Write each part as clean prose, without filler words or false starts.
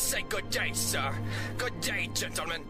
say good day, sir. Good day, gentlemen.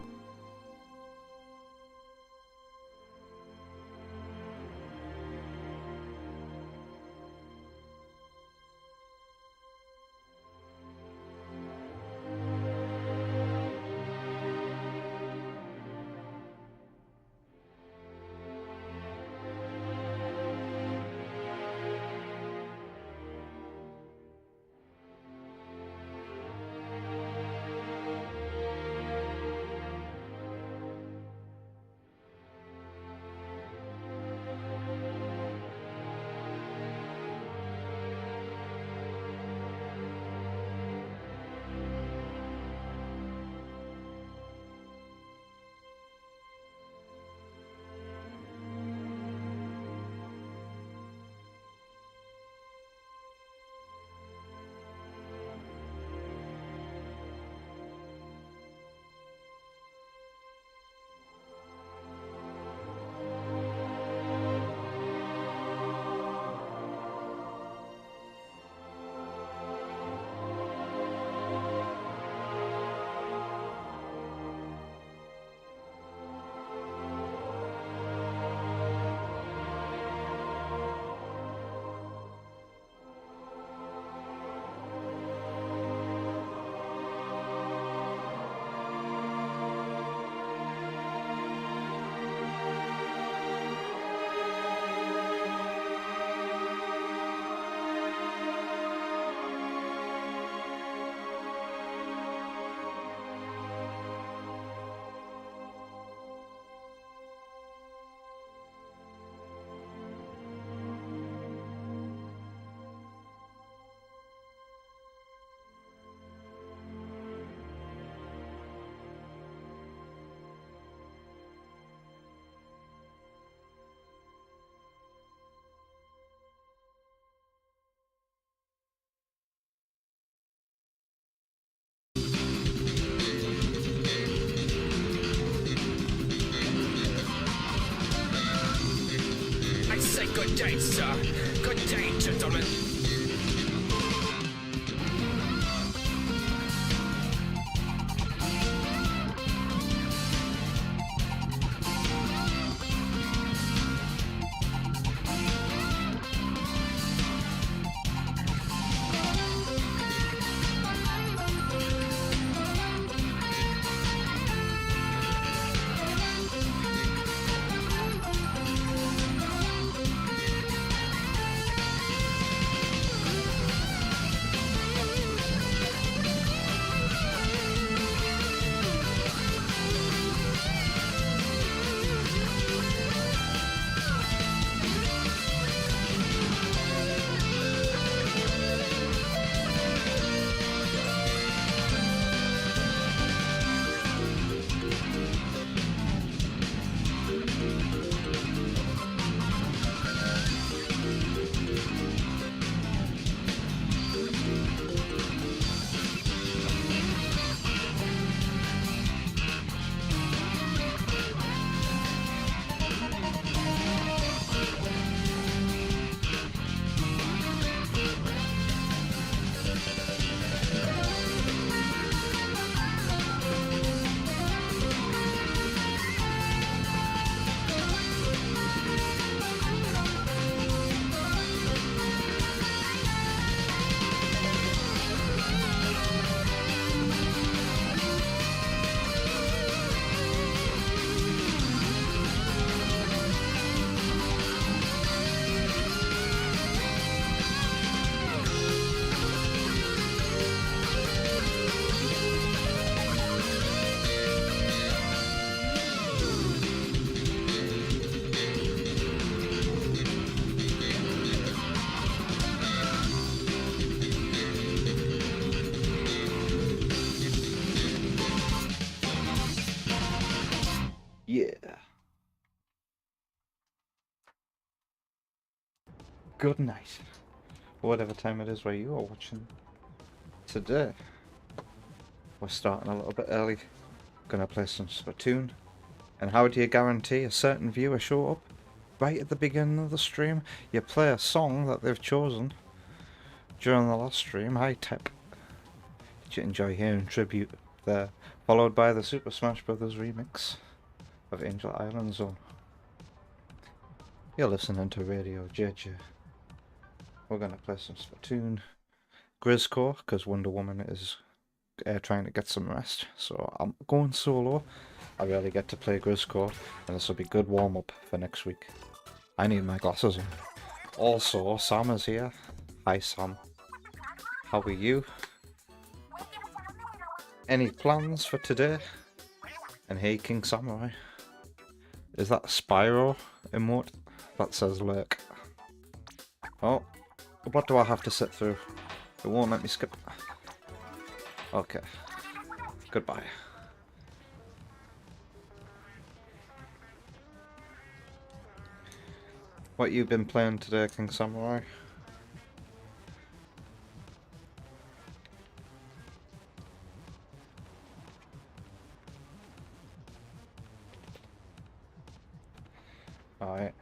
I say good day, sir. Good day, gentlemen. Yeah. Good night. Whatever time it is where you are watching today. We're starting a little bit early. Gonna play some Splatoon. And how do you guarantee a certain viewer show up? Right at the beginning of the stream, you play a song that they've chosen during the last stream. High tech. Did you enjoy hearing Tribute there? Followed by the Super Smash Bros. Remix of Angel Island Zone. You're listening to Radio JJ. We're gonna play some Splatoon. Grizzcore, because Wonder Woman is trying to get some rest, so I'm going solo. I rarely get to play Grizzcore, and this will be good warm-up for next week. I need my glasses on. Also, Sam is here. Hi Sam. How are you? Any plans for today? And hey King Samurai. Is that Spyro emote? That says lurk. Oh, what do I have to sit through? It won't let me skip. Okay. Goodbye. What you been playing today, King Samurai? Alright.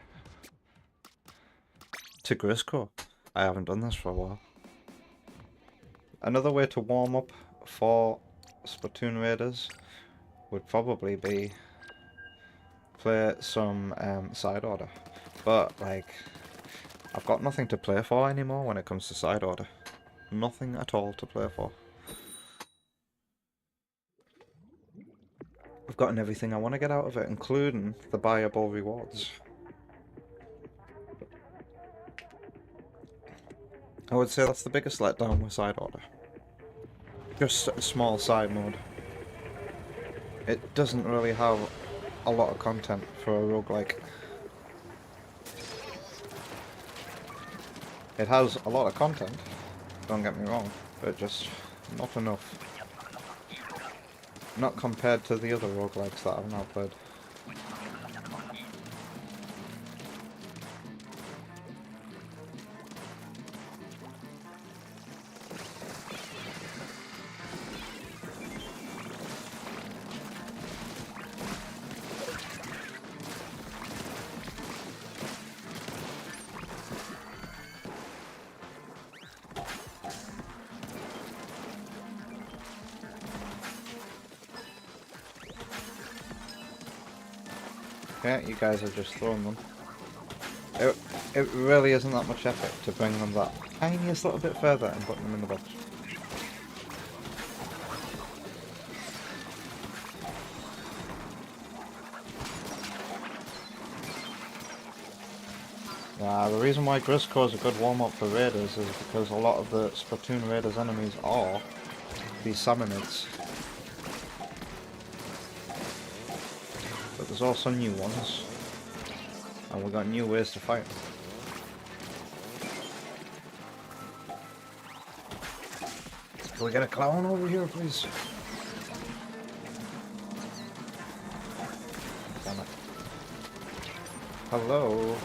To Grizzcore. I haven't done this for a while. Another way to warm up for Splatoon Raiders would probably be play some side order. But, like, I've got nothing to play for anymore when it comes to side order. Nothing at all to play for. I've gotten everything I want to get out of it, including the buyable rewards. I would say that's the biggest letdown with side order. Just a small side mode. It doesn't really have a lot of content for a roguelike. It has a lot of content, don't get me wrong, but just not enough. Not compared to the other roguelikes that I've now played. Yeah, you guys have just thrown them. It really isn't that much effort to bring them that tiniest little bit further and put them in the box. The reason why Grizzcore is a good warm-up for Raiders is because a lot of the Splatoon Raiders enemies are these Salmonids. But there's also new ones, and we've got new ways to fight. Can we get a clown over here, please? Damn it. Hello?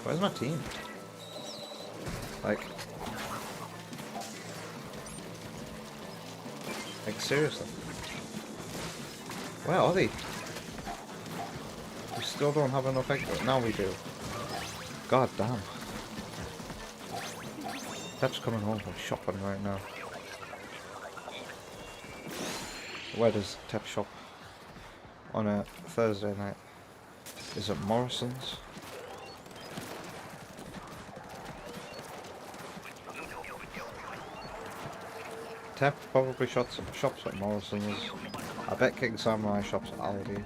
Where's my team? Like, seriously? Where are they? We still don't have enough extra. Now we do. God damn. Pep's coming home from shopping right now. Where does Tep shop? On a Thursday night. Is it Morrison's? Tep probably shops at Morrison's. I bet King Samurai shops at Aldi.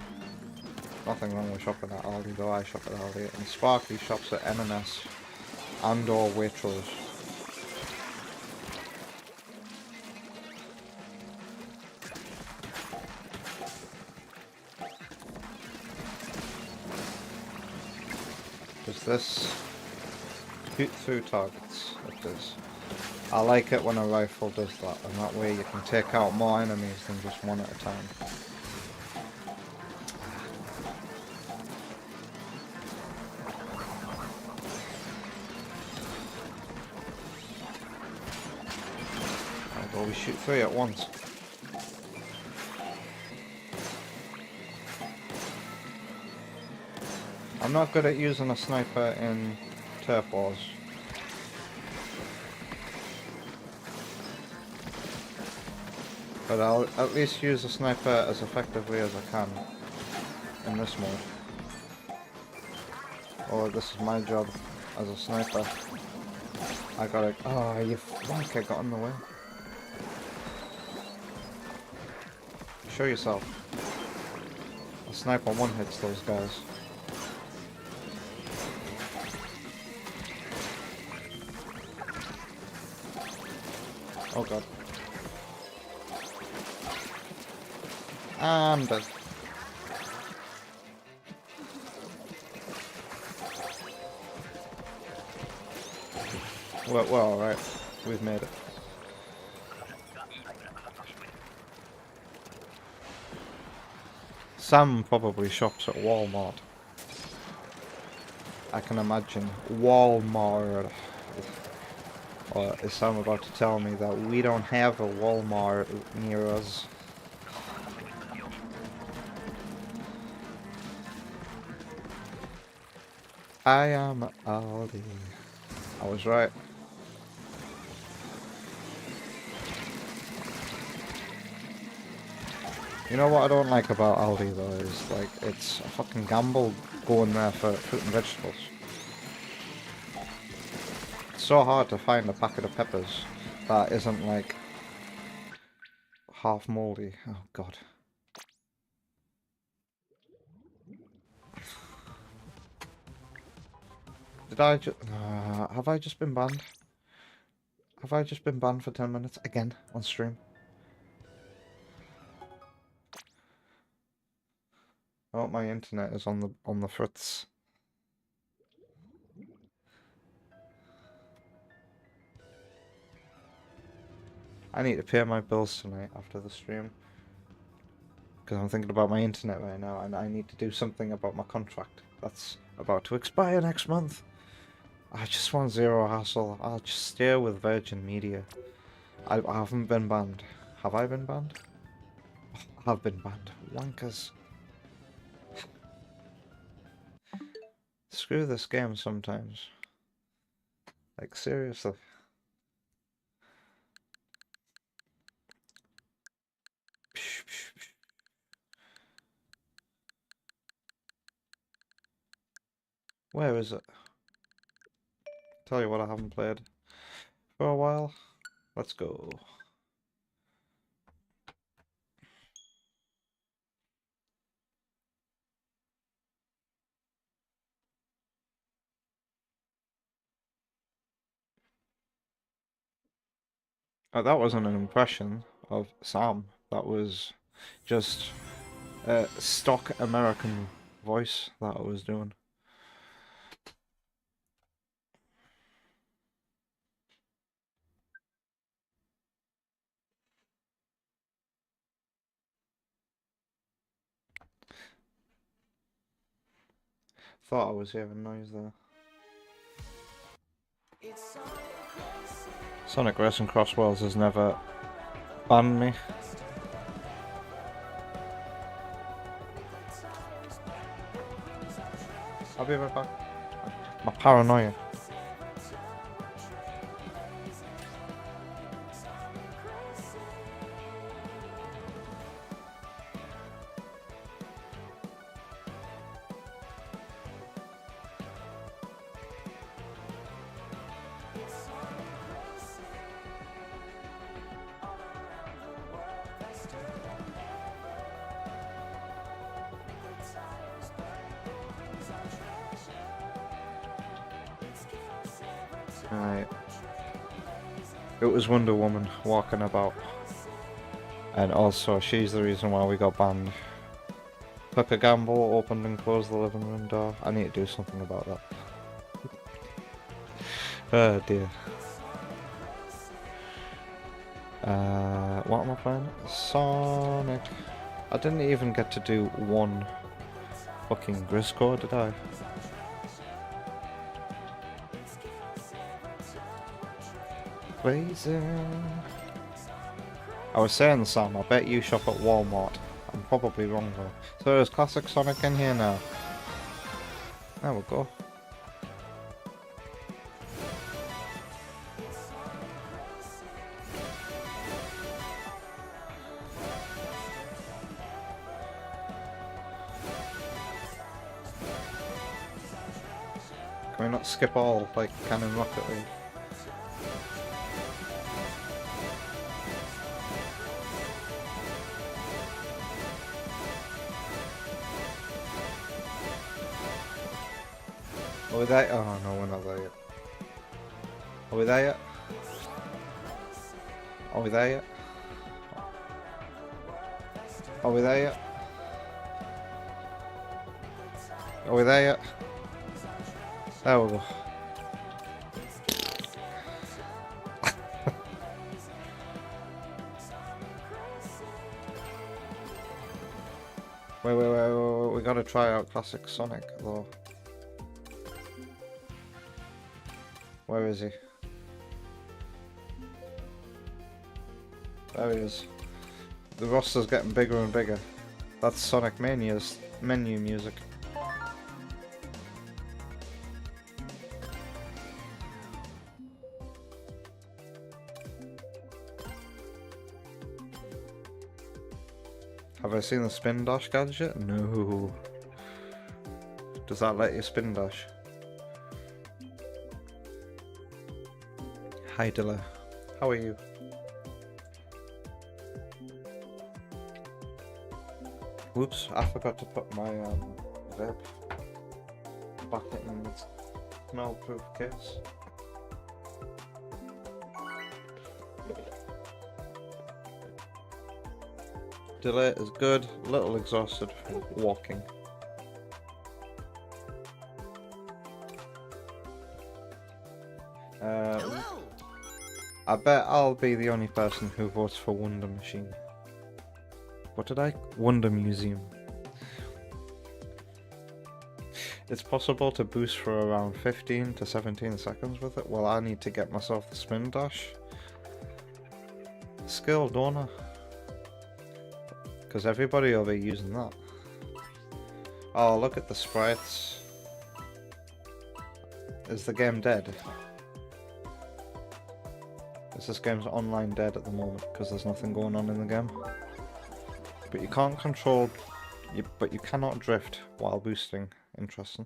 Nothing wrong with shopping at Aldi, though I shop at Aldi. And Sparky shops at M&S and or Waitrose. Does this shoot through targets? It does. I like it when a rifle does that, and that way you can take out more enemies than just one at a time. Although we shoot 3 at once. I'm not good at using a sniper in turf wars. But I'll at least use the sniper as effectively as I can in this mode. Oh, this is my job as a sniper. I gotta... Oh, you fucker got in the way. Show yourself. A sniper one hits those guys. Oh god. I'm dead. Well, alright. We've made it. Sam probably shops at Walmart. I can imagine. Walmart. Or is Sam about to tell me that we don't have a Walmart near us? I am Aldi. I was right. You know what I don't like about Aldi though is like it's a fucking gamble going there for fruit and vegetables. It's so hard to find a packet of peppers that isn't like half mouldy. Oh god. Did I just... have I just been banned? Have I just been banned for 10 minutes again on stream? Oh, my internet is on the fritz. I need to pay my bills tonight after the stream. Because I'm thinking about my internet right now and I need to do something about my contract. That's about to expire next month. I just want zero hassle. I'll just stay with Virgin Media. I haven't been banned. Have I been banned? Oh, I have been banned. Wankers. Screw this game sometimes. Like, seriously. Where is it? Tell you what, I haven't played for a while. Let's go. That wasn't an impression of Sam. That was just a stock American voice that I was doing. Thought I was hearing noise there. Sonic Racing Cross Worlds has never banned me. I'll be right back. My paranoia. Right. It was Wonder Woman walking about. And also, she's the reason why we got banned. Took a gamble, opened and closed the living room door. I need to do something about that. Oh dear. What am I playing? Sonic. I didn't even get to do one fucking Grisco, did I? Blazing. I was saying, Sam, I bet you shop at Walmart. I'm probably wrong though. So there's classic Sonic in here now. There we go. Can we not skip all, like Cannon Rocket League? Are we there? Oh no, we're not there yet. Are we there yet? Are we there yet? Are we there yet? Are we there yet? There we go. Wait, we gotta try out Classic Sonic though. Where is he? There he is. The roster's getting bigger and bigger. That's Sonic Mania's menu music. Have I seen the spin dash gadget? No. Does that let you spin dash? Hi Dilla. How are you? Oops, I forgot to put my vape back in its smell-proof case. Delay is good, a little exhausted from walking. I bet I'll be the only person who votes for Wonder Machine. What did I? Wonder Museum. It's possible to boost for around 15 to 17 seconds with it. Well, I need to get myself the spin dash skill, don't I? Because everybody will be using that. Oh, look at the sprites. Is the game dead? Is this game's online dead at the moment because there's nothing going on in the game? But you can't control, but you cannot drift while boosting. Interesting.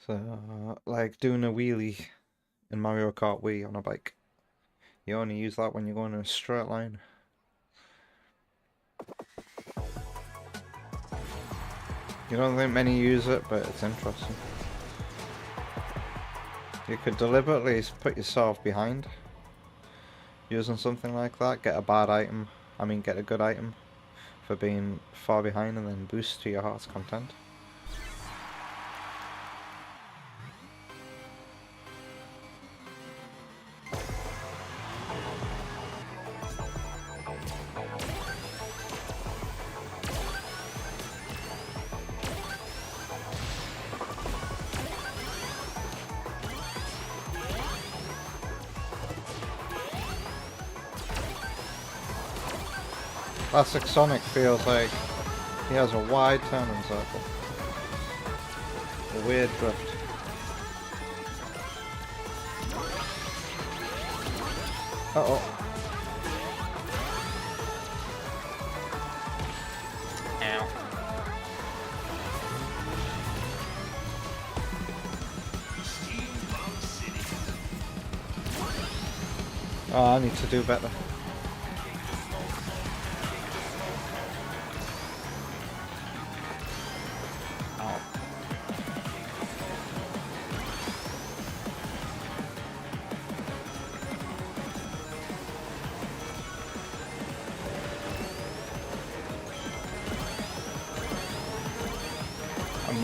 So, like doing a wheelie in Mario Kart Wii on a bike. You only use that when you're going in a straight line. You don't think many use it, but it's interesting. You could deliberately put yourself behind using something like that, get a bad item, get a good item for being far behind and then boost to your heart's content. Classic Sonic feels like he has a wide turning circle. A weird drift. Uh-oh. Ow. Oh, I need to do better.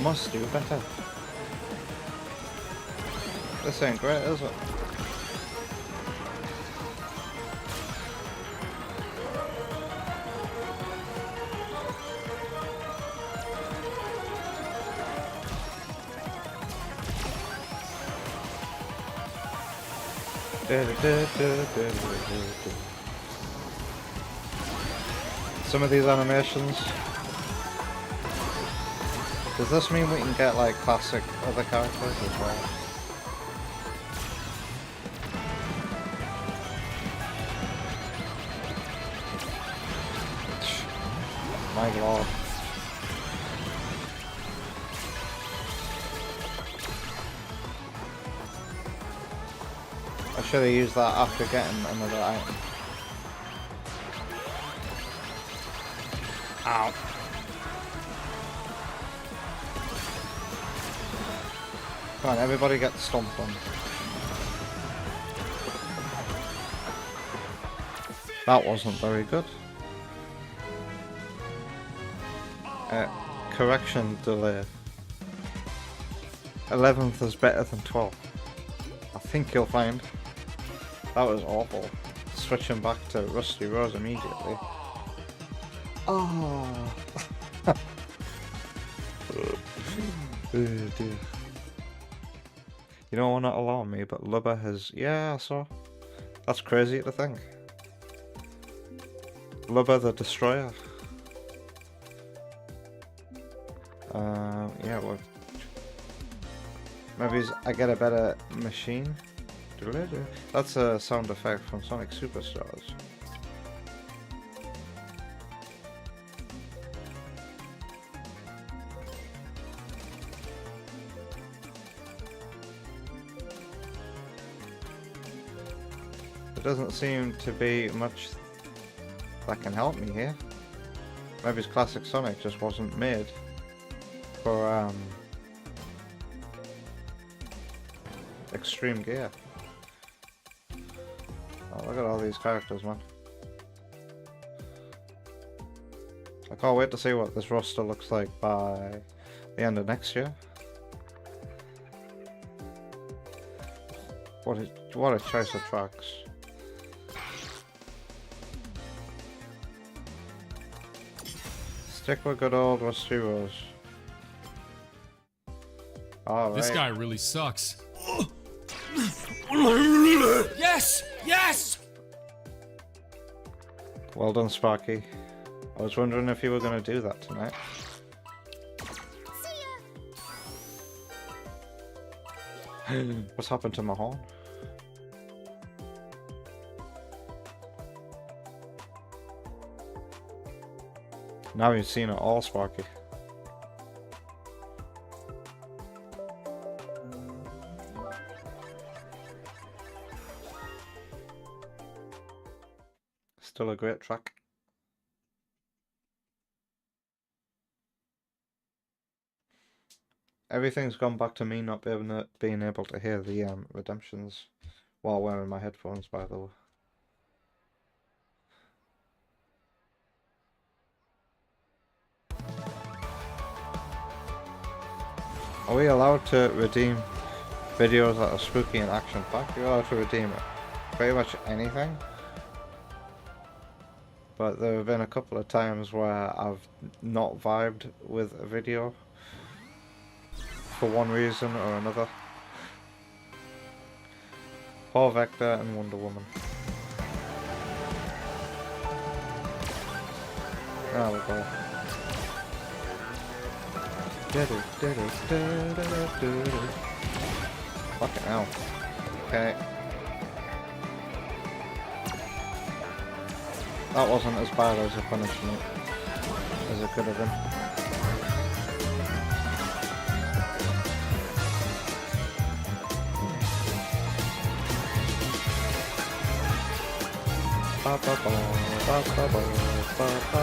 Must do better. This ain't great, is it? Some of these animations. Does this mean we can get like classic other characters as well? My lord. should have used that after getting another item. Ow. Come on, everybody get stomped on. That wasn't very good. Correction delay. 11th is better than 12th. I think you'll find. That was awful. Switching back to Rusty Rose immediately. Oh. Oh dear. You know, not allowing me, but Lubba has... Yeah, I saw. That's crazy to think. Lubba the Destroyer. Yeah, well... Maybe I get a better machine. That's a sound effect from Sonic Superstars. There doesn't seem to be much that can help me here. Maybe his classic Sonic just wasn't made for extreme gear. Oh, look at all these characters, man. I can't wait to see what this roster looks like by the end of next year. What a choice of tracks. Stick with good old Rusty Rose. Alright. This guy really sucks. Yes! Yes! Well done, Sparky. I was wondering if you were going to do that tonight. What's happened to my horn? Now you've seen it all, Sparky. Still a great track. Everything's gone back to me not being able to hear the redemptions while wearing my headphones, by the way. Are we allowed to redeem videos that are spooky and action-packed? You're allowed to redeem pretty much anything. But there have been a couple of times where I've not vibed with a video for one reason or another. Poor Vector and Wonder Woman. There we go. Fucking hell. Okay. That wasn't as bad as a punishment as it could have been. Ba ba ba ba ba ba ba ba.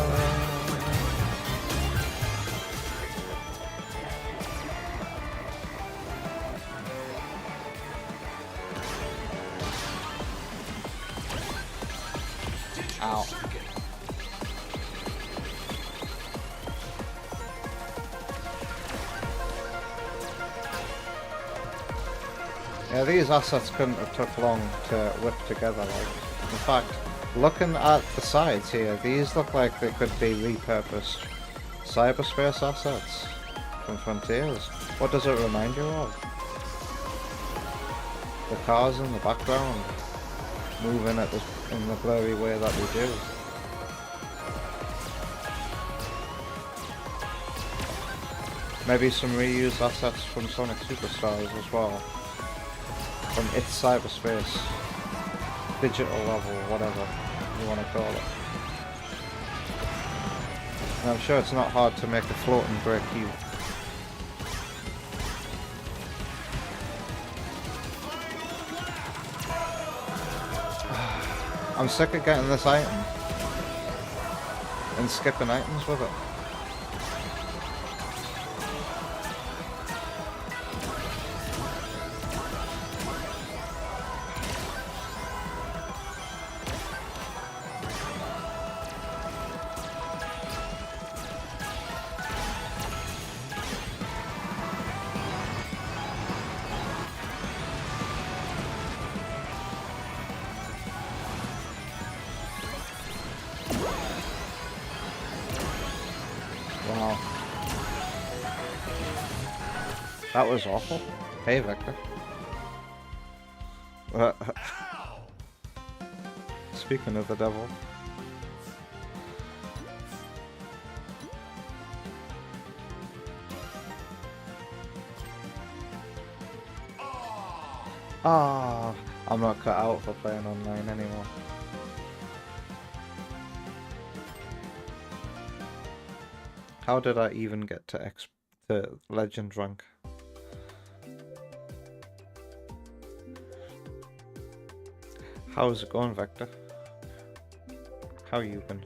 Ow. Yeah, these assets couldn't have took long to whip together. Like, in fact, looking at the sides here, these look like they could be repurposed cyberspace assets from Frontiers. What does it remind you of? The cars in the background moving at this in the blurry way that we do. Maybe some reused assets from Sonic Superstars as well. From its cyberspace, digital level, whatever you want to call it. And I'm sure it's not hard to make a floating break cube. I'm sick of getting this item and skipping items with it. Wow. That was awful. Hey, Victor. Speaking of the devil. Ah, I'm not cut out for playing online anymore. How did I even get to legend rank? How's it going, Vector? How you been?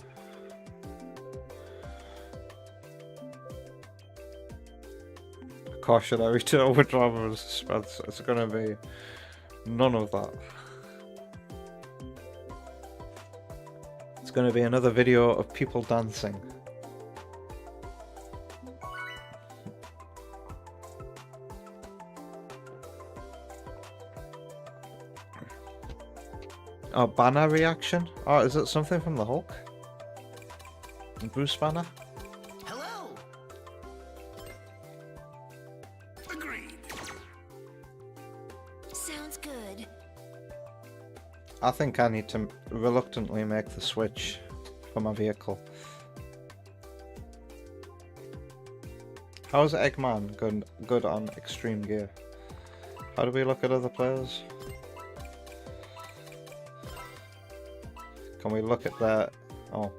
Cautionary tale with drama and suspense. It's gonna be none of that. It's gonna be another video of people dancing. Oh, Banner reaction? Oh, is it something from the Hulk? Bruce Banner? Hello. Agreed. Sounds good. I think I need to reluctantly make the switch for my vehicle. How's Eggman good on extreme gear? How do we look at other players? Can we look at that? Oh.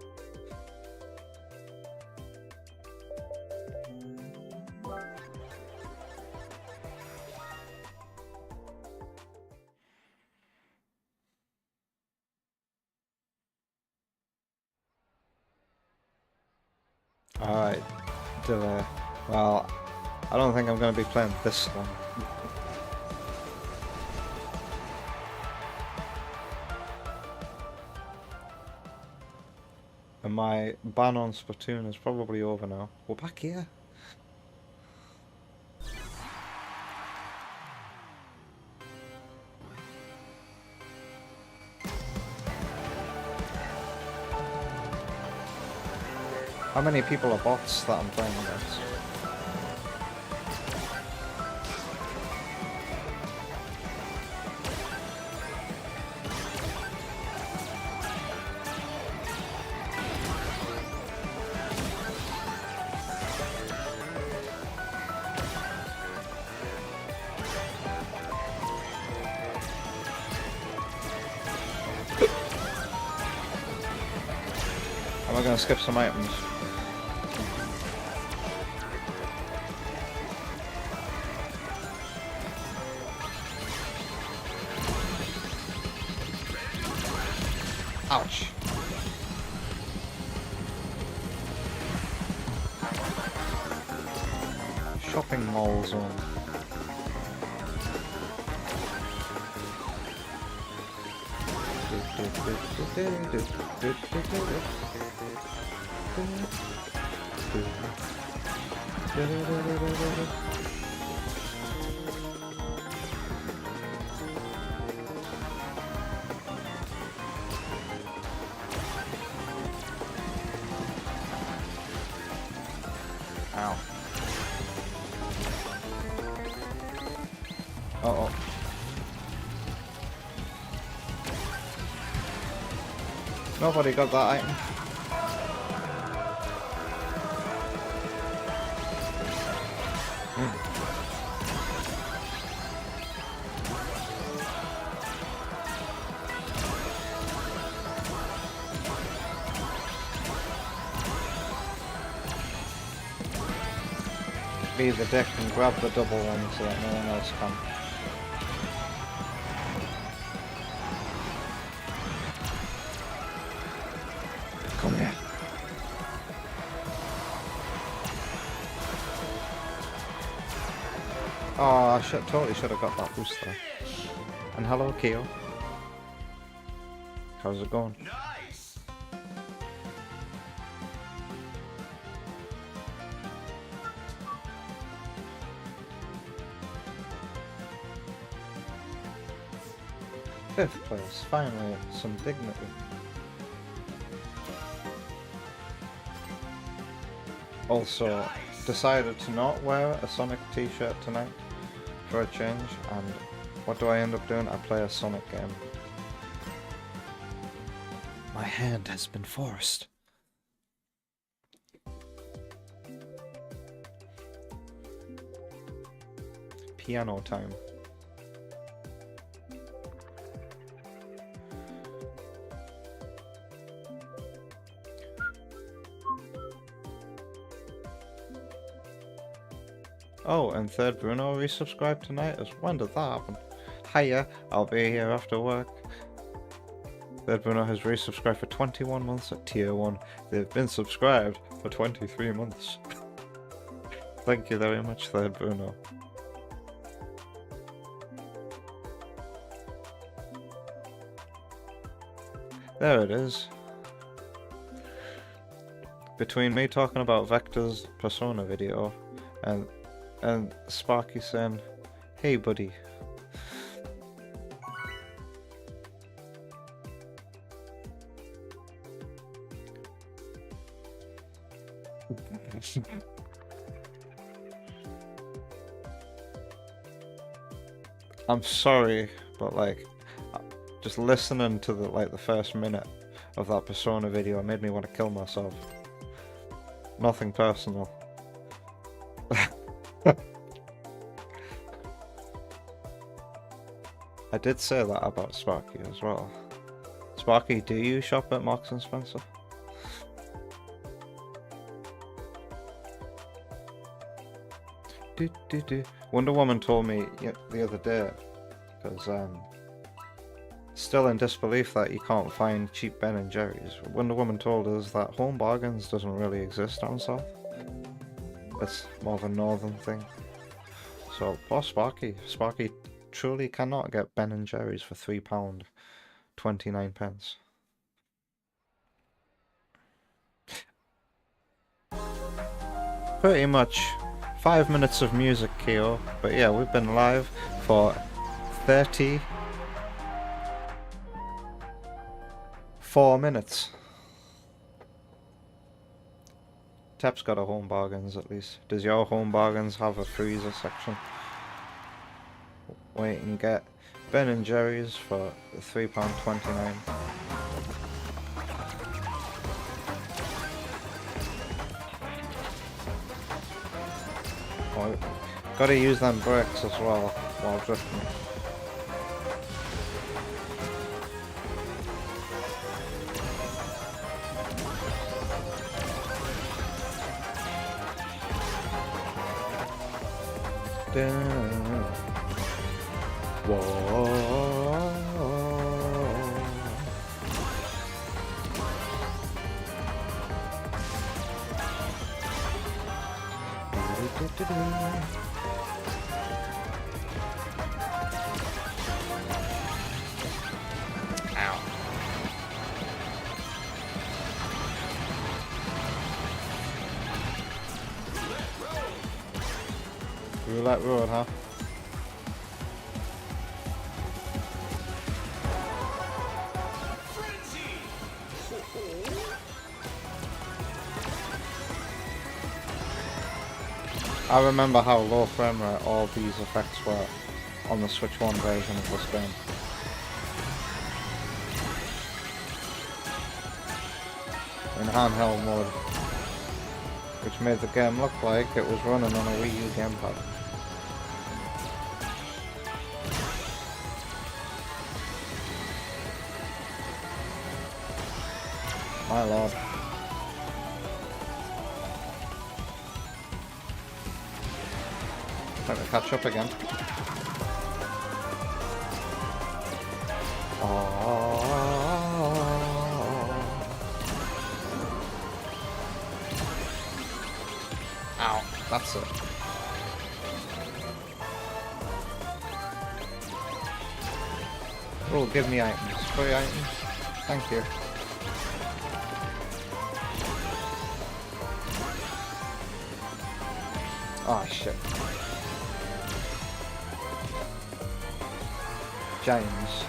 Alright. Well, I don't think I'm going to be playing this one. And my ban on Splatoon is probably over now. We're back here. How many people are bots that I'm playing against? Am I going to skip some items? Ouch. Shopping mall zone. Ow. Uh-oh. Nobody got that item. Be the dick and grab the double one so that no one else can. Oh, I totally should have got that boost there. And hello, Keo. How's it going? Nice. Fifth place, finally, some dignity. Also, decided to not wear a Sonic t-shirt tonight for a change, and what do I end up doing? I play a Sonic game. My hand has been forced. Piano time. Oh, and Third Bruno resubscribed tonight. When did that happen? Hiya, I'll be here after work. Third Bruno has resubscribed for 21 months at tier 1. They've been subscribed for 23 months. Thank you very much, Third Bruno. There it is. Between me talking about Vector's Persona video and Sparky saying, "Hey buddy." I'm sorry, but like, just listening to the first minute of that Persona video made me want to kill myself. Nothing personal. I did say that about Sparky as well. Sparky, do you shop at Marks and Spencer? Wonder Woman told me the other day, because still in disbelief that you can't find cheap Ben and Jerry's. Wonder Woman told us that Home Bargains doesn't really exist down south. It's more of a northern thing. So poor Sparky. Sparky truly cannot get Ben and Jerry's for £3.29. Pretty much 5 minutes of music, Keo. But yeah, we've been live for 34 minutes. Tep's got a Home Bargains at least. Does your Home Bargains have a freezer section? Wait and get Ben and Jerry's for £3.29. Oh, gotta use them brakes as well while drifting. Whoa. Ow. Roulette Road, huh? I remember how low frame rate all these effects were on the Switch 1 version of this game. In handheld mode, which made the game look like it was running on a Wii U gamepad. My lord. Let me catch up again. Oh. Ow, that's it. Oh, give me items. Free items. Thank you. Oh shit. James.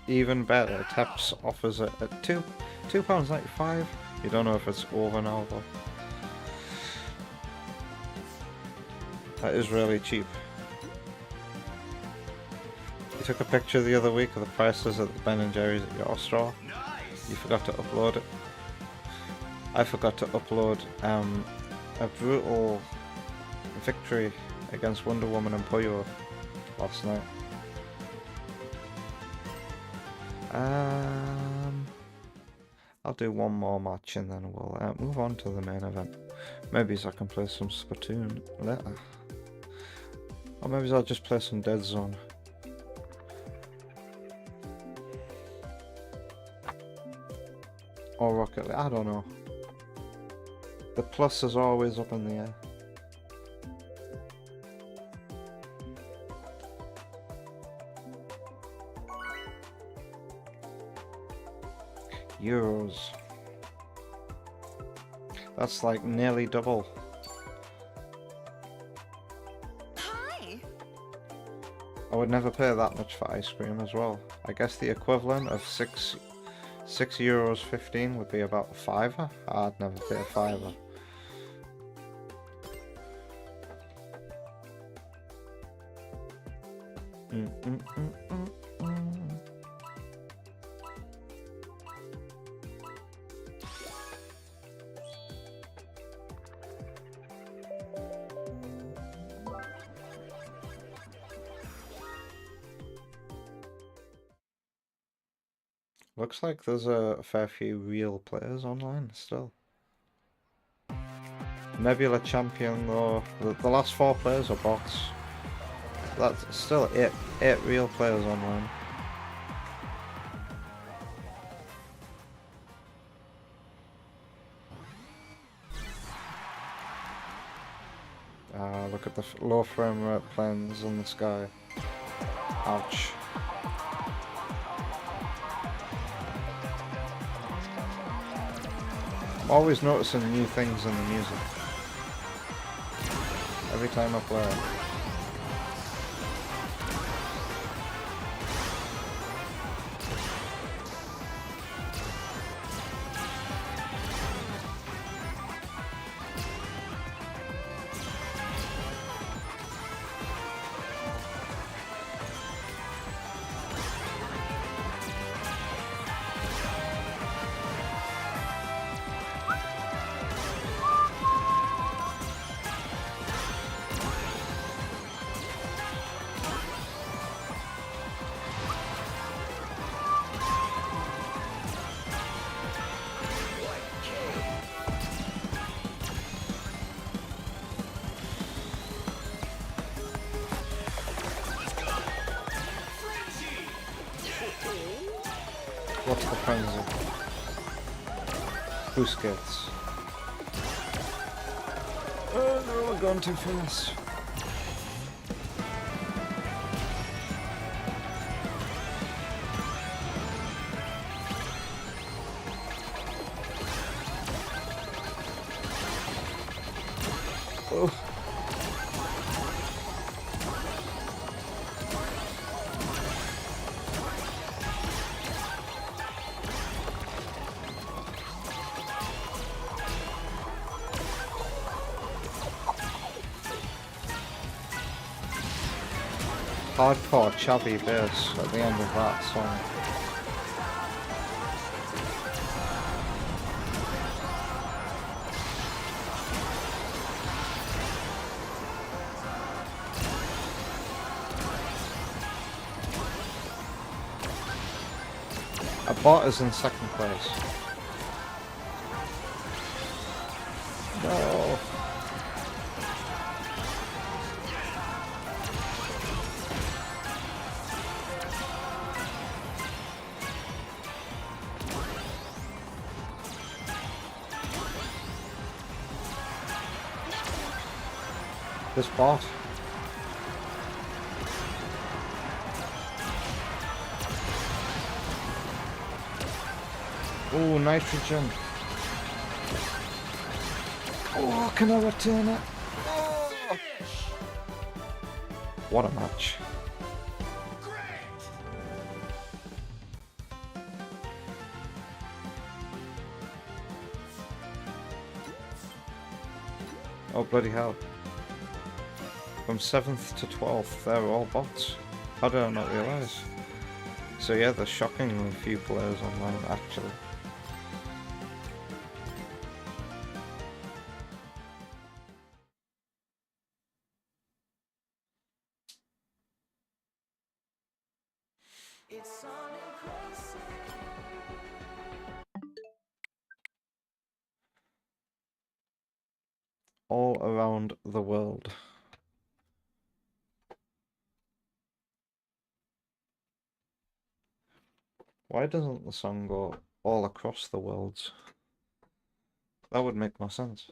Even better, Taps offers it at £2.95. You don't know if it's over now though. That is really cheap. You took a picture the other week of the prices at the Ben & Jerry's at your store. You forgot to upload it. I forgot to upload a brutal victory against Wonder Woman and Puyo last night. I'll do one more match and then we'll move on to the main event. Maybe I can play some Splatoon later. Or maybe I'll just play some Dead Zone. Or Rocket League, I don't know. The plus is always up in the air. Euros. That's like nearly double. Hi. I would never pay that much for ice cream as well. I guess the equivalent of €6.15 would be about a fiver. I'd never pay a fiver. Looks like there's a fair few real players online still. Nebula Champion though, the last 4 players are bots. That's still 8 real players online. Look at the low frame rate planes in the sky. Ouch. I'm always noticing new things in the music. Every time I play it. What's the frenzy? Busquets. Oh no, we're going too fast. Oh. Hardcore chubby bass at the end of that song. A bot is in second place. No. this bot. Oh, nitrogen. Oh, can I return it? Oh. What a match. Oh, bloody hell. From 7th to 12th, they're all bots. How did I not realise? So yeah, there's shockingly few players online, actually. All around the world. Why doesn't the song go all across the worlds? That would make more sense.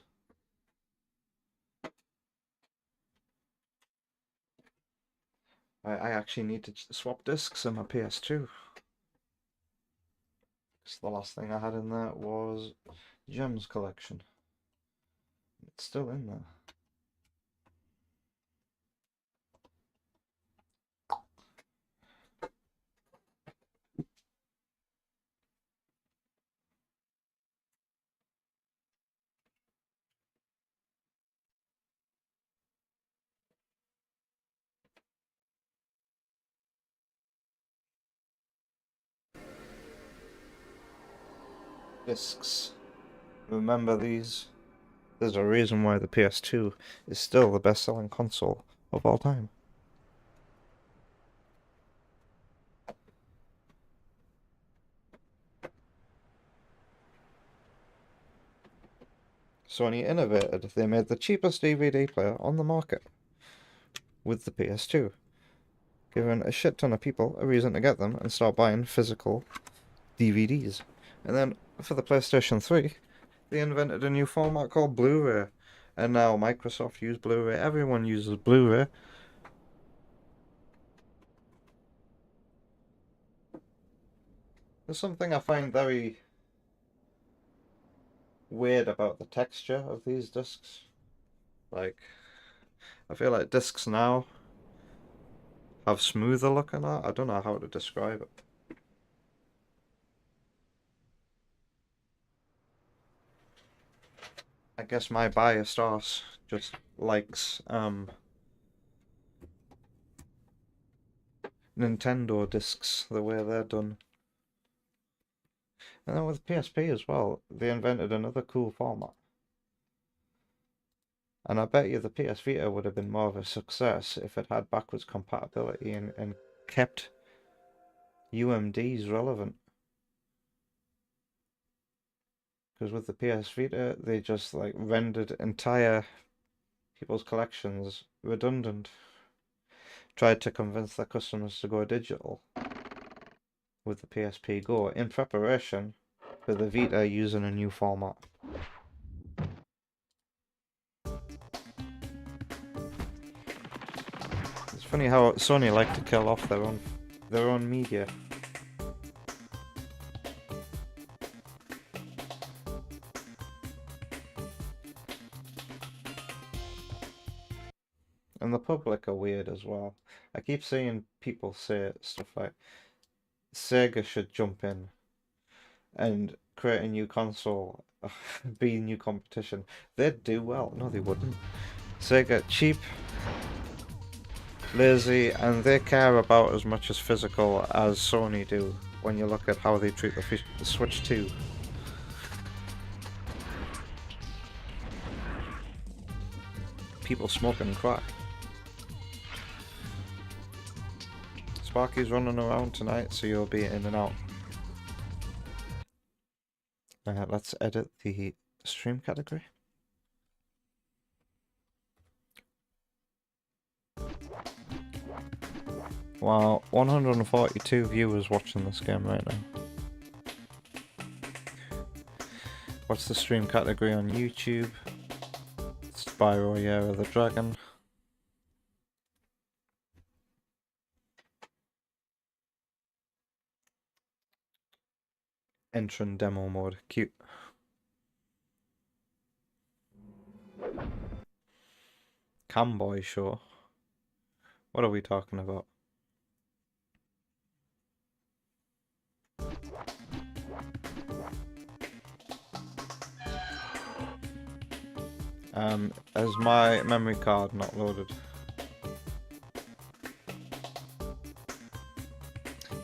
I actually need to swap discs in my PS2. Because the last thing I had in there was Gems collection. It's still in there. Discs. Remember these? There's a reason why the PS2 is still the best-selling console of all time. Sony innovated. They made the cheapest DVD player on the market with the PS2, giving a shit ton of people a reason to get them and start buying physical DVDs. And then for the PlayStation 3, they invented a new format called Blu-ray. And now Microsoft uses Blu-ray, everyone uses Blu-ray. There's something I find very weird about the texture of these discs. Like, I feel like discs now have smoother looking art. I don't know how to describe it. I guess my biased arse just likes Nintendo discs, the way they're done. And then with PSP as well, they invented another cool format. And I bet you the PS Vita would have been more of a success if it had backwards compatibility and kept UMDs relevant. Because with the PS Vita, they just like rendered entire people's collections redundant. Tried to convince their customers to go digital with the PSP Go in preparation for the Vita using a new format. It's funny how Sony like to kill off their own media. And the public are weird as well. I keep seeing people say stuff like Sega should jump in and create a new console, be new competition. They'd do well. No, they wouldn't. Sega cheap, lazy, and they care about as much as physical as Sony do when you look at how they treat the Switch 2. People smoking crack. Sparky's running around tonight, so you'll be in and out. Let's edit the stream category. Wow, 142 viewers watching this game right now. What's the stream category on YouTube? Spyro, Year of the Dragon. Enter in demo mode. Cute. Camboy show. What are we talking about? Is my memory card not loaded?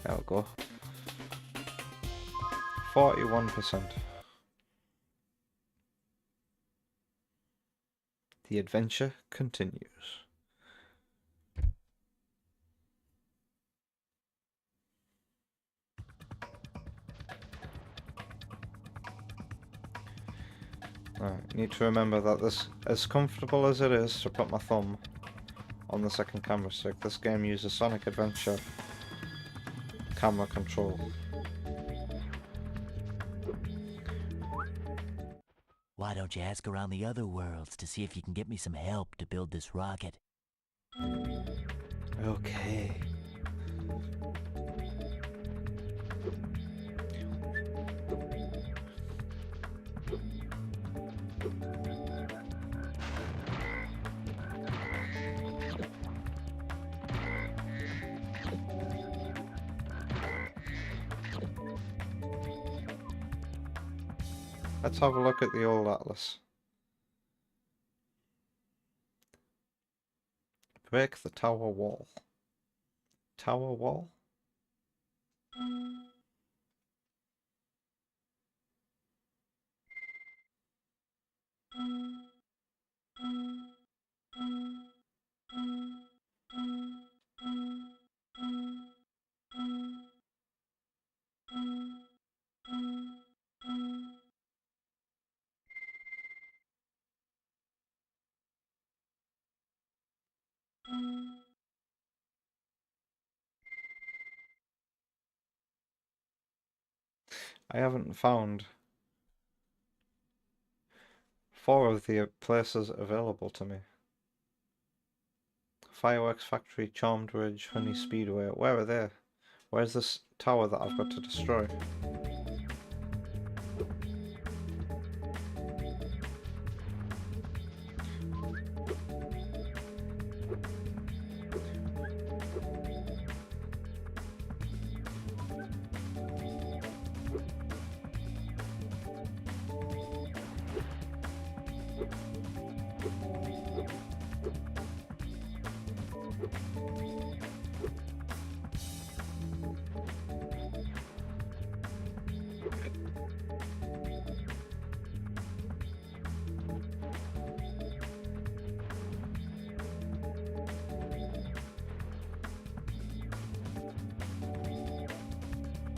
There we go. 41%. The adventure continues. Right, need to remember that this, as comfortable as it is to put my thumb on the second camera stick, this game uses Sonic Adventure camera control. Why don't you ask around the other worlds to see if you can get me some help to build this rocket? Okay. Let's have a look at the old atlas. Break the tower wall. Tower wall? I haven't found 4 of the places available to me. Fireworks Factory, Charmed Ridge, Honey Speedway. Where are they? Where's this tower that I've got to destroy?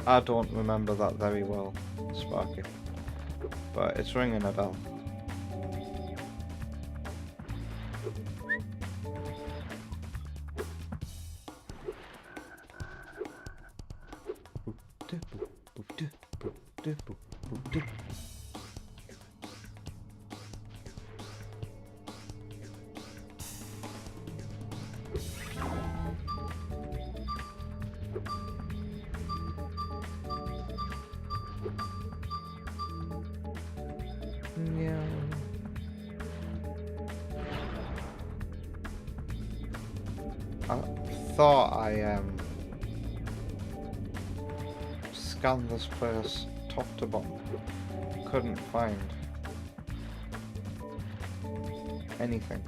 I don't remember that very well, Sparky, but it's ringing a bell. I thought I scanned this place top to bottom. Couldn't find anything.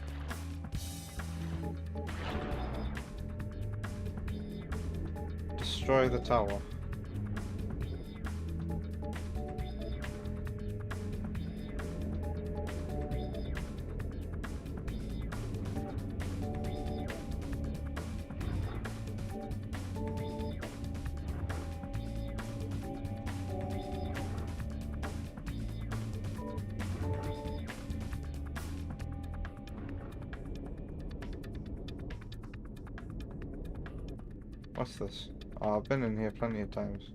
Destroy the tower. What's this? Oh, I've been in here plenty of times.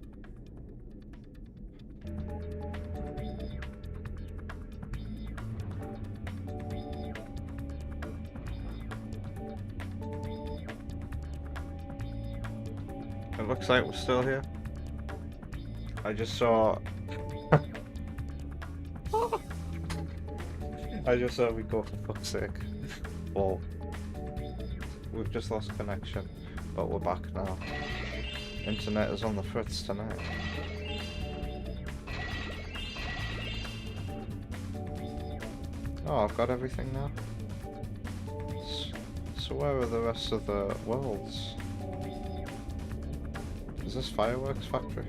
It looks like we're still here. I just saw... I just saw we go, for fuck's sake. Well, we've just lost connection, but we're back now. Internet is on the fritz tonight. Oh, I've got everything now. So where are the rest of the worlds? Is this fireworks factory?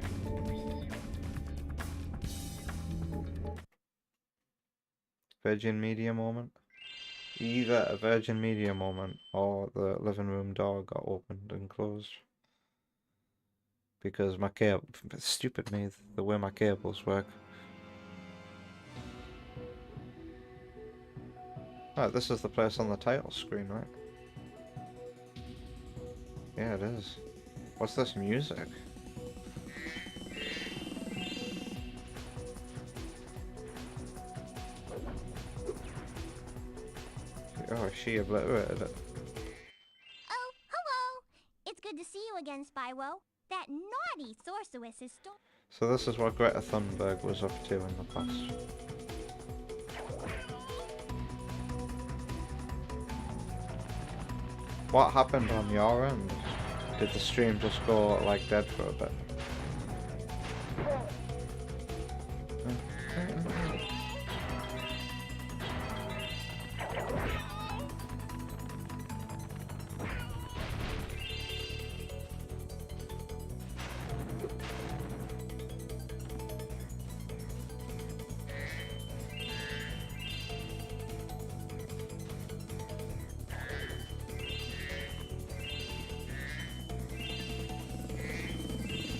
Virgin Media moment? Either a Virgin Media moment or the living room door got opened and closed. Because my cable, stupid me, the way my cables work. Right, this is the place on the title screen, right? Yeah, it is. What's this music? Oh, she obliterated it. Oh, hello! It's good to see you again, Spyro. That naughty sorceress is still... So this is what Greta Thunberg was up to in the past. What happened on your end? Did the stream just go like dead for a bit?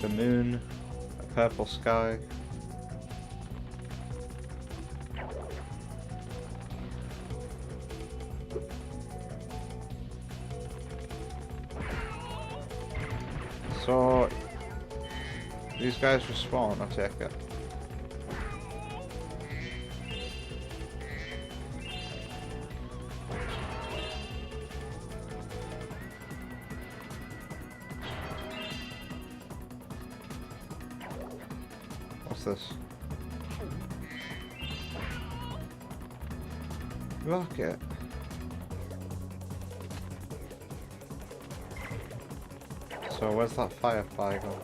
The moon, a purple sky. So these guys respawn, I take it. What's this? Rocket. So where's that firefly going?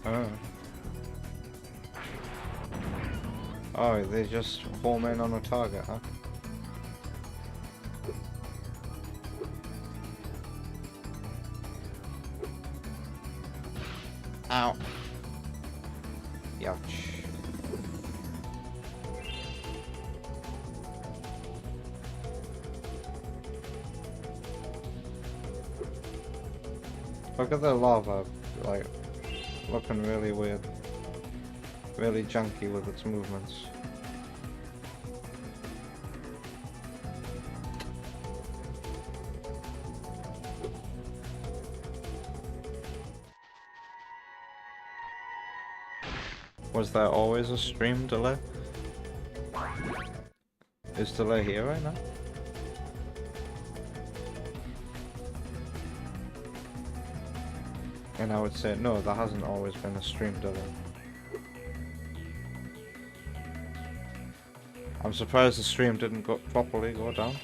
Oh. Oh, they just home in on a target, huh? Ow. Youch. Look at the lava, like, looking really weird. Really junky with its movements. Was there always a stream delay? Is delay here right now? And I would say no, there hasn't always been a stream delay. I'm surprised the stream didn't properly go down.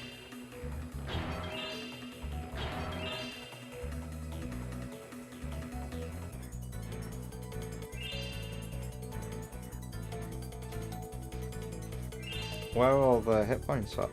Where are all the hit points at?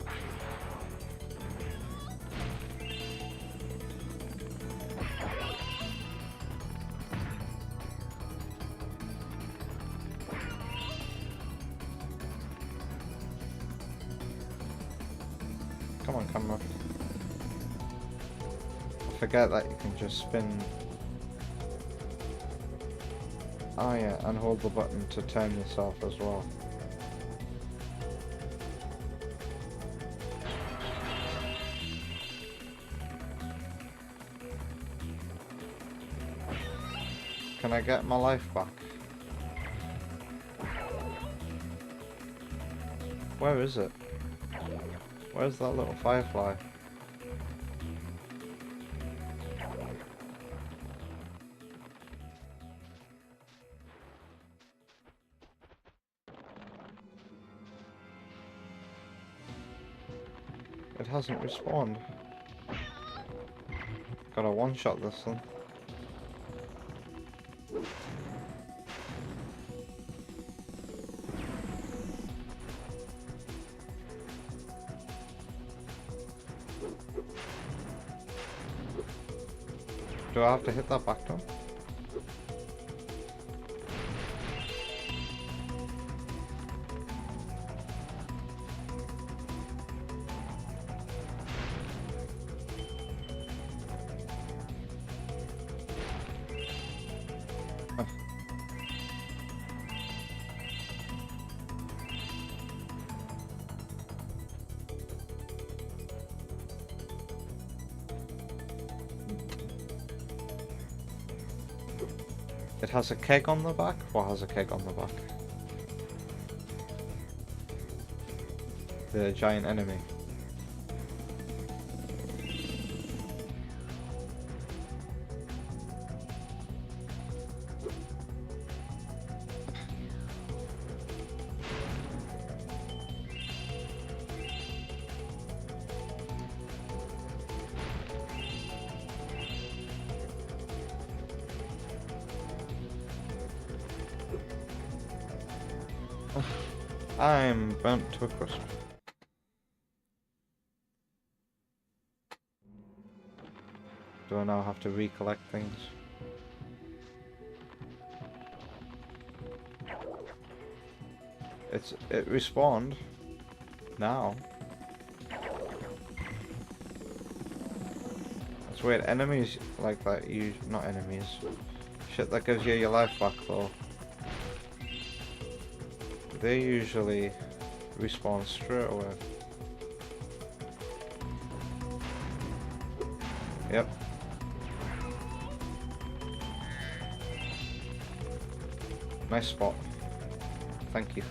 Come on, camera. I forget that you can just spin. Oh yeah, and hold the button to turn yourself as well. Can I get my life back? Where is it? Where's that little firefly? It hasn't respawned. Gotta one-shot this one. Do I have to hit that back door? It has a keg on the back? What has a keg on the back? The giant enemy. I'm burnt to a crisp. Do I now have to recollect things? It respawned. Now. That's weird. Enemies like that, not enemies. Shit that gives you your life back though. They usually respawn straight away. Yep. Nice spot. Thank you.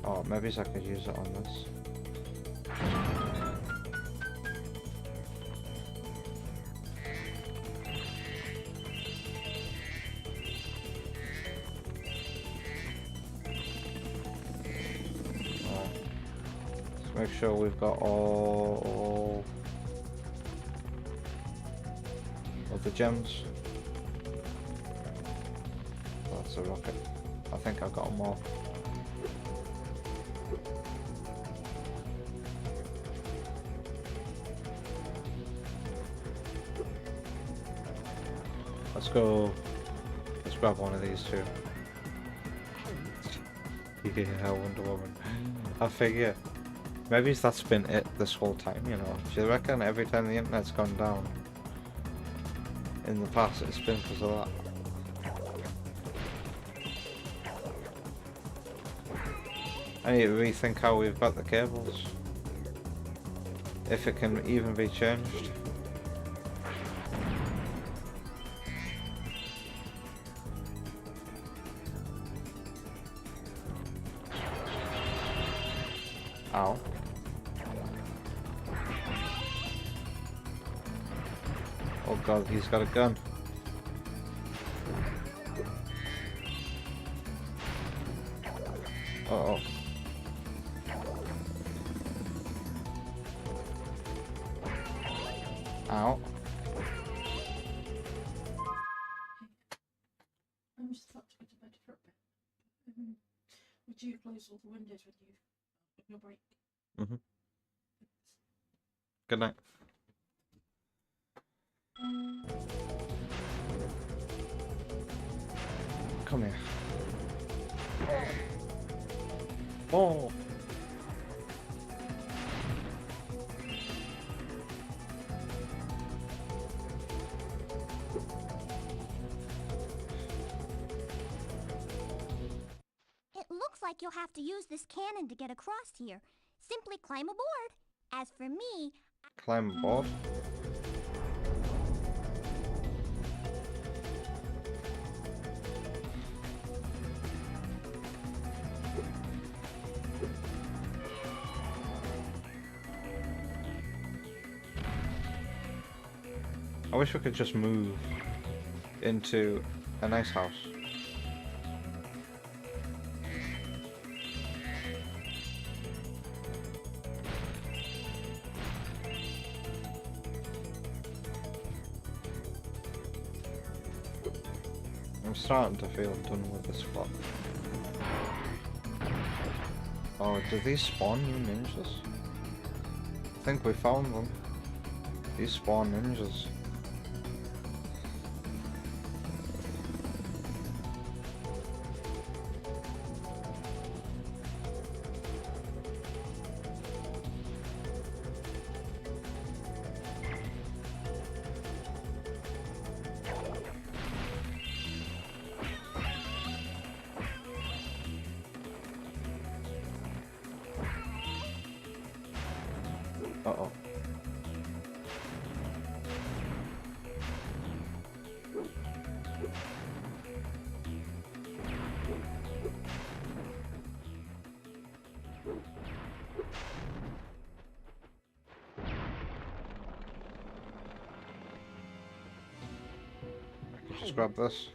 Oh, maybe I could use it on this. Make sure we've got all of the gems. That's a rocket. I think I've got them all. Let's go. Let's grab one of these two. Yeah, Wonder Woman. I figure. Maybe that's been it this whole time, you know. Do you reckon every time the internet's gone down in the past it's been because of that? I need to rethink how we've got the cables. If it can even be changed. Ow. Oh god, he's got a gun. Uh-oh. Ow. I'm just about to go to bed for a bit. Would you close all the windows when you on your break? Good night. Come here. Oh. It looks like you'll have to use this cannon to get across here. Simply climb aboard. As for me, Climb aboard. I wish we could just move into a nice house. I'm starting to feel done with this spot. Oh, do these spawn new ninjas? I think we found them. These spawn ninjas. Uh-oh. Just grab this.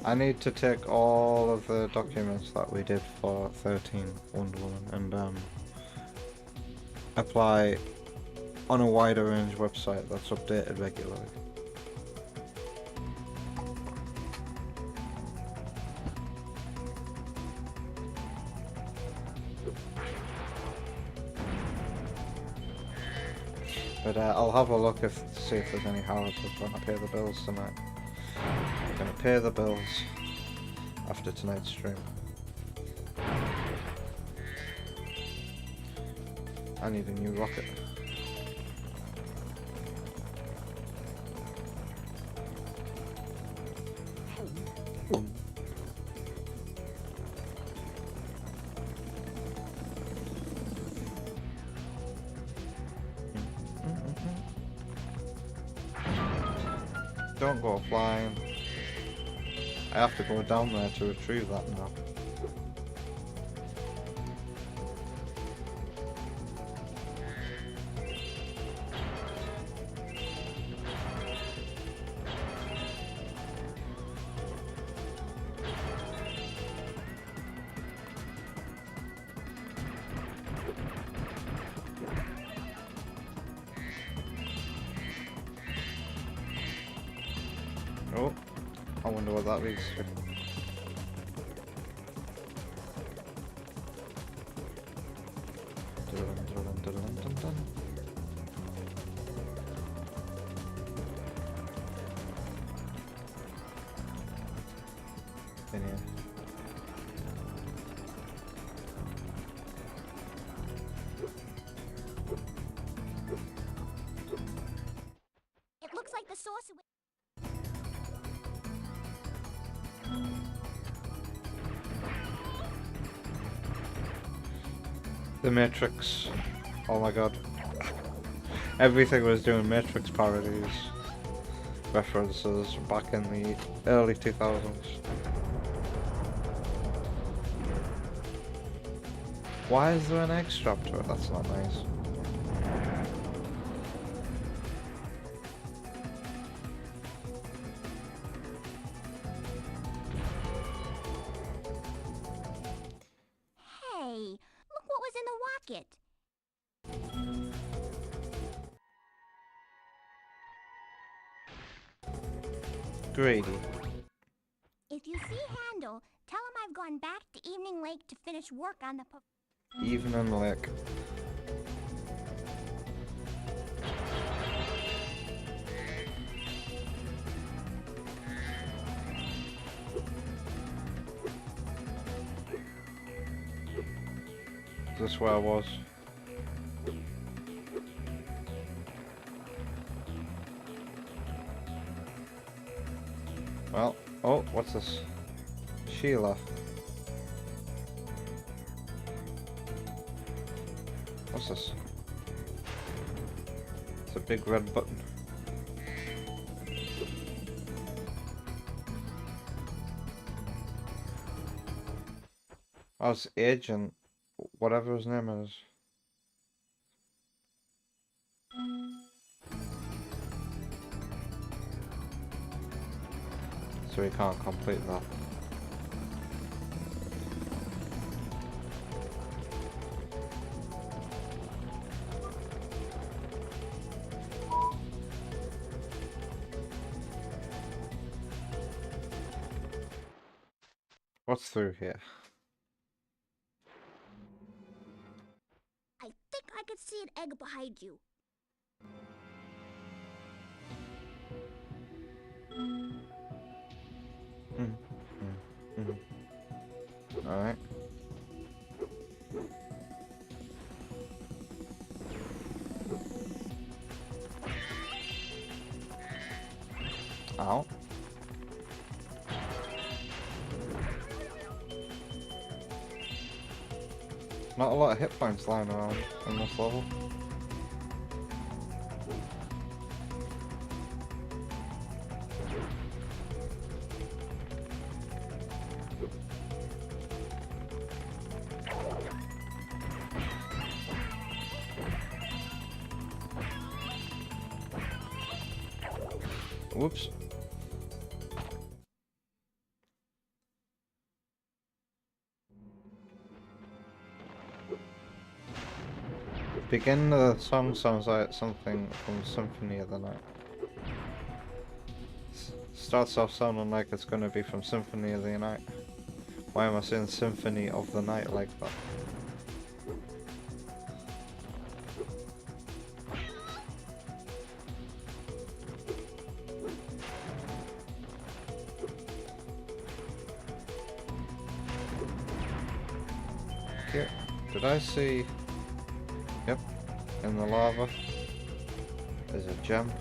I need to take all of the documents that we did for 13 Wonder Woman and apply on a wider range website that's updated regularly. But I'll have a look to see if there's any houses when I pay the bills tonight. I'm gonna pay the bills after tonight's stream. I need a new rocket. Don't go flying. I have to go down there to retrieve that now. Oh, I wonder what that leads to. In here. It looks like the sorcerer. The Matrix. Oh my god. Everything was doing Matrix parodies. References back in the early 2000s. Why is there an egg strapped to it? That's not nice. Hey, look what was in the rocket. Grady. If you see Handel, tell him I've gone back to Evening Lake to finish work on the Evening Lake. Is this where I was? Well, oh, what's this? Sheila. What's this? It's a big red button. Oh, it's Agent, whatever his name is. So he can't complete that. What's through here? I think I could see an egg behind you. Alright. Ow. Not a lot of hit points lying around in this level. Whoops. Begin the song sounds like something from Symphony of the Night. Starts off sounding like it's going to be from Symphony of the Night. Why am I saying Symphony of the Night like that? Here, did I see? Yep, in the lava there's a gem.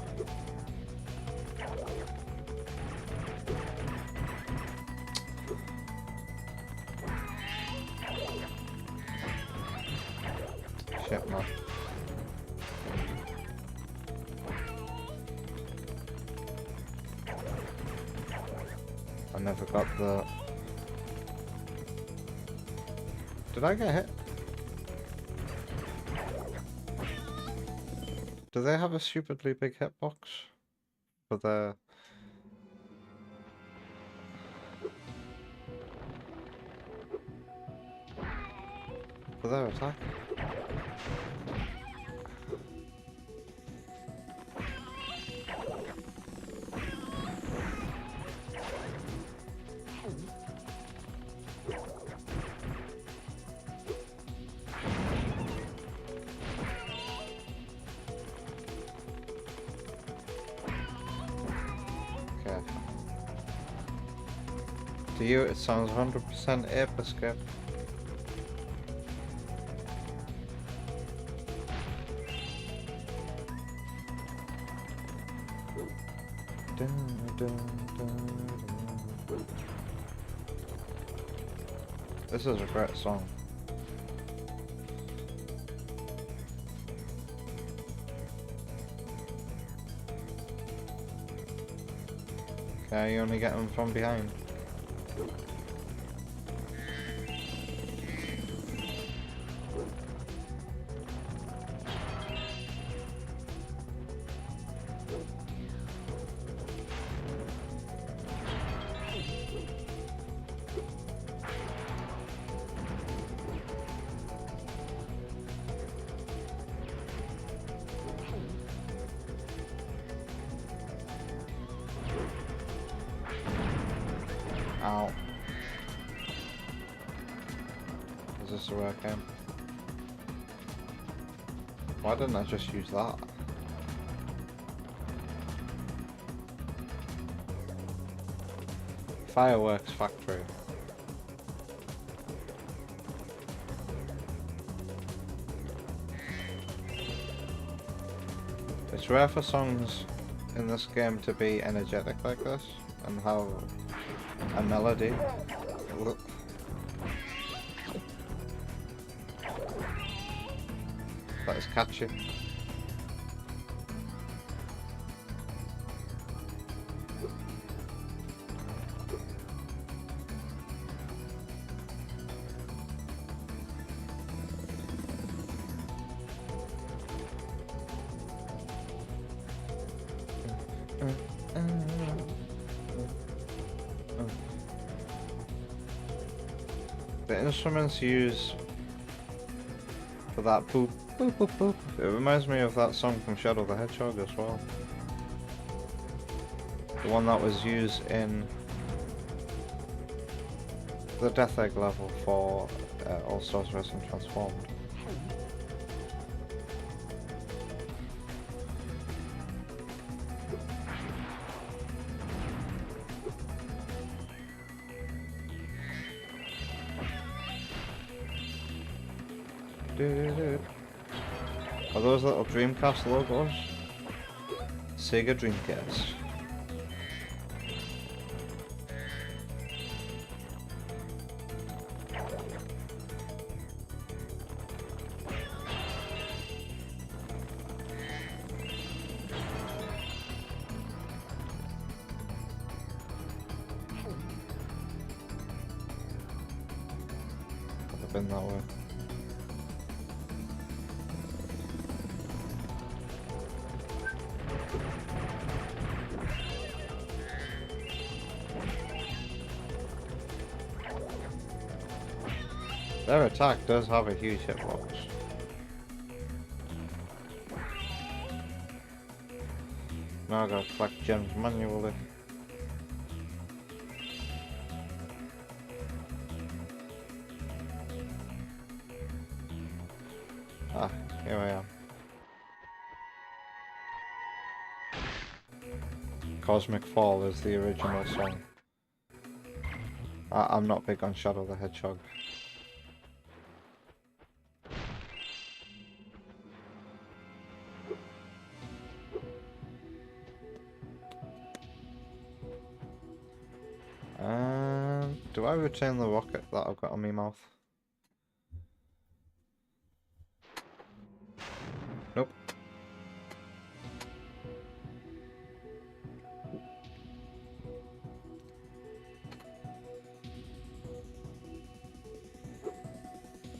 Shit, man. I never got the... Did I get hit? Do they have a stupidly big hitbox for their... attack? To you, it sounds 100% ape escape. This is a great song. Okay, you only get them from behind. Ow. Is this where I came? Why didn't I just use that? Fireworks factory. It's rare for songs in this game to be energetic like this. and have a melody. That is catchy. The instruments used for that boop boop boop boop, it reminds me of that song from Shadow the Hedgehog as well. The one that was used in the Death Egg level for All Stars Racing Transformed. Are those little Dreamcast logos? Sega Dreamcast. I've been that way. Their attack does have a huge hitbox. Now I gotta collect gems manually. Ah, here I am. Cosmic Fall is the original song. I'm not big on Shadow the Hedgehog. Do I retain the rocket that I've got on my mouth? Nope.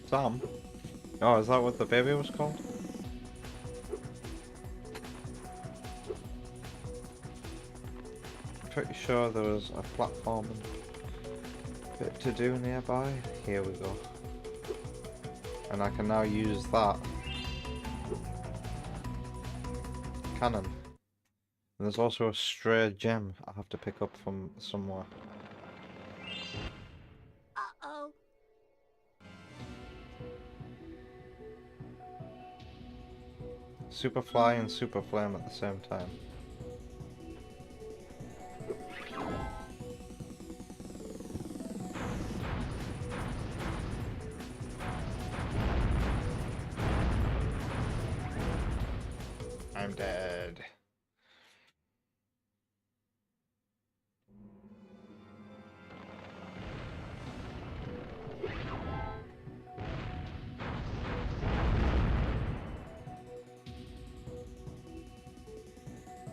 Sam? Oh, is that what the baby was called? Pretty sure there was a platforming bit to do nearby. Here we go. And I can now use that cannon. And there's also a stray gem I have to pick up from somewhere. Uh-oh. Super Fly and Super Flame at the same time. I'm dead.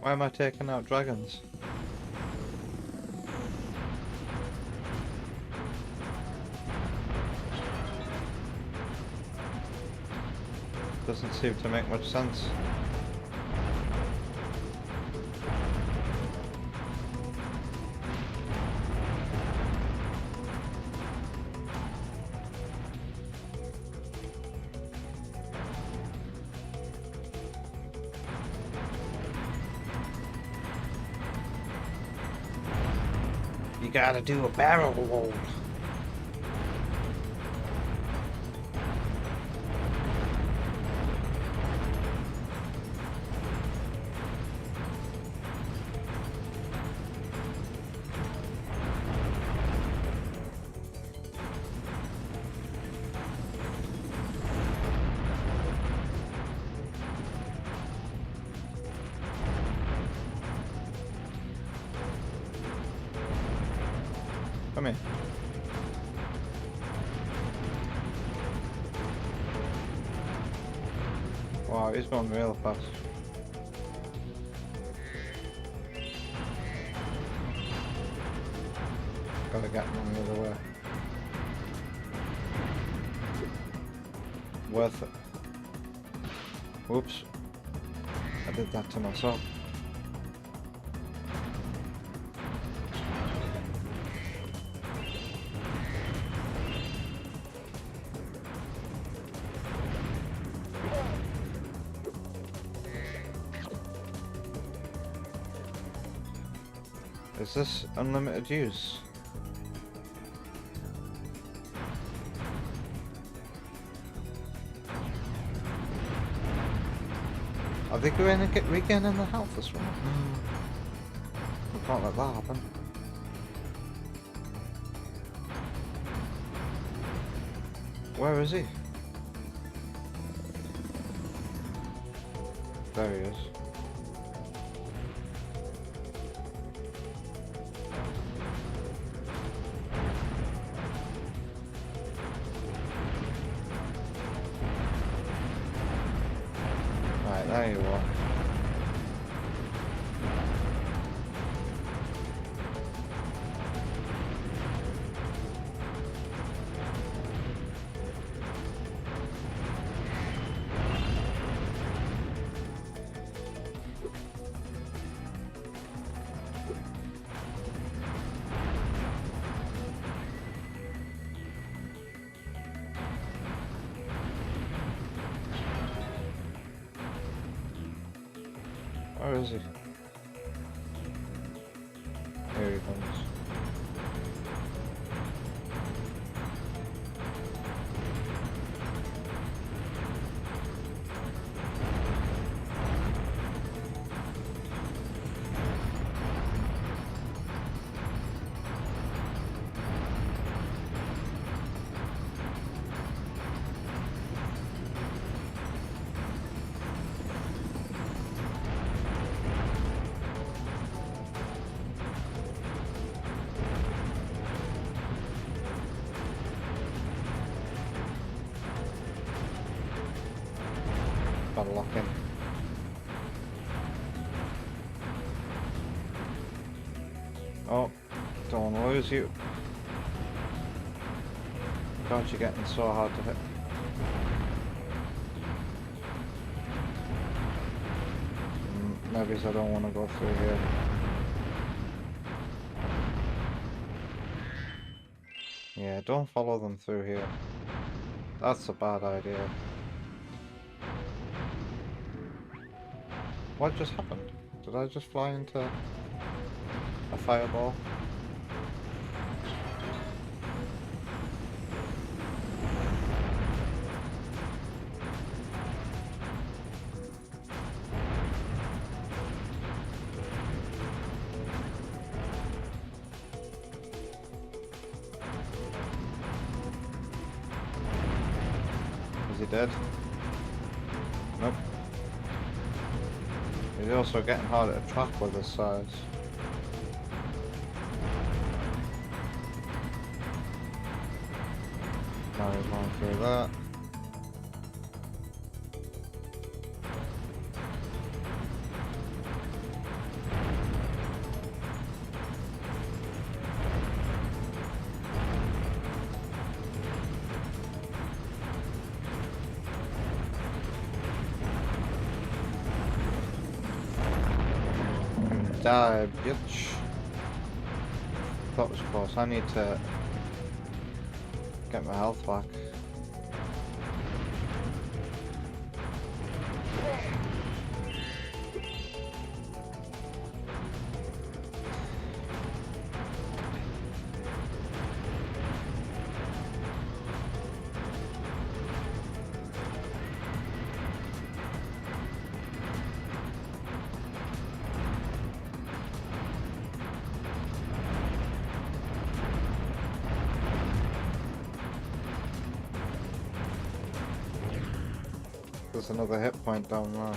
Why am I taking out dragons? Doesn't seem to make much sense. You gotta do a barrel roll. Come here. Wow, he's going real fast. Gotta get him the other way. Worth it. Whoops. I did that to myself. Is this unlimited use? Are they going to get regaining the health as well? We can't let that happen. Where is he? There he is. Right, there you are. Where is he? Here he comes. Gotta lock in. Oh, don't want to lose you. God, you're getting so hard to hit. Maybe I don't want to go through here. Yeah, don't follow them through here. That's a bad idea. What just happened? Did I just fly into a fireball? Is he dead? Nope. He's also getting harder to track with his size. Now he's going through that. Die, bitch. That was close. I need to get my health back. There's another hit point down there.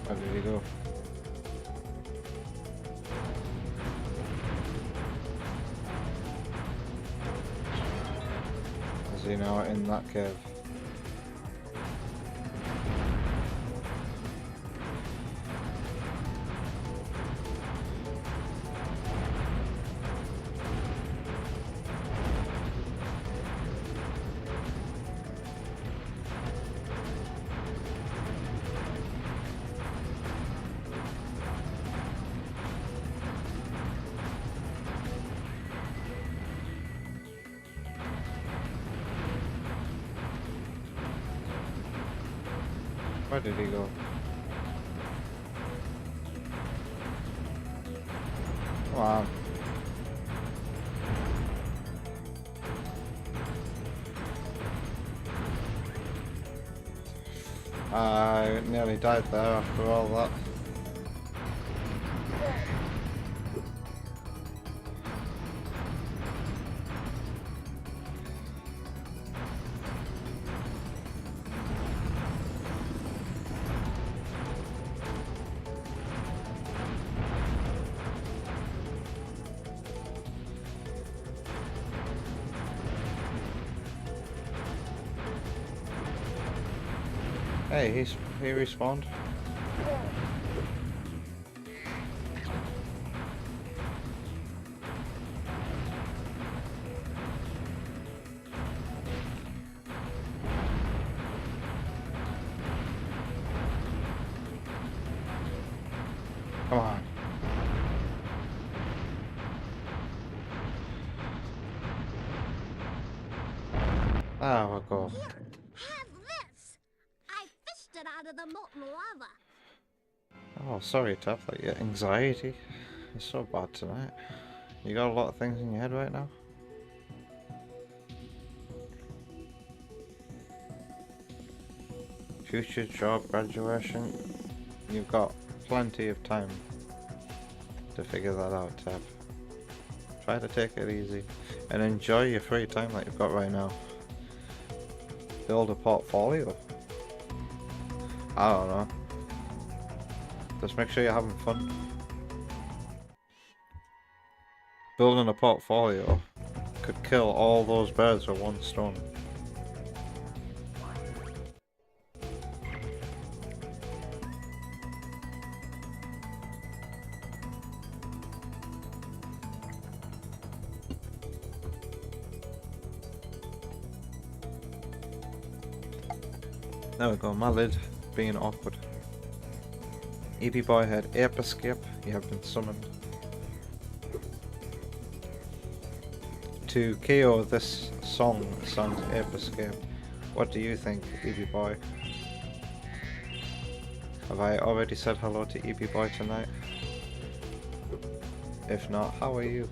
Where did he go? Is he now in that cave? Where did he go? Come on. I nearly died there after all that. Hey, he respawned. Come on. There we go. Here, have this. I fished it out of the molten lava. Oh, sorry, Tough. Like your anxiety is so bad tonight. You got a lot of things in your head right now. Future job, graduation. You've got plenty of time to figure that out, Tab. Try to take it easy and enjoy your free time that you've got right now. Build a portfolio. I don't know. Just make sure you're having fun. Building a portfolio could kill all those birds with one stone. There we go, my lid being awkward. EP Boy had Ape Escape, you have been summoned. To KO this song sans Ape Escape, what do you think, EP Boy? Have I already said hello to EP Boy tonight? If not, how are you?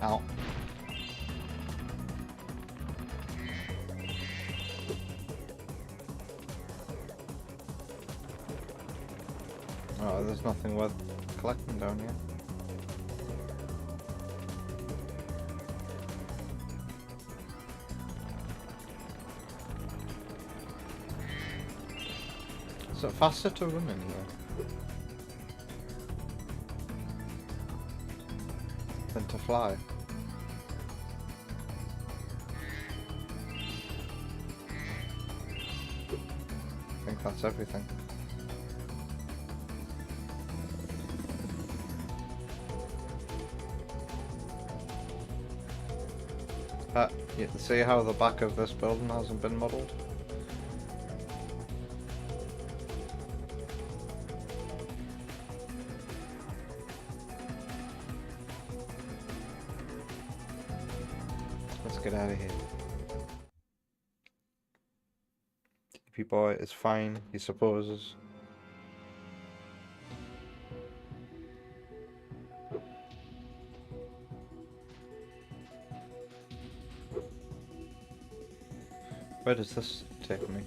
Ow. Oh, there's nothing worth collecting down here. Is it faster to run in here than to fly? I think that's everything. You can see how the back of this building hasn't been modelled? Let's get out of here. TP Boy is fine, he supposes. Where does this take me?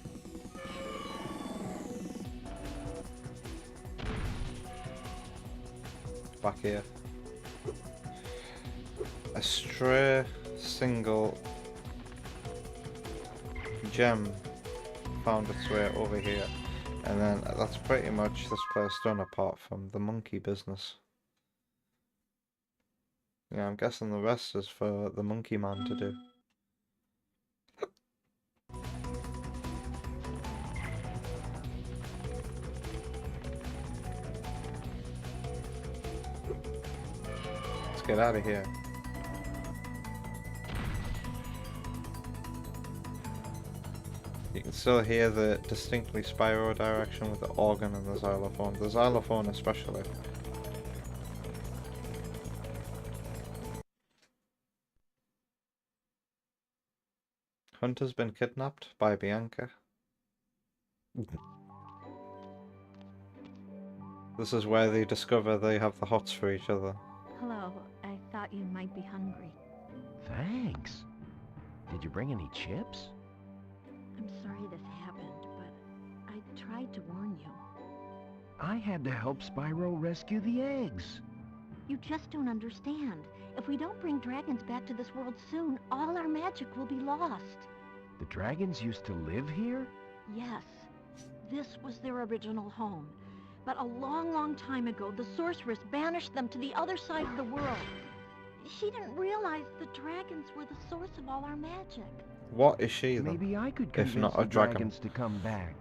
Back here. A stray single gem found its way over here, and then that's pretty much this place done apart from the monkey business. Yeah, I'm guessing the rest is for the monkey man to do. Let's get out of here. You can still hear the distinctly Spyro direction with the organ and the xylophone. The xylophone especially. Hunter's been kidnapped by Bianca. This is where they discover they have the hots for each other. Hello, I thought you might be hungry. Thanks. Did you bring any chips? I'm sorry this happened, but I tried to warn you. I had to help Spyro rescue the eggs. You just don't understand. If we don't bring dragons back to this world soon, all our magic will be lost. The dragons used to live here? Yes, this was their original home. But a long, long time ago, the sorceress banished them to the other side of the world. She didn't realize the dragons were the source of all our magic. What is she then? Maybe I could If convince not the a dragon. dragons to come back.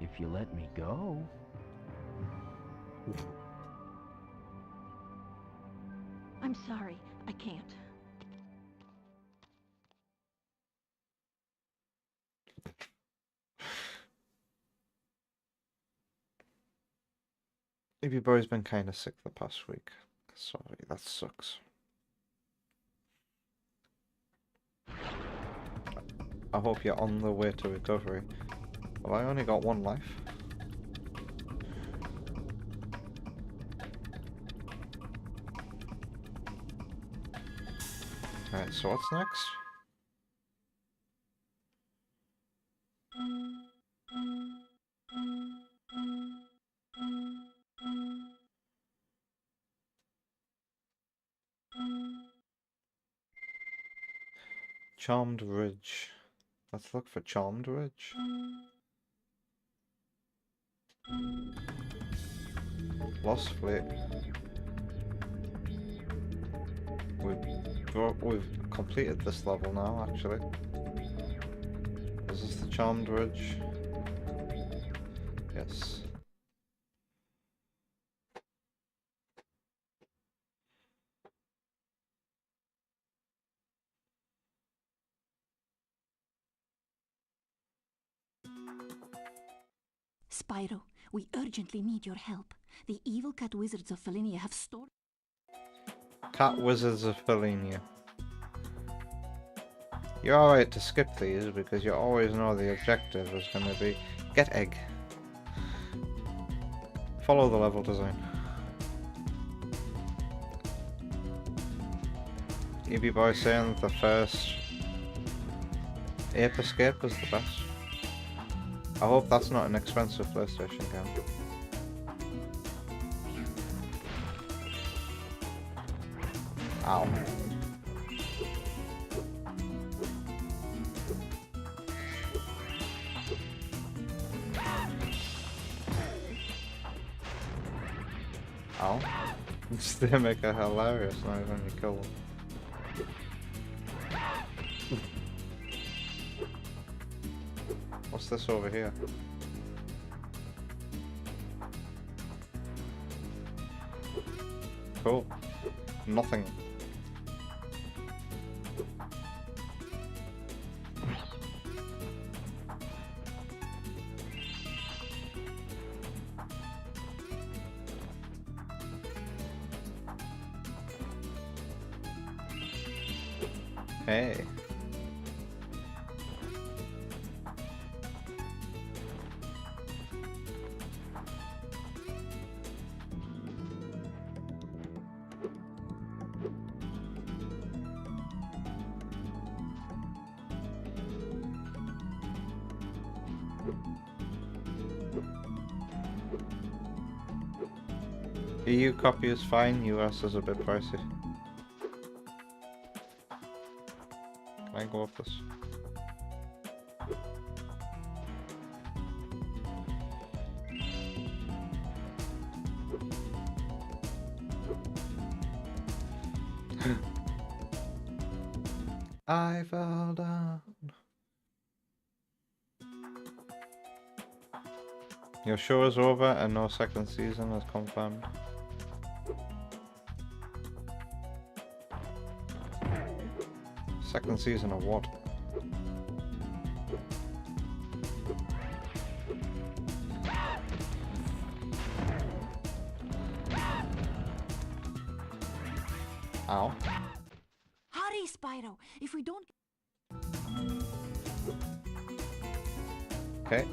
If you let me go. I'm sorry, I can't. Baby boy's been kind of sick the past week. Sorry, that sucks. I hope you're on the way to recovery. Well, I only got one life. Alright, so what's next? Charmed Ridge. Let's look for Charmed Ridge. Lost Fleet. We've completed this level now, actually. Is this the Charmed Ridge? Yes. Spyro, we urgently need your help. The evil cat wizards of Felinia have stolen... Cat Wizards of Felinia. You're alright to skip these because you always know the objective is going to be get egg. Follow the level design. EB Boy saying the first Ape Escape is the best. I hope that's not an expensive PlayStation game. Ow. Ow. They make it hilarious now when you kill them. What's this over here? Cool. Nothing. Hey. EU copy is fine, US is a bit pricey. Can I go up this? I fell down. Your show is over and no second season is confirmed. Second season of what? Ow. Hurry, Spyro. If we don't... Okay.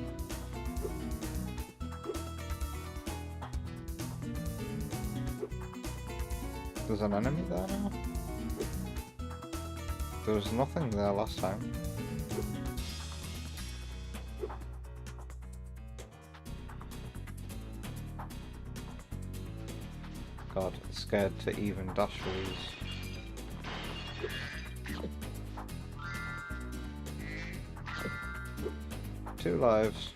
There's an enemy there now? There was nothing there last time. God, scared to even dash for these. 2 lives.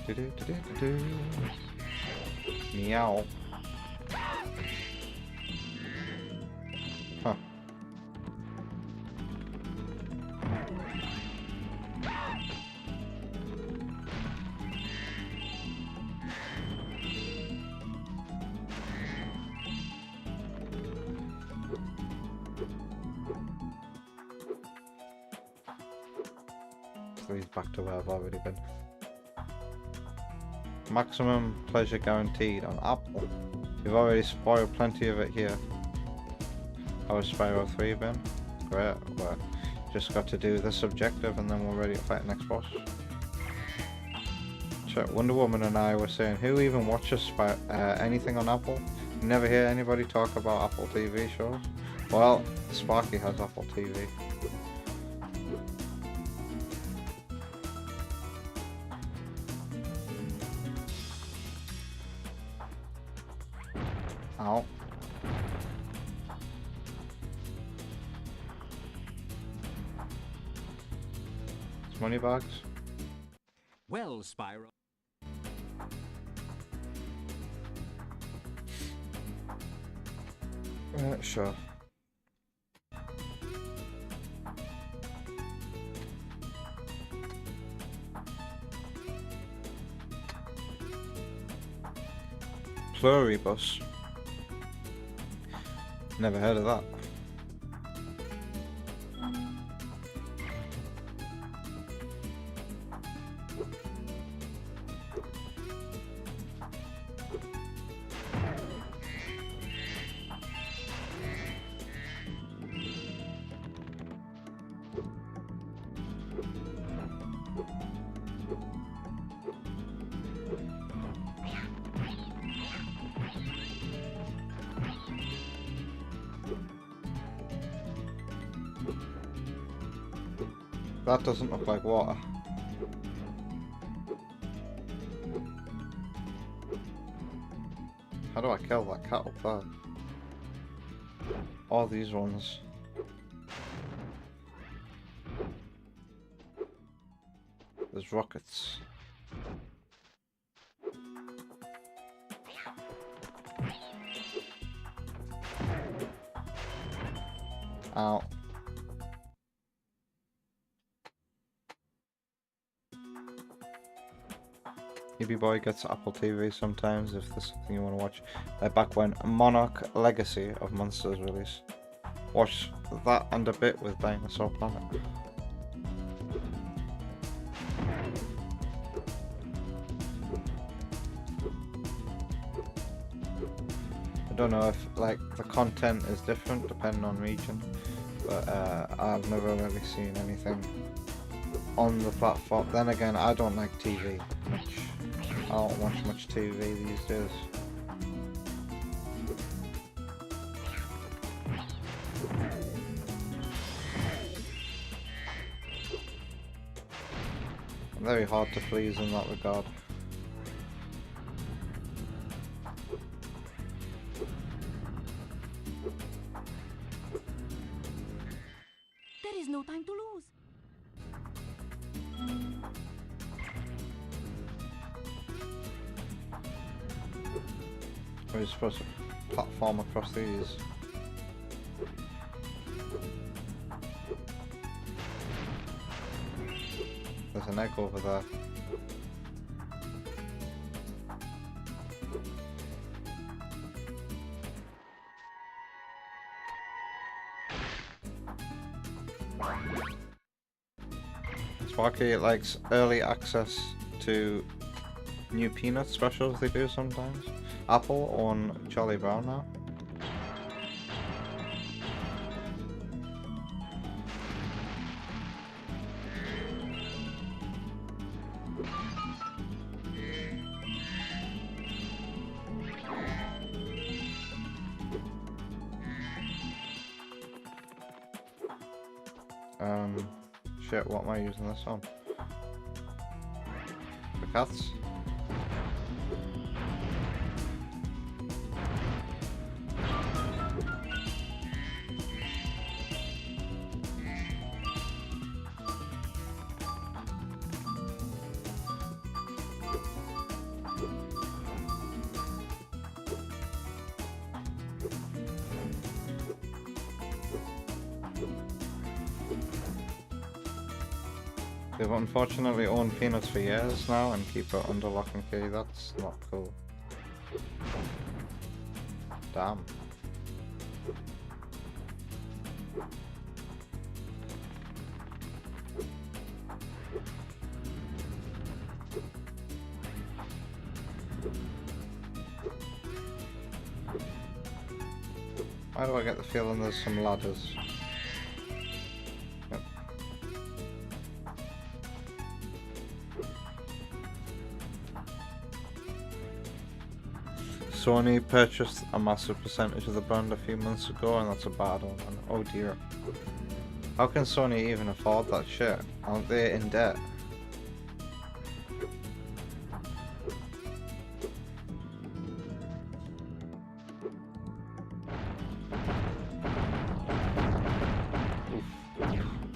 Do-do-do-do-do. Meow. Huh. So he's back to where I've already been. Maximum pleasure guaranteed on Apple. You've already spoiled plenty of it here. How has Spyro 3 been? Great. Well, just got to do this objective and then we're ready to fight the next boss. So Wonder Woman and I were saying, who even watches anything on Apple? You never hear anybody talk about Apple TV shows. Well, Sparky has Apple TV. Ow. It's money bags. Well, Spyro. Sure. Pluribus. Never heard of that. That doesn't look like water. How do I kill that cat up there? All these ones. There's rockets. Ow. EB Boy gets Apple TV sometimes if there's something you want to watch. Back when Monarch Legacy of Monsters released. Watch that and a bit with Dinosaur Planet. I don't know if like the content is different depending on region. but I've never really seen anything on the platform. Then again, I don't like TV much. I don't watch much TV these days. I'm very hard to please in that regard. There is no time to lose. We're supposed to platform across these. There's an egg over there. Sparky likes early access to new peanut specials they do sometimes. Apple on Charlie Brown now. Shit, what am I using this on? For cats? They've unfortunately owned Peanuts for years now and keep it under lock and key. That's not cool. Damn. Why do I get the feeling there's some ladders? Yep. Sony purchased a massive percentage of the brand a few months ago, and that's a bad one. Oh dear. How can Sony even afford that shit? Aren't they in debt?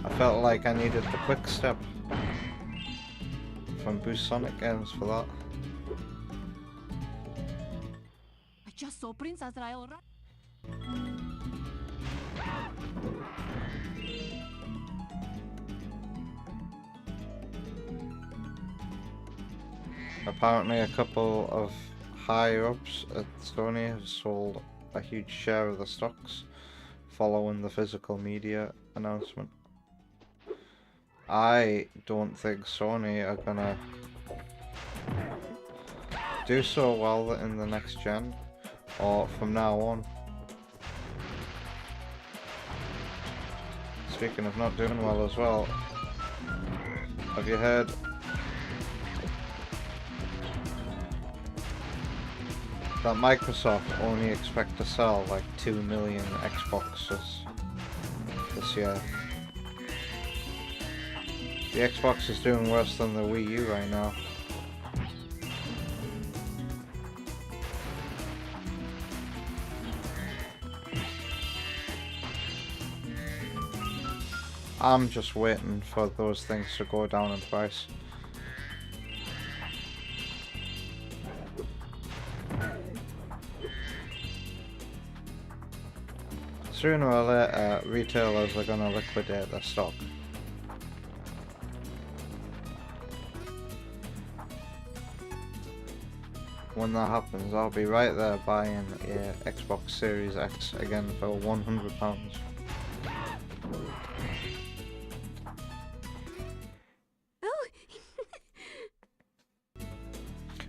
I felt like I needed the quick step from Boost Sonic Games for that. I just saw Prince Azrael. Apparently a couple of higher-ups at Sony have sold a huge share of the stocks following the physical media announcement. I don't think Sony are gonna do so well in the next gen, or from now on. Speaking of not doing well as well, have you heard that Microsoft only expect to sell like 2 million Xboxes this year? The Xbox is doing worse than the Wii U right now. I'm just waiting for those things to go down in price. Sooner or later, retailers are gonna liquidate their stock. When that happens, I'll be right there buying a Xbox Series X again for £100.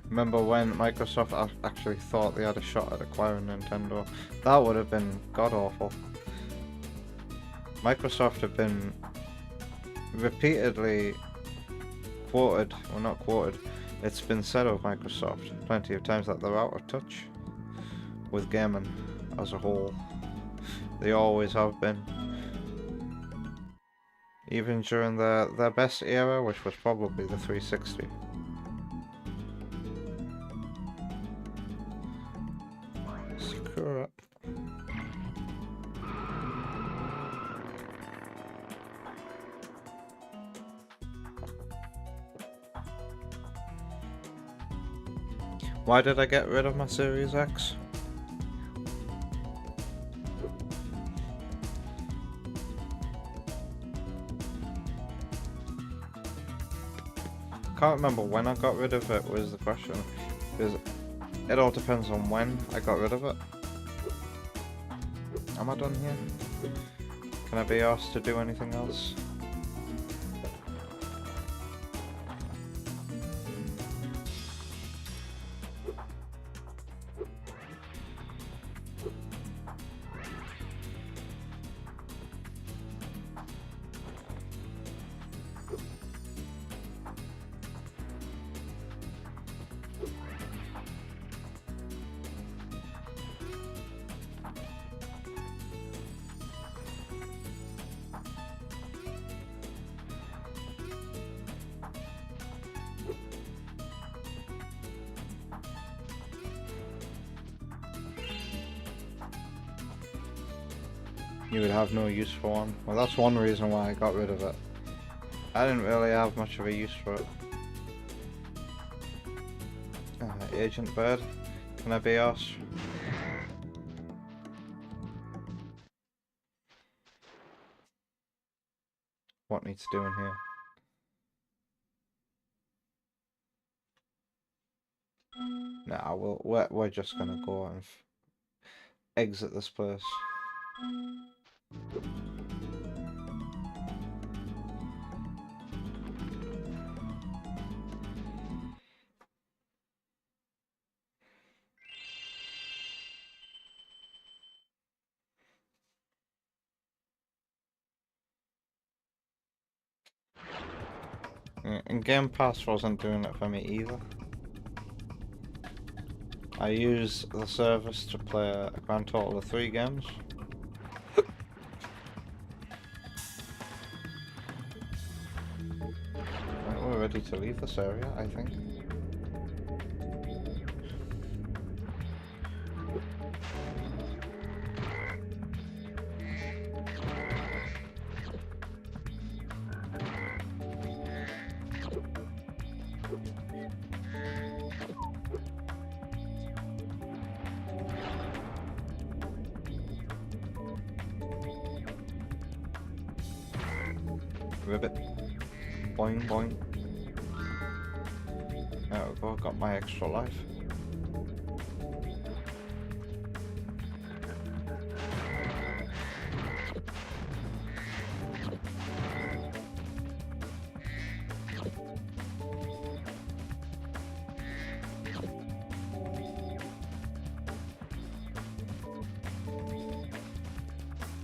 Remember when Microsoft actually thought they had a shot at acquiring Nintendo? That would have been god awful. Microsoft have been repeatedly quoted, well not quoted, it's been said of Microsoft plenty of times that they're out of touch with gaming as a whole. They always have been. Even during their best era, which was probably the 360. Screw up. Why did I get rid of my Series X? Can't remember when I got rid of it was the question, because it all depends on when I got rid of it. Am I done here? Can I be asked to do anything else? You would have no use for one. Well, that's one reason why I got rid of it. I didn't really have much of a use for it. Agent Bird, can I be asked? What needs doing here? Nah, we're just gonna go and exit this place. And Game Pass wasn't doing it for me either. I use the service to play a grand total of 3 games. Right, we're ready to leave this area, I think. Ribbit. Boing boing. There we go, got my extra life.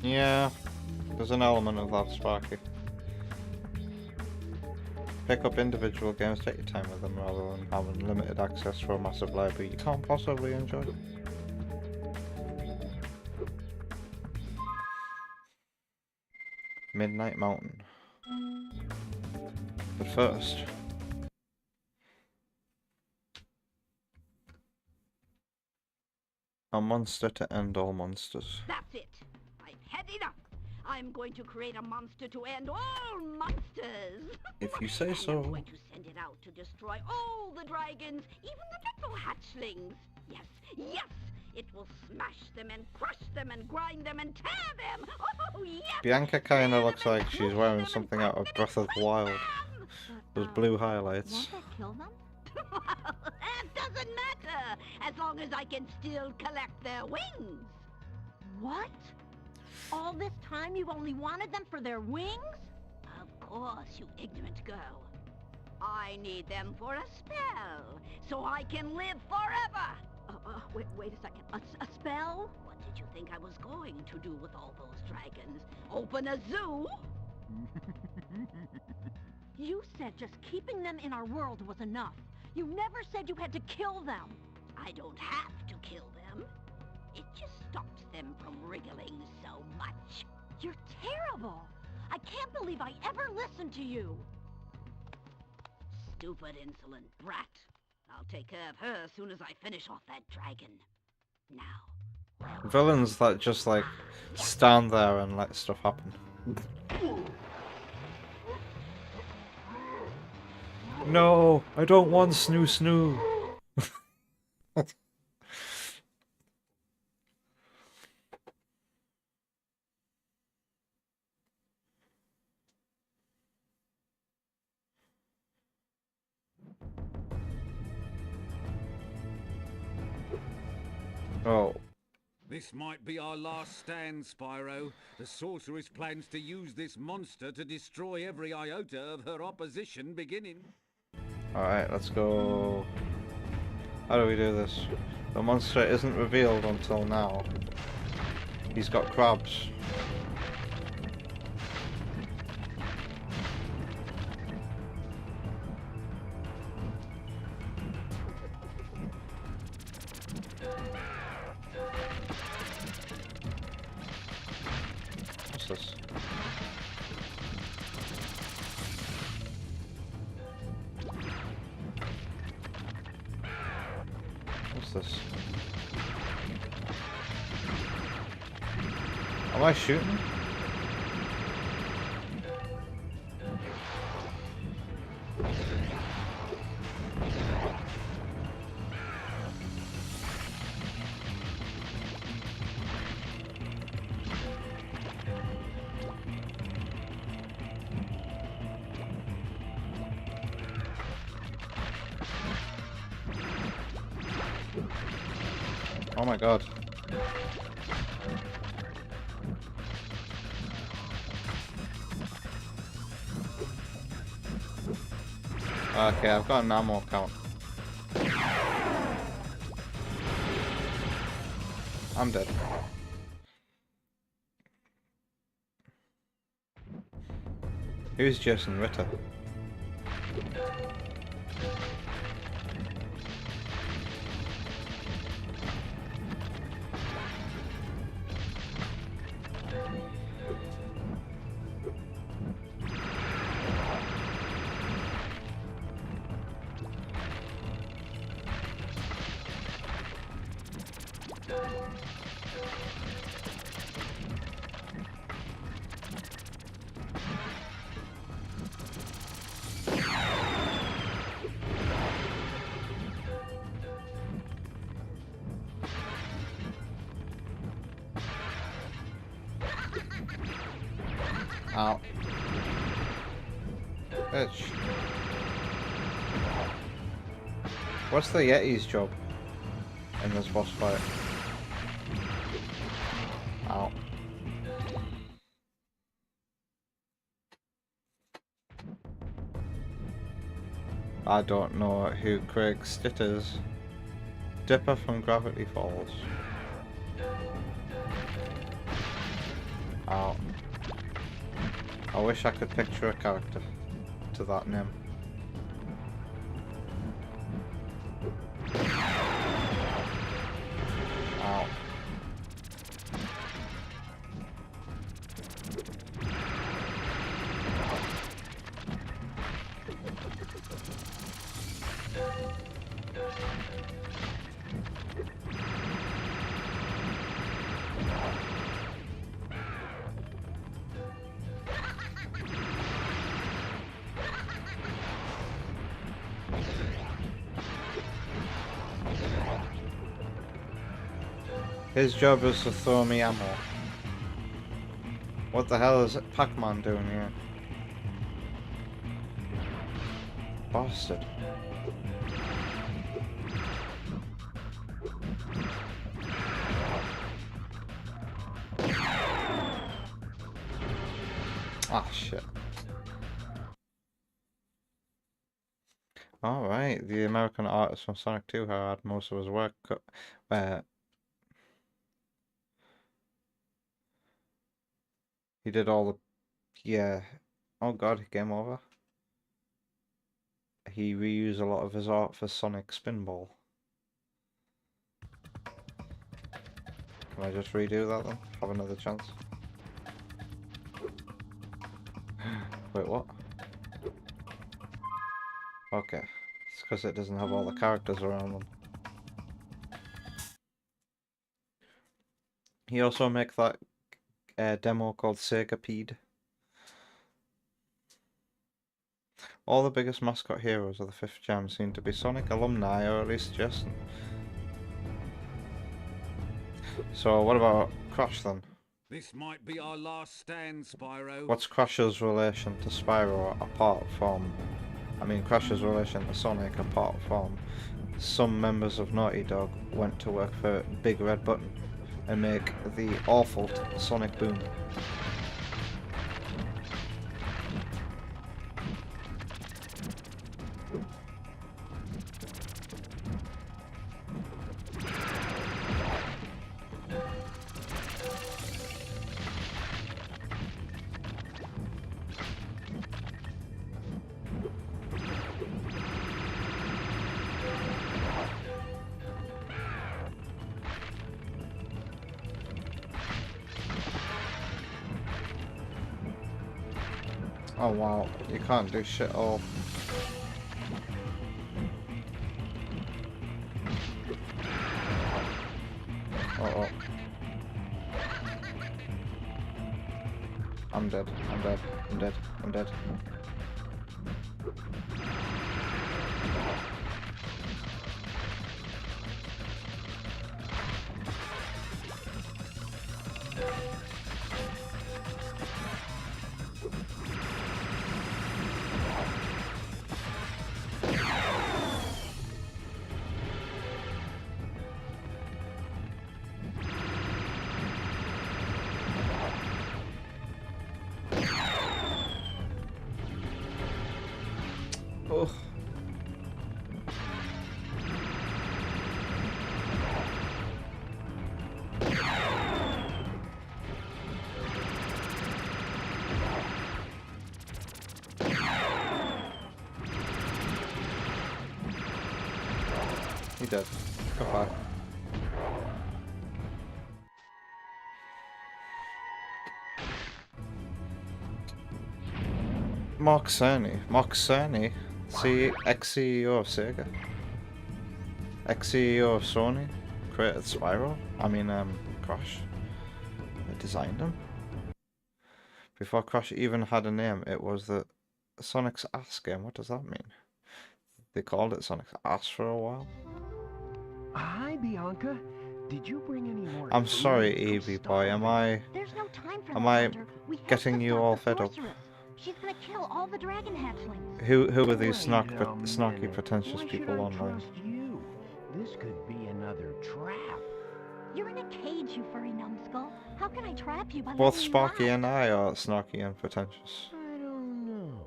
Yeah, there's an element of that, Sparky. Pick up individual games, take your time with them rather than having limited access for a massive library you can't possibly enjoy. Midnight Mountain. But first... a monster to end all monsters. That's it. I've had enough. I'm going to create a monster to end all monsters. If you say And so. I'm going to send it out to destroy all the dragons, even the little hatchlings. Yes, yes! It will smash them and crush them and grind them and tear them. Oh, yes! Bianca kinda looks like she's wearing something out of Breath of the Wild. Those blue highlights. Won't that kill them? It doesn't matter, as long as I can still collect their wings. What? All this time you've only wanted them for their wings? Of course, you ignorant girl. I need them for a spell, so I can live forever. Wait a second. A spell? What did you think I was going to do with all those dragons? Open a zoo? You said just keeping them in our world was enough. You never said you had to kill them. I don't have to kill them. It just stops them from wriggling so much. You're terrible. I can't believe I ever listened to you. Stupid, insolent brat. I'll take care of her as soon as I finish off that dragon. Now. Villains that just like stand there and let stuff happen. No, I don't want snoo snoo. Oh. This might be our last stand, Spyro. The sorceress plans to use this monster to destroy every iota of her opposition beginning. Alright, let's go. How do we do this? The monster isn't revealed until now. He's got crabs. What's this? What's this? Am I shooting? Oh my god. Okay, I've got an ammo count. I'm dead. Who's Jason Ritter? Ow. Bitch. What's the Yeti's job in this boss fight? Ow. I don't know who Craig Stitt is. Dipper from Gravity Falls. Ow. I wish I could picture a character to that name. Ow. His job is to throw me ammo. What the hell is Pac-Man doing here? Bastard. Ah, shit. Alright, the American artist from Sonic 2 had most of his work He did all the... Yeah. Oh god, game over. He reused a lot of his art for Sonic Spinball. Can I just redo that then? Have another chance? Wait, what? Okay. It's because it doesn't have all the characters around them. He also made that demo called Segapede. All the biggest mascot heroes of the 5th Jam seem to be Sonic alumni, or at least adjacent. So what about Crash then? This might be our last stand, Spyro. What's Crash's relation to Spyro apart from... I mean, Crash's relation to Sonic apart from some members of Naughty Dog went to work for Big Red Button and make the awful Sonic Boom. Oh wow, you can't do shit all. Uh-oh. I'm dead, I'm dead, I'm dead, I'm dead. Oh. He did. Goodbye. Mark Cerny, ex-CEO of Sega, ex-CEO of Sony, created Spyro, Crash, they designed him. Before Crash even had a name, it was the Sonic's Ass game. What does that mean? They called it Sonic's Ass for a while. Hi, Bianca. Did you bring any more? I'm sorry, Evie boy, am I getting you all fed up? She's gonna kill all the dragon hatchlings. Who are these snarky, pretentious people online? You? This could be another trap. You're in a cage, you furry numbskull. How can I trap you by Both letting you Sparky out? and I are snarky and pretentious. I don't know.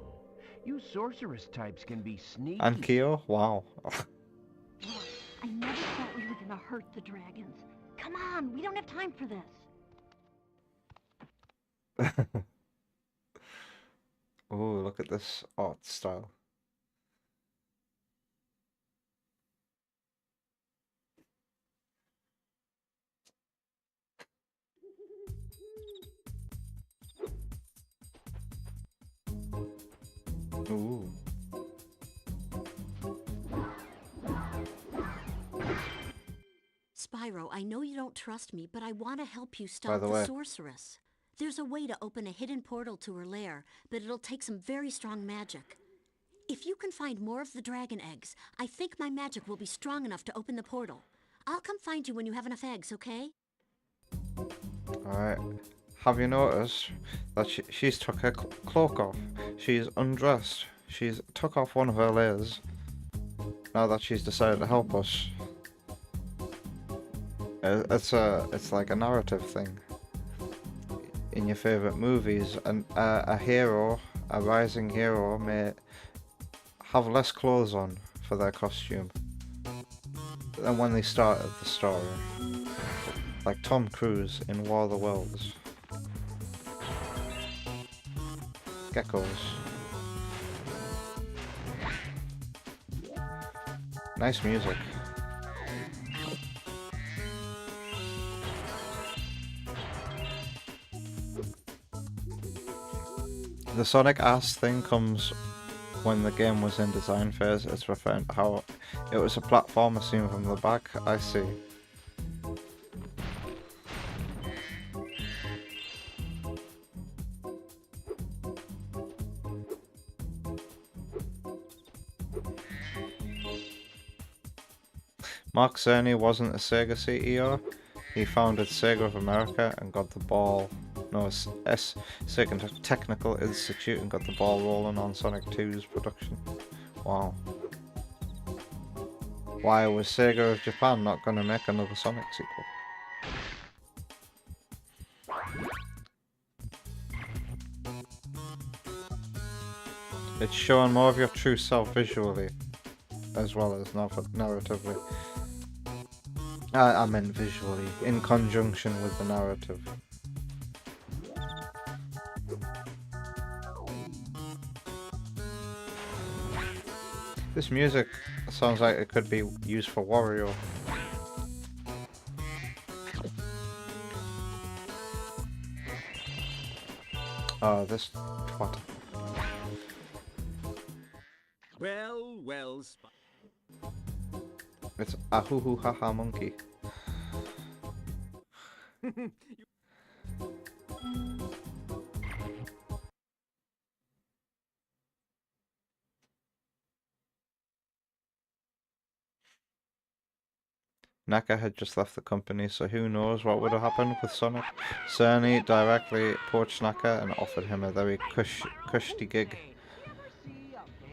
You sorceress types can be sneaky. And Kyo? Wow. I never thought we were gonna hurt the dragons. Come on, we don't have time for this. Oh, look at this art style. Ooh. Spyro, I know you don't trust me, but I want to help you By stop the the way. sorceress. There's a way to open a hidden portal to her lair, but it'll take some very strong magic. If you can find more of the dragon eggs, I think my magic will be strong enough to open the portal. I'll come find you when you have enough eggs, okay? Alright. Have you noticed that she's took her cloak off? She's undressed. She's took off one of her layers. Now that she's decided to help us. It's like a narrative thing. In your favourite movies, a hero, a rising hero, may have less clothes on for their costume than when they started the story. Like Tom Cruise in War of the Worlds. geckos. Nice music. The Sonic ass thing comes when the game was in design phase. It's referring to how it was a platformer seen from the back. I see. Mark Cerny wasn't a Sega CEO. He founded Sega of America and got the ball. No, Sega Technical Institute and got the ball rolling on Sonic 2's production. Wow. Why was Sega of Japan not going to make another Sonic sequel? It's showing more of your true self visually, as well as narratively. I meant visually, in conjunction with the narrative. This music sounds like it could be used for Wario. Oh, this twat. Well, It's a hoo hoo ha ha monkey. Naka had just left the company, so who knows what would have happened with Sonic. Cerny directly approached Naka and offered him a very cushy gig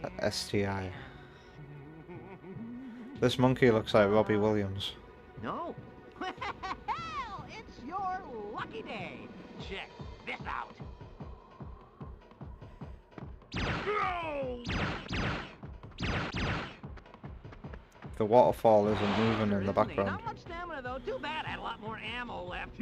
at STI. This monkey looks like Robbie Williams. No? Well, it's your lucky day. Check this out. The waterfall isn't moving in the background. Not much stamina though. Too bad. I had a lot more ammo left.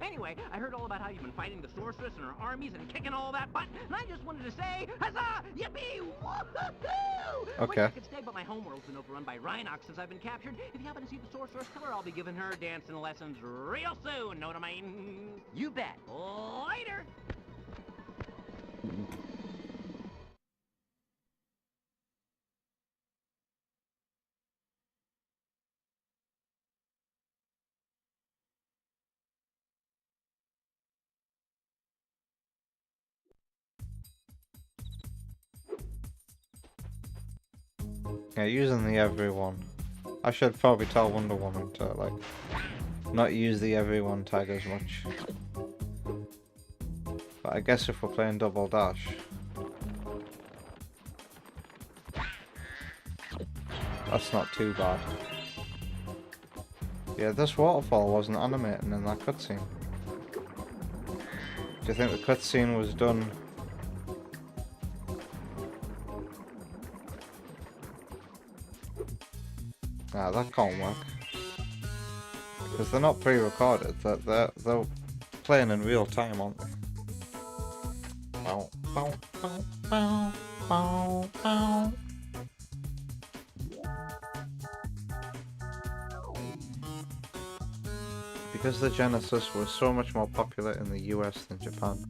Anyway, I heard all about how you've been fighting the sorceress and her armies and kicking all that butt, and I just wanted to say, huzzah, yippee, woohoo! Okay. Wish I could stay, but my homeworld's been overrun by Rhinox since I've been captured. If you happen to see the sorceress, tell her I'll be giving her dancing lessons real soon. Know what I mean? You bet. Later. Yeah, using the everyone. I should probably tell Wonder Woman to, like, not use the everyone tag as much. But I guess if we're playing Double Dash... that's not too bad. Yeah, this waterfall wasn't animating in that cutscene. Do you think the cutscene was done... Nah, that can't work. Because they're not pre-recorded, they're playing in real time, aren't they? Bow, bow, bow, bow, bow, bow. Because the Genesis was so much more popular in the US than Japan,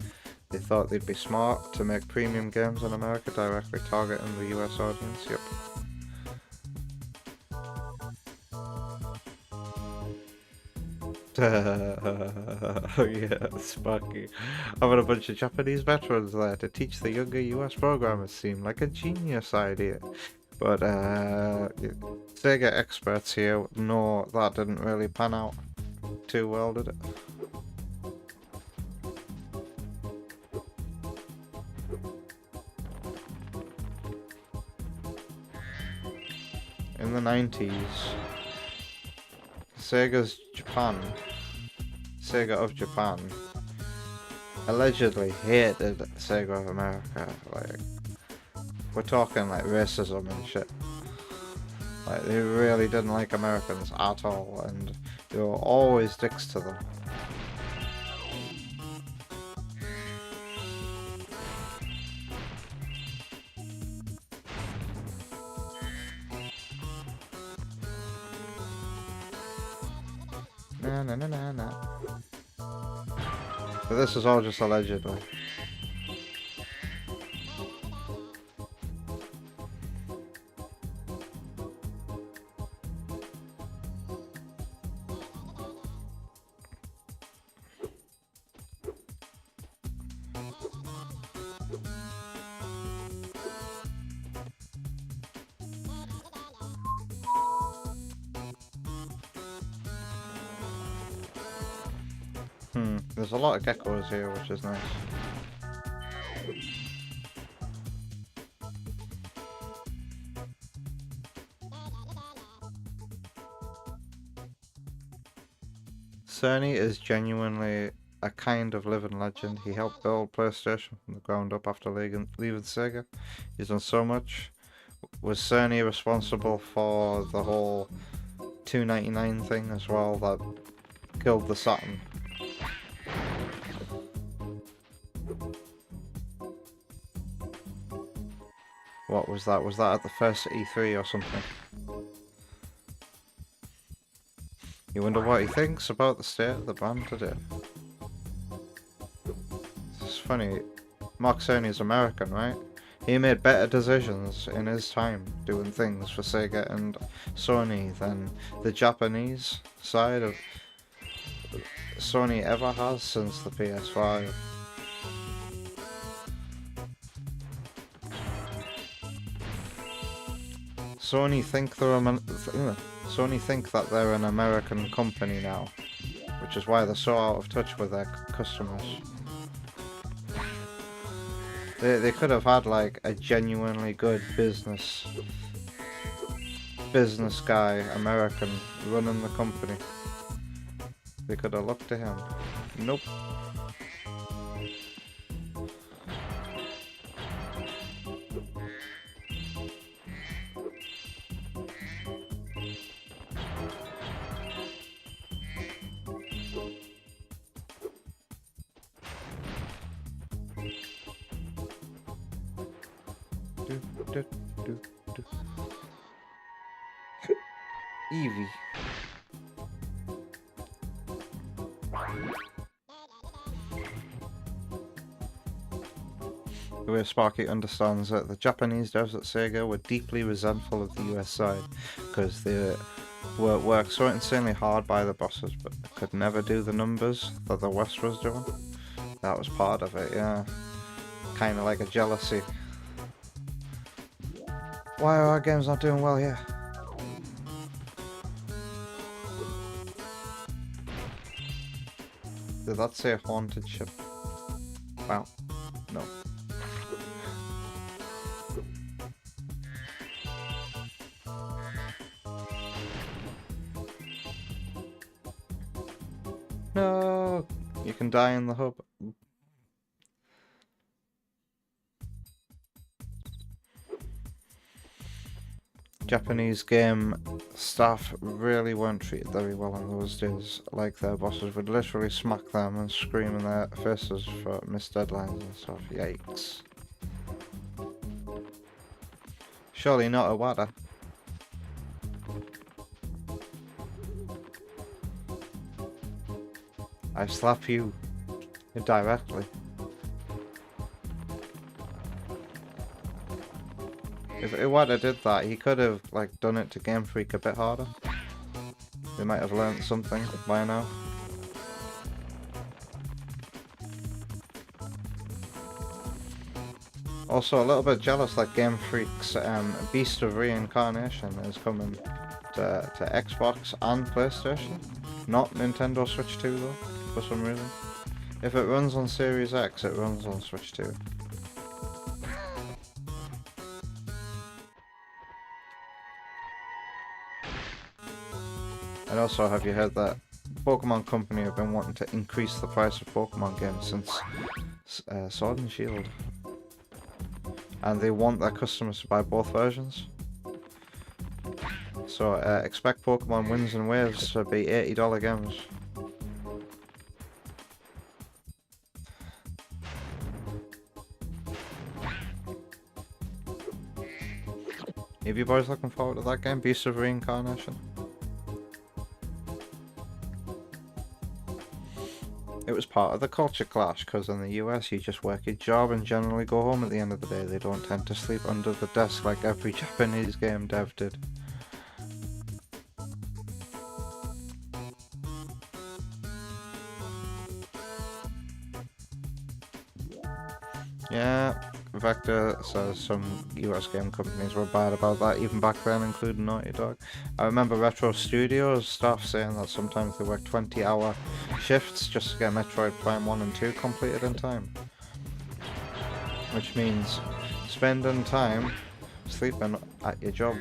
they thought they'd be smart to make premium games in America directly targeting the US audience. Yep. Oh yeah, Sparky. Having a bunch of Japanese veterans there to teach the younger US programmers seemed like a genius idea. But Sega experts here know that didn't really pan out too well, did it? In the 90s, Sega of Japan allegedly hated Sega of America. Like, we're talking like racism and shit. Like, they really didn't like Americans at all, and they were always dicks to them. Na na na na na. But this is all just allegedly. There's a lot of geckos here, which is nice. Cerny is genuinely a kind of living legend. He helped build PlayStation from the ground up after leaving Sega. He's done so much. Was Cerny responsible for the whole $2.99 thing as well that killed the Saturn? What was that? Was that at the first E3 or something? You wonder what he thinks about the state of the band today. It's funny, Mark Cerny is American, right? He made better decisions in his time doing things for Sega and Sony than the Japanese side of Sony ever has since the PS5. Sony think that they're an American company now, which is why they're so out of touch with their customers. They could have had like a genuinely good business guy, American, running the company. They could have looked to him. Nope. Evie. The way Sparky understands that the Japanese devs at Sega were deeply resentful of the US side because they were worked so insanely hard by the bosses but could never do the numbers that the West was doing. That was part of it, yeah. Kind of like a jealousy. Why are our games not doing well here? Did that say haunted ship? Wow. No. No! You can die in the hub. Japanese game staff really weren't treated very well in those days. Like their bosses would literally smack them and scream in their faces for missed deadlines and stuff. Yikes. Surely not a Wada. I slap you directly. If Iwata did that, he could have like done it to Game Freak a bit harder. They might have learned something by now. Also, a little bit jealous that Game Freak's Beast of Reincarnation is coming to Xbox and PlayStation. Not Nintendo Switch 2 though, for some reason. If it runs on Series X, it runs on Switch 2. And also, have you heard that Pokemon Company have been wanting to increase the price of Pokemon games since Sword and Shield? And they want their customers to buy both versions. So expect Pokemon Winds and Waves to be $80 games. Are you boys looking forward to that game, Beast of Reincarnation? It was part of the culture clash, because in the US you just work your job and generally go home at the end of the day. They don't tend to sleep under the desk like every Japanese game dev did. Yeah, Vector says some US game companies were bad about that even back then, including Naughty Dog. I remember Retro Studios staff saying that sometimes they work 20-hour shifts just to get Metroid Prime 1 and 2 completed in time. Which means spending time sleeping at your job.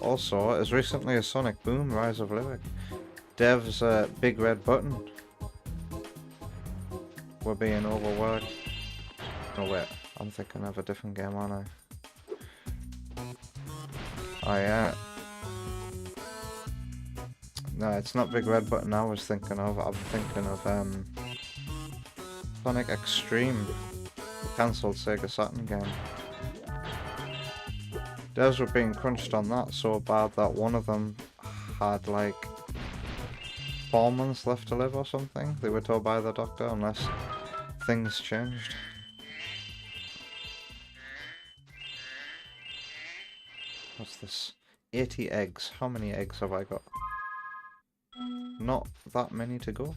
Also, as recently as Sonic Boom Rise of Lyric, devs Big Red Button were being overworked. Oh wait, I'm thinking of a different game, aren't I? Oh yeah. No, it's not Big Red Button I was thinking of. I'm thinking of Sonic Extreme, the cancelled Sega Saturn game. Devs were being crunched on that so bad that one of them had like 4 months left to live or something. They were told by the doctor unless things changed. What's this? 80 eggs. How many eggs have I got? Not that many to go.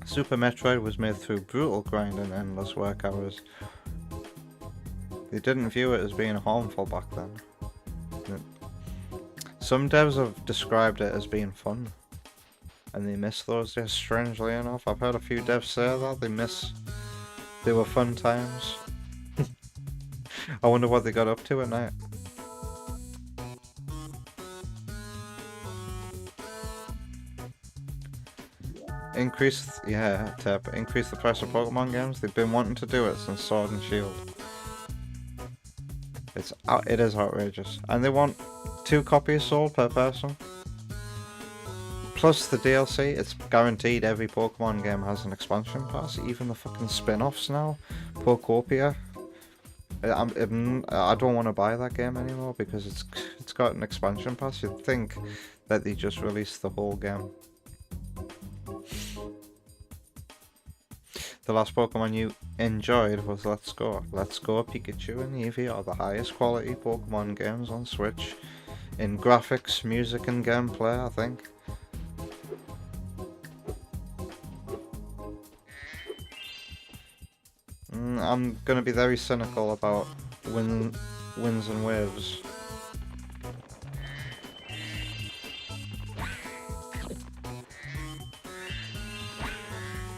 Super Metroid was made through brutal grind and endless work hours. They didn't view it as being harmful back then. Some devs have described it as being fun, and they miss those days, strangely enough. I've heard a few devs say that they were fun times. I wonder what they got up to at night. Increase the price of Pokemon games. They've been wanting to do it since Sword and Shield. It is outrageous, and they want 2 copies sold per person. Plus the DLC. It's guaranteed every Pokemon game has an expansion pass. Even the fucking spin-offs now. Pokopia. I don't want to buy that game anymore because it's got an expansion pass. You'd think that they just released the whole game. The last Pokemon you enjoyed was Let's Go. Let's Go, Pikachu and Eevee are the highest quality Pokemon games on Switch. In graphics, music and gameplay, I think. I'm gonna be very cynical about wins and waves.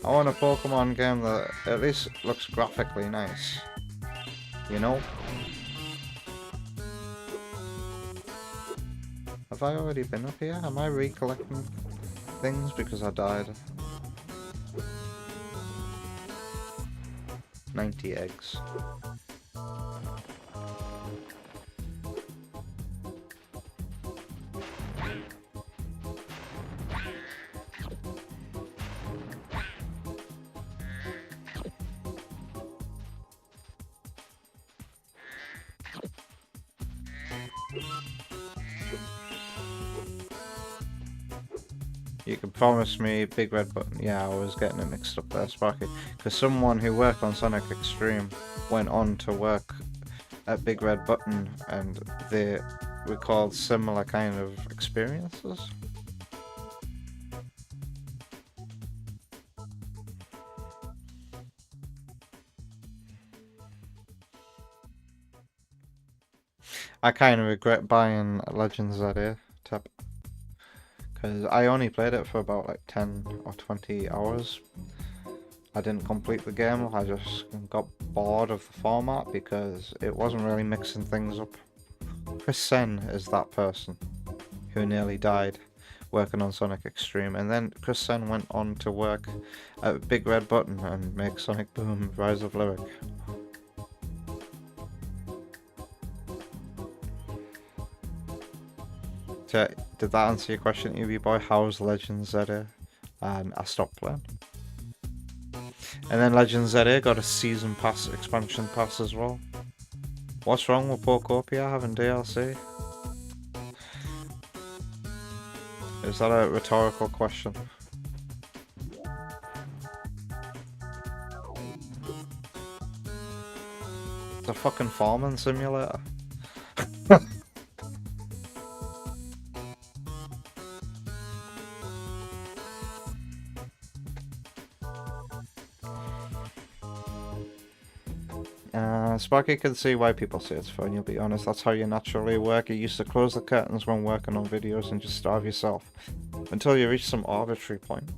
I want a Pokemon game that at least looks graphically nice. You know? Have I already been up here? Am I recollecting things because I died? 90 eggs. You can promise me Big Red Button. Yeah, I was getting it mixed up there, Sparky. Because someone who worked on Sonic Extreme went on to work at Big Red Button and they recalled similar kind of experiences. I kind of regret buying Legends ZA tab. Because I only played it for about like 10 or 20 hours. I didn't complete the game, I just got bored of the format because it wasn't really mixing things up. Chris Sen is that person who nearly died working on Sonic Extreme, and then Chris Sen went on to work at Big Red Button and make Sonic Boom Rise of Lyric. So, did that answer your question, Evie Boy? How's Legends ZA? and I stopped playing. And then Legend ZA got a season pass, expansion pass as well. What's wrong with Pokopia having DLC? Is that a rhetorical question? It's a fucking farming simulator. Sparky can see why people say it's fun, you'll be honest, that's how you naturally work. You used to close the curtains when working on videos and just starve yourself. Until you reach some arbitrary point.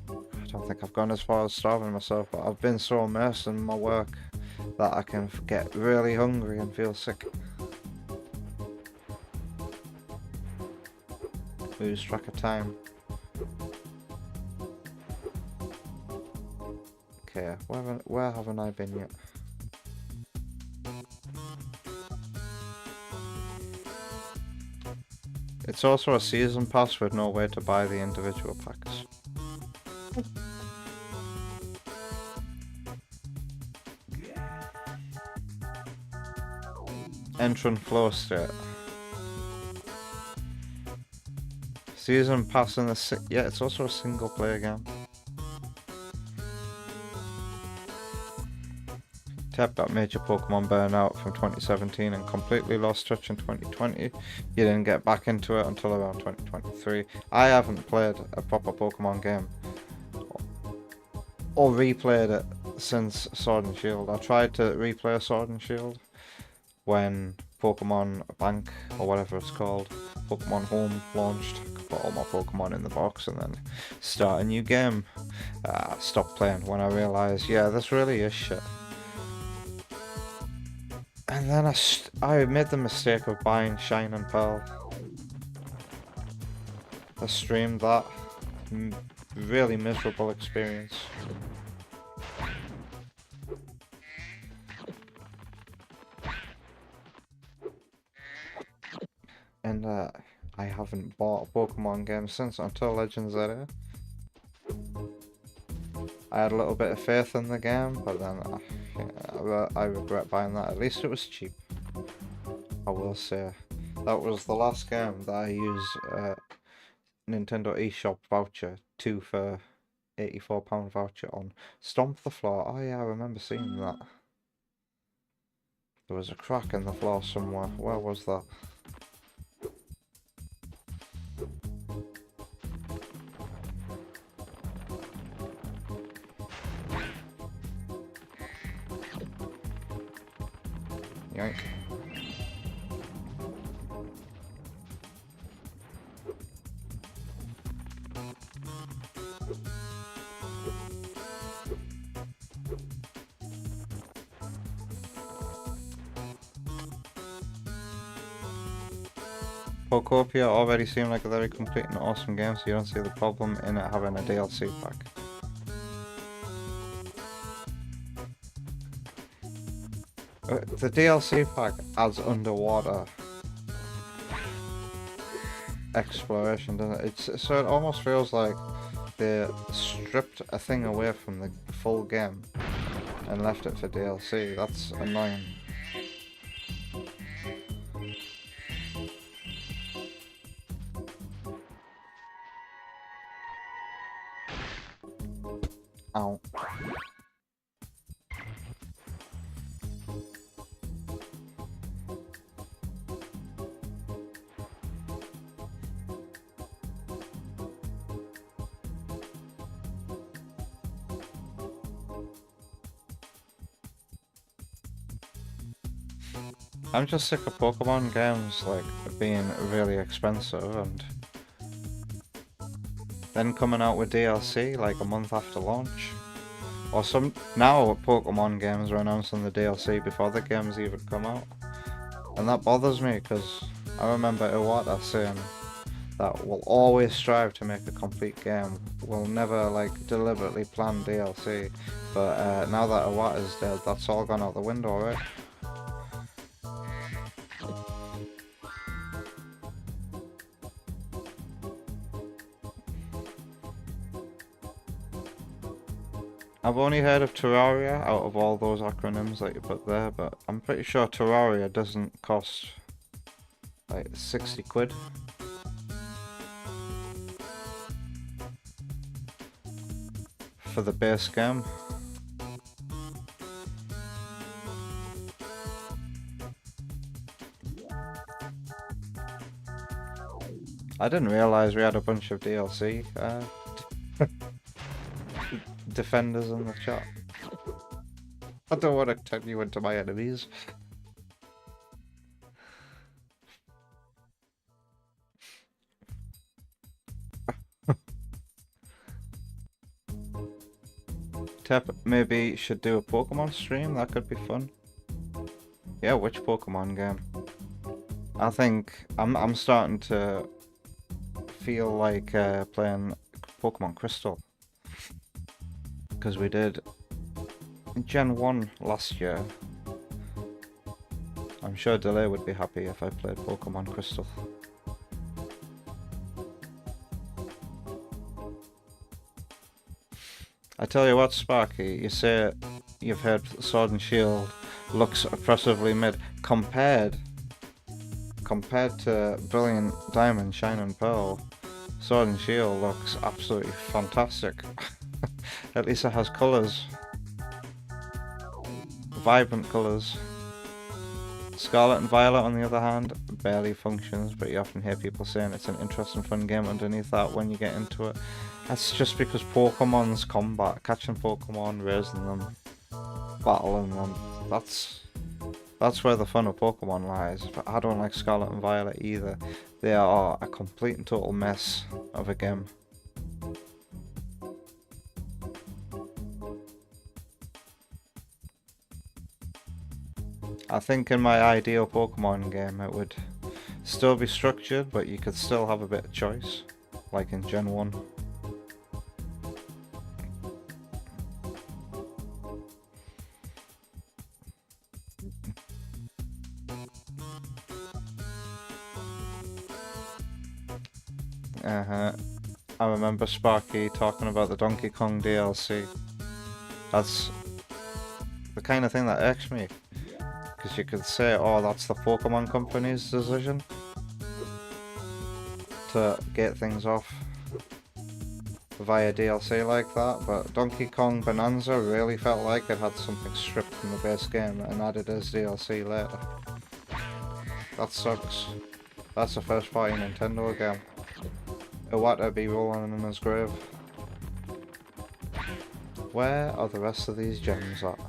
I don't think I've gone as far as starving myself, but I've been so immersed in my work that I can get really hungry and feel sick. Lose track of time. Okay, where haven't I been yet? It's also a season pass with no way to buy the individual packs. Entrant flow state. Season pass in the yeah, it's also a single player game. Tap got major Pokemon burnout from 2017 and completely lost touch in 2020. You didn't get back into it until around 2023. I haven't played a proper Pokemon game or replayed it since Sword and Shield. I tried to replay Sword and Shield when Pokemon Bank or whatever it's called, Pokemon Home launched. Put all my Pokemon in the box and then start a new game. Stopped playing when I realised, yeah, this really is shit. And then I made the mistake of buying Shine and Pearl. I streamed that. Really miserable experience. And I haven't bought a Pokemon game since until Legends ZA. I had a little bit of faith in the game, but then I regret buying that. At least it was cheap. I will say. That was the last game that I used Nintendo eShop voucher 2 for £84 voucher on. Stomp the Floor. Oh yeah, I remember seeing that. There was a crack in the floor somewhere. Where was that? Yoink. Pokopia already seemed like a very complete and awesome game, so you don't see the problem in it having a DLC pack. The DLC pack adds underwater exploration, doesn't it? So it almost feels like they stripped a thing away from the full game and left it for DLC. That's annoying. Ow. I'm just sick of Pokemon games like being really expensive and then coming out with DLC like a month after launch. Or now Pokemon games are announcing the DLC before the games even come out. And that bothers me because I remember Iwata saying that we'll always strive to make a complete game. We'll never like deliberately plan DLC. But now that Iwata's dead, that's all gone out the window, right? I've only heard of Terraria out of all those acronyms that you put there, but I'm pretty sure Terraria doesn't cost like 60 quid. For the base game. I didn't realize we had a bunch of DLC defenders in the chat. I don't want to turn you into my enemies. Tep maybe should do a Pokemon stream, that could be fun. Yeah, which Pokemon game? I think I'm starting to feel like playing Pokemon Crystal. Because we did Gen 1 last year. I'm sure Delay would be happy if I played Pokemon Crystal. I tell you what, Sparky, you say you've heard Sword and Shield looks oppressively mid compared to Brilliant Diamond, Shine and Pearl. Sword and Shield looks absolutely fantastic. At least it has colours. Vibrant colours. Scarlet and Violet, on the other hand, barely functions, but you often hear people saying it's an interesting, fun game underneath that when you get into it. That's just because Pokemon's combat, catching Pokemon, raising them, battling them, that's where the fun of Pokemon lies. But I don't like Scarlet and Violet either. They are a complete and total mess of a game. I think in my ideal Pokemon game it would still be structured, but you could still have a bit of choice, like in Gen 1. I remember Sparky talking about the Donkey Kong DLC. That's the kind of thing that irks me. Because you could say, oh, that's the Pokemon Company's decision to get things off via DLC like that, but Donkey Kong Bonanza really felt like it had something stripped from the base game and added as DLC later. That sucks. That's a first party Nintendo game. Iwata be rolling in his grave. Where are the rest of these gems at?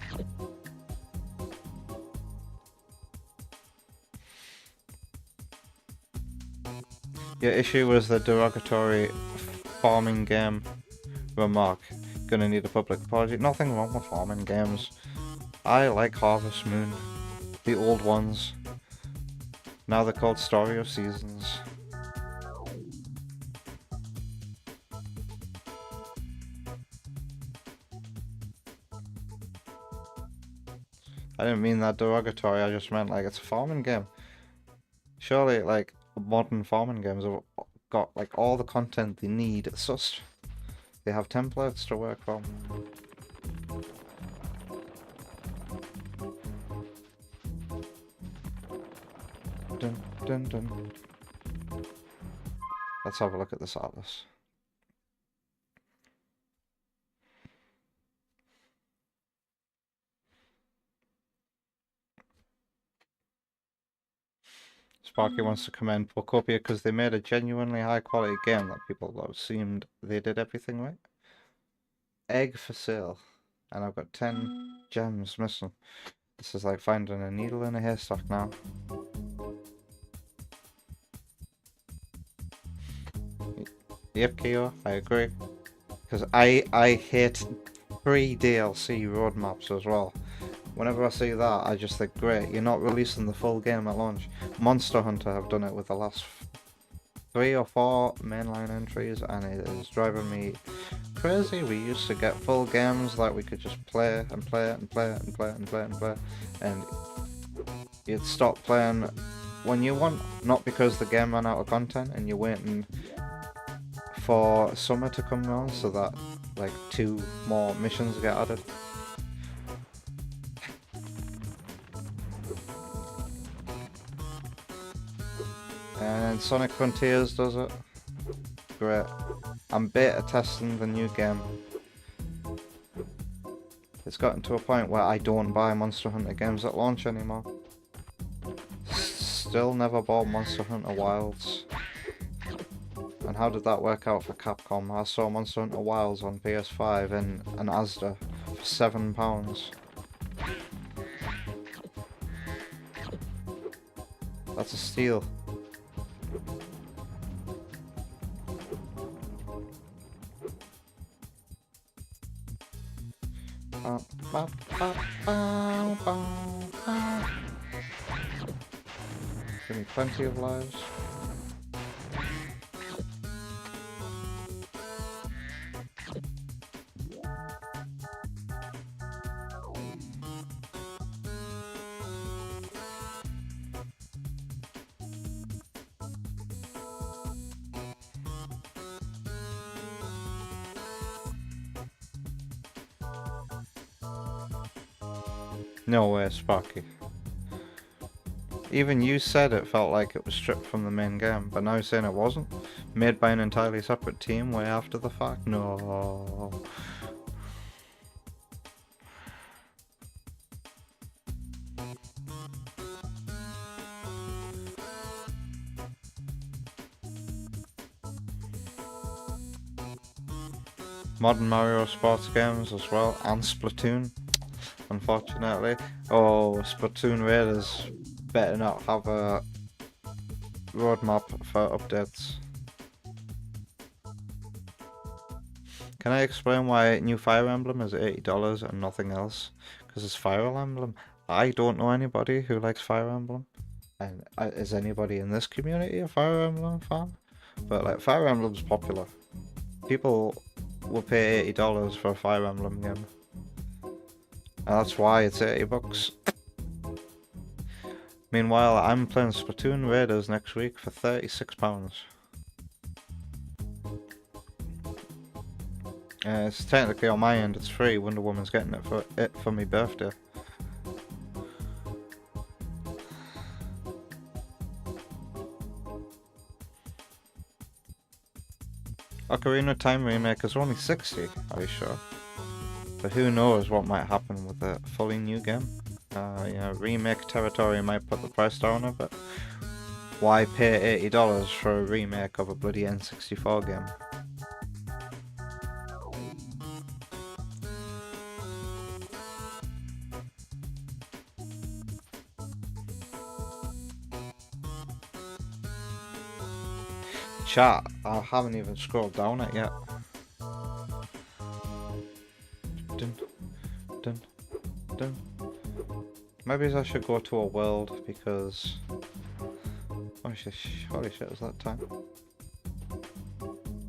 Your issue was the derogatory farming game remark. Gonna need a public apology. Nothing wrong with farming games. I like Harvest Moon. The old ones. Now they're called Story of Seasons. I didn't mean that derogatory, I just meant like it's a farming game. Surely like modern farming games have got like all the content they need. It's just they have templates to work from. Dun, dun, dun. Let's have a look at this atlas. Sparky wants to commend Procopia because they made a genuinely high quality game that people seemed they did everything right. Egg for sale. And I've got 10 gems missing. This is like finding a needle in a haystack now. Yep, Kyo, I agree. Because I hate free DLC roadmaps as well. Whenever I see that, I just think, great, you're not releasing the full game at launch. Monster Hunter have done it with the last 3 or 4 mainline entries, and it is driving me crazy. We used to get full games that we could just play and play and play and play and play and play, and you'd stop playing when you want, not because the game ran out of content and you're waiting for summer to come around so that like 2 more missions get added. And Sonic Frontiers does it. Great. I'm beta testing the new game. It's gotten to a point where I don't buy Monster Hunter games at launch anymore. Still never bought Monster Hunter Wilds. And how did that work out for Capcom? I saw Monster Hunter Wilds on PS5 in an Asda for £7. That's a steal. Give me plenty of lives. No way, Sparky. Even you said it felt like it was stripped from the main game, but now you're saying it wasn't? Made by an entirely separate team way after the fact? No. Modern Mario sports games as well, and Splatoon, unfortunately. Oh, Splatoon Raiders better not have a roadmap for updates. Can I explain why new Fire Emblem is $80 and nothing else? Because it's Fire Emblem. I don't know anybody who likes Fire Emblem. And is anybody in this community a Fire Emblem fan? But like, Fire Emblem's popular. People will pay $80 for a Fire Emblem game. And that's why it's $80. Meanwhile, I'm playing Splatoon Raiders next week for £36. It's technically on my end, it's free. Wonder Woman's getting it for my birthday. Ocarina of Time remake is only 60, are you sure? But who knows what might happen with a fully new game. You know, remake territory might put the price down a bit. Why pay $80 for a remake of a bloody N64 game? Chat, I haven't even scrolled down it yet. Dun, dun, dun. Maybe I should go to a world because... holy shit, is that time?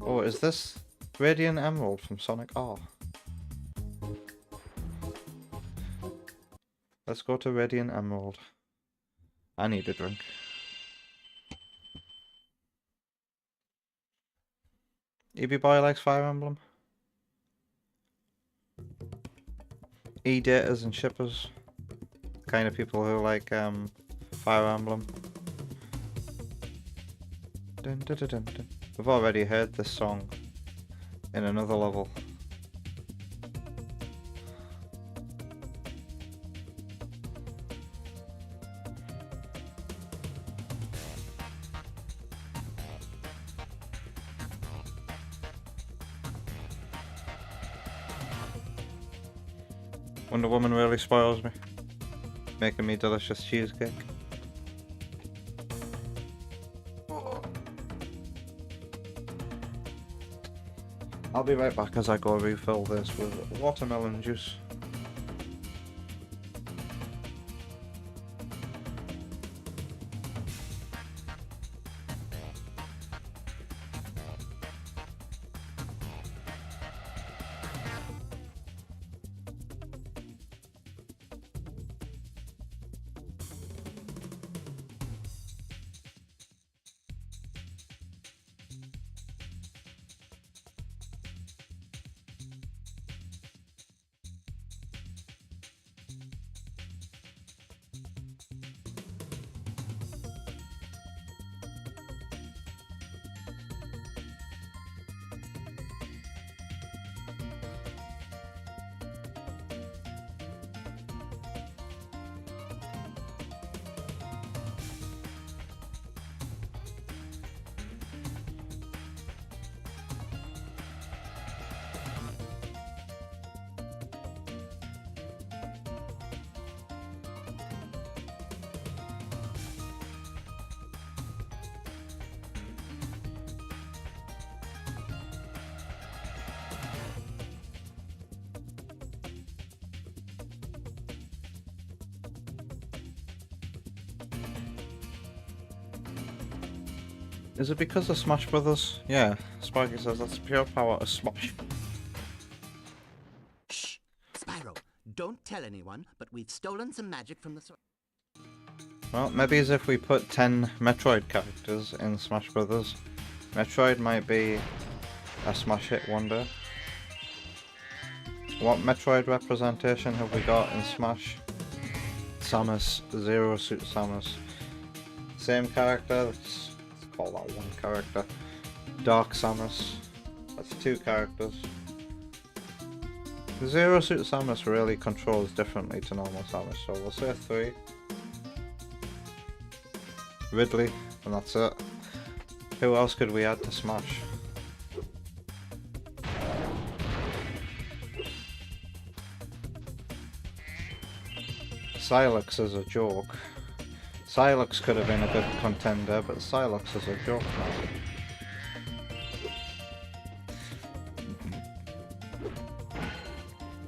Oh, is this Radiant Emerald from Sonic R? Let's go to Radiant Emerald. I need a drink. EB Boy likes Fire Emblem. E-daters and shippers. Kind of people who like Fire Emblem. Dun, dun, dun, dun, dun. We've already heard this song in another level. Wonder Woman really spoils me, making me delicious cheesecake. I'll be right back as I go refill this with watermelon juice. Is it because of Smash Brothers? Yeah, Sparky says that's pure power of Smash. Shh! Spyro, don't tell anyone, but we've stolen some magic from the source. Well, maybe as if we put 10 Metroid characters in Smash Brothers, Metroid might be a smash hit wonder. What Metroid representation have we got in Smash? Samus, Zero Suit Samus. Same character, let's call that one character. Dark Samus, that's 2 characters. The Zero Suit Samus really controls differently to normal Samus, so we'll say 3. Ridley, and that's it. Who else could we add to Smash? Silex is a joke. Silex could have been a good contender, but Silex is a joke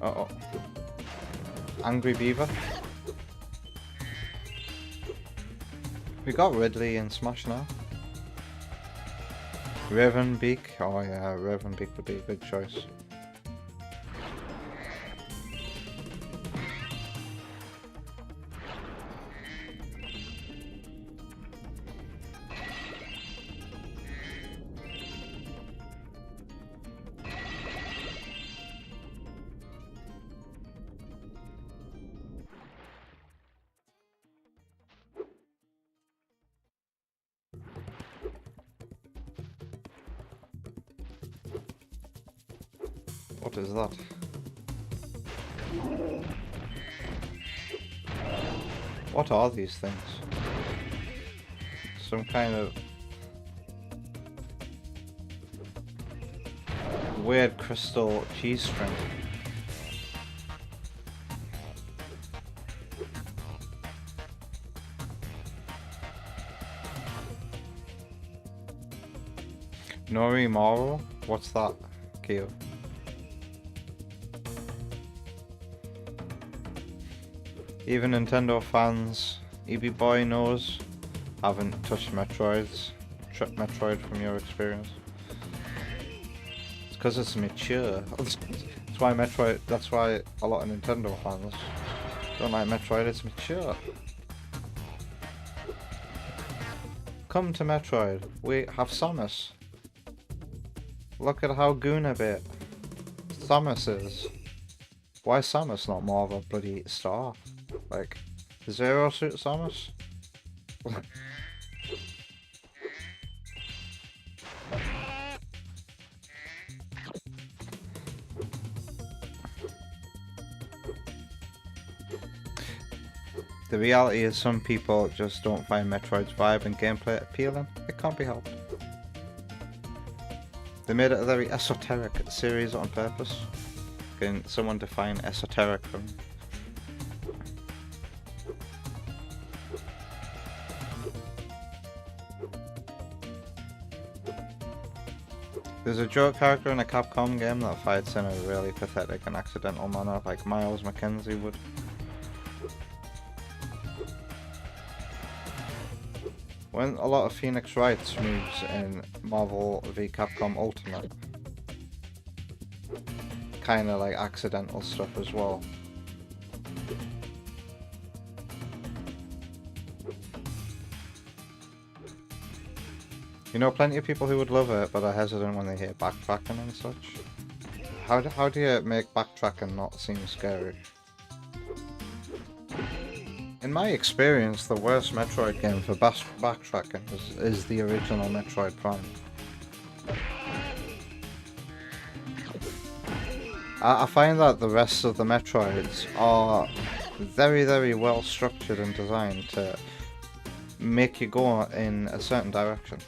now. Uh-oh. Angry Beaver? We got Ridley in Smash now. Ravenbeak? Oh yeah, Ravenbeak would be a good choice. What is that? What are these things? Some kind of weird crystal cheese string. Norimaru? What's that, Kyo? Even Nintendo fans, EB Boy knows, haven't touched Metroid from your experience. It's because it's mature. That's why that's why a lot of Nintendo fans don't like Metroid, it's mature. Come to Metroid, we have Samus. Look at how Goonabit Samus is. Why is Samus not more of a bloody star? Like, Zero Suit Samus? The reality is some people just don't find Metroid's vibe and gameplay appealing. It can't be helped. They made it a very esoteric series on purpose. Can someone define esoteric for me? There's a joke character in a Capcom game that fights in a really pathetic and accidental manner, like Miles McKenzie would. When a lot of Phoenix Wright's moves in Marvel v Capcom Ultimate, kinda like accidental stuff as well. You know, plenty of people who would love it, but are hesitant when they hear backtracking and such. How do you make backtracking not seem scary? In my experience, the worst Metroid game for backtracking is the original Metroid Prime. I find that the rest of the Metroids are very, very well structured and designed to make you go in a certain direction.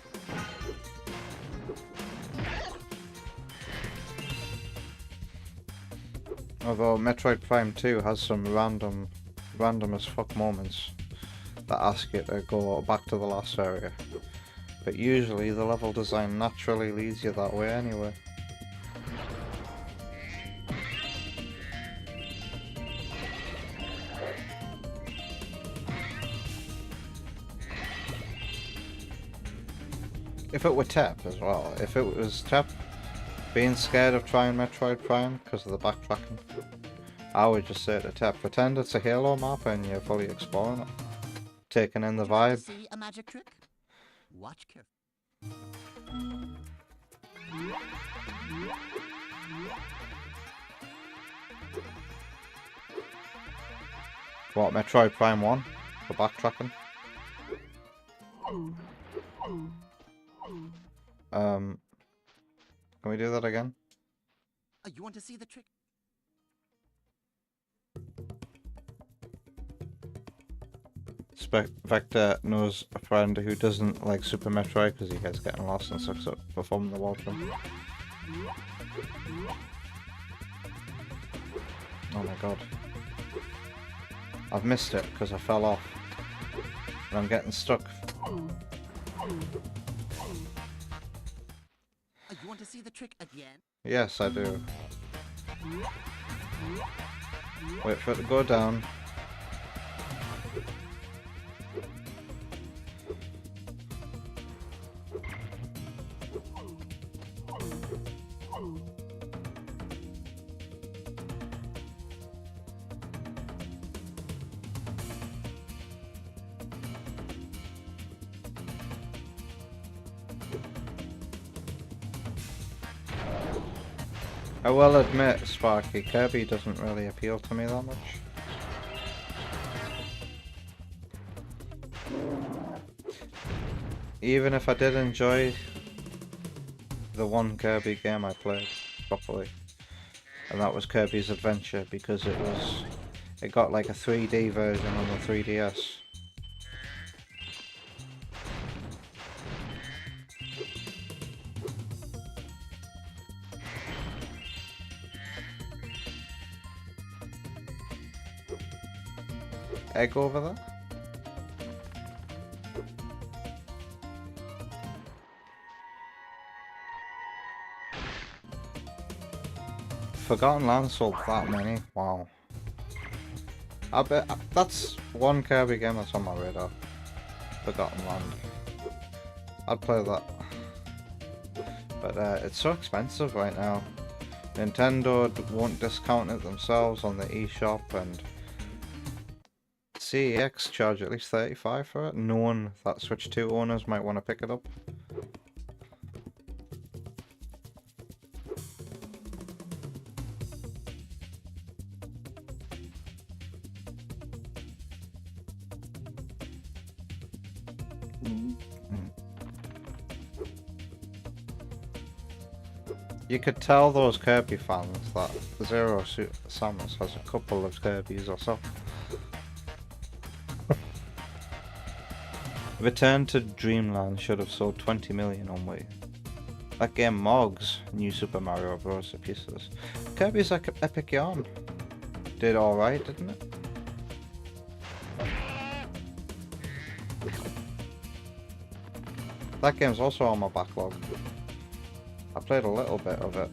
Although Metroid Prime 2 has some random as fuck moments that ask you to go back to the last area. But usually the level design naturally leads you that way anyway. if it were Tep as well, if it was Tep being scared of trying Metroid Prime because of the backtracking, I would just say to Tep, pretend it's a Halo map and you're fully exploring it, taking in the vibe. See a magic trick? Watch carefully. What, Metroid Prime 1 for backtracking? Can we do that again? Oh, you want to see the trick? Vector knows a friend who doesn't like Super Metroid because he gets getting lost and sucks up performing the wall jump. Oh my god. I've missed it because I fell off. And I'm getting stuck. Oh, you want to see the trick again? Yes, I do. Wait for it to go down. I will admit, Sparky, Kirby doesn't really appeal to me that much. Even if I did enjoy the one Kirby game I played properly, and that was Kirby's Adventure, because it got like a 3D version on the 3DS. Egg over there? Forgotten Land sold that many? Wow. I bet that's one Kirby game that's on my radar. Forgotten Land. I'd play that. But it's so expensive right now. Nintendo won't discount it themselves on the eShop, and CEX charge at least $35 for it, knowing that Switch 2 owners might want to pick it up. You could tell those Kirby fans that Zero Suit Samus has a couple of Kirbys or so. Return to Dreamland should have sold 20 million on Wii. That game Mogs, New Super Mario Bros. Pieces. Kirby's Epic Yarn did alright, didn't it? That game's also on my backlog. I played a little bit of it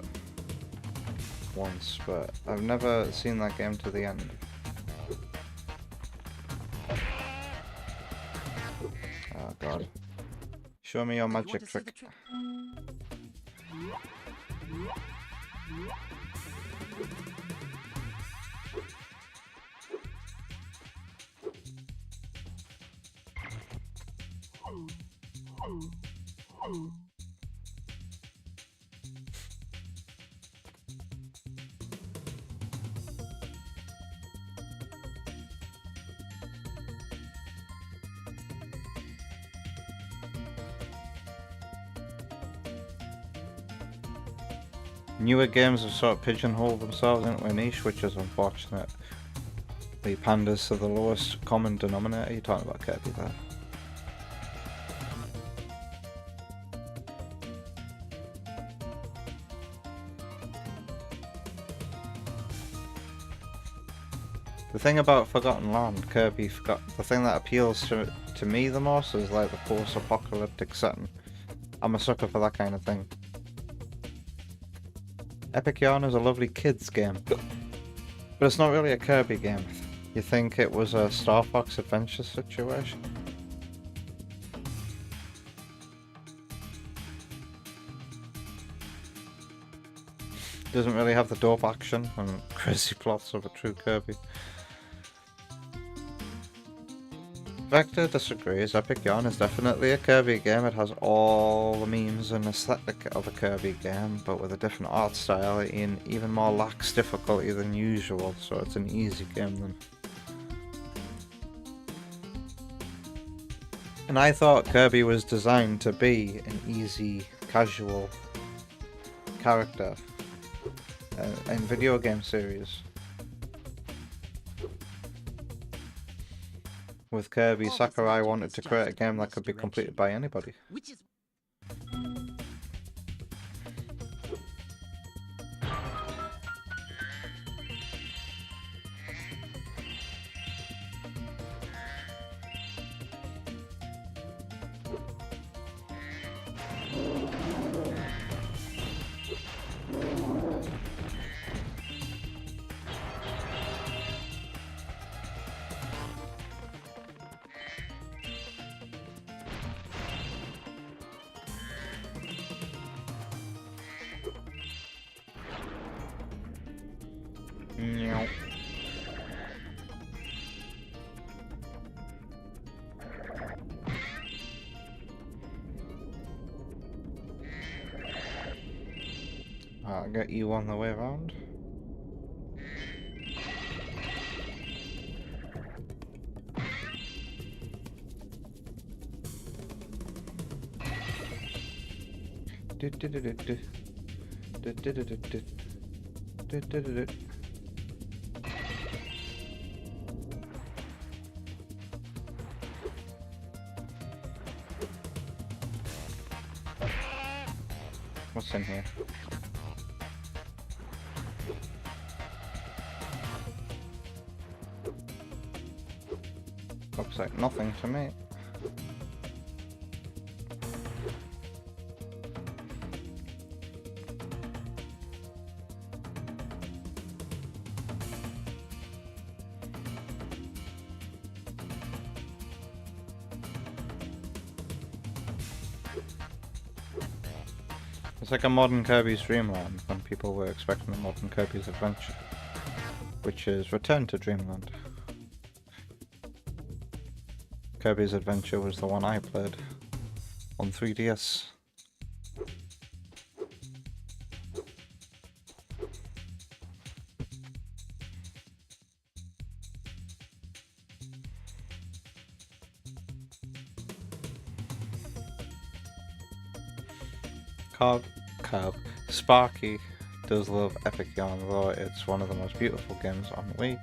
once, but I've never seen that game to the end. Oh god. Show me your magic trick. Newer games have sort of pigeonholed themselves into a niche, which is unfortunate. The panders to the lowest common denominator. You're talking about Kirby there. The thing about Forgotten Land, Kirby forgot. The thing that appeals to me the most is like the post-apocalyptic setting. I'm a sucker for that kind of thing. Epic Yarn is a lovely kids game, but it's not really a Kirby game. You think it was a Star Fox Adventure situation? Doesn't really have the dope action and crazy plots of a true Kirby. Vector disagrees. Epic Yarn is definitely a Kirby game. It has all the memes and aesthetic of a Kirby game, but with a different art style and even more lax difficulty than usual, so it's an easy game then. And I thought Kirby was designed to be an easy, casual character in video game series. With Kirby, Sakurai wanted to create a game that could be completed by anybody. Which is Meow. I'll get you on the way around. What's in here? Looks like nothing to me. It's like a modern Kirby's Dreamland when people were expecting a modern Kirby's Adventure, which is Return to Dreamland. Kirby's Adventure was the one I played on 3DS. Sparky does love Epic Yarn, though it's one of the most beautiful games on Wii.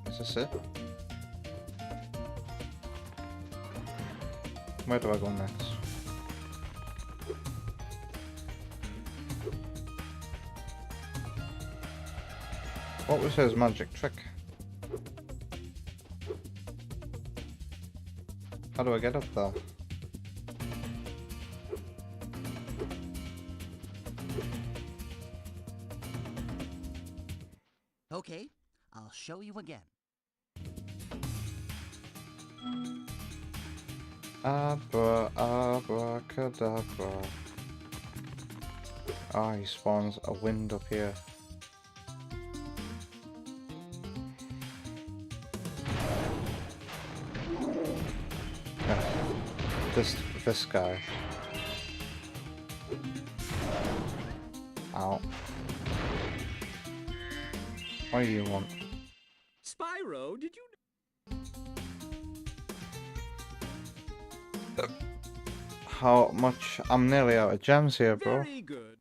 Is this it? Where do I go next? What was his magic trick? How do I get up there? okay. I'll show you again. Abracadabra. Ah, he spawns a wind up here. This guy. Ow. What do you want? Spyro, did you... How much? I'm nearly out of gems here, bro. Very good.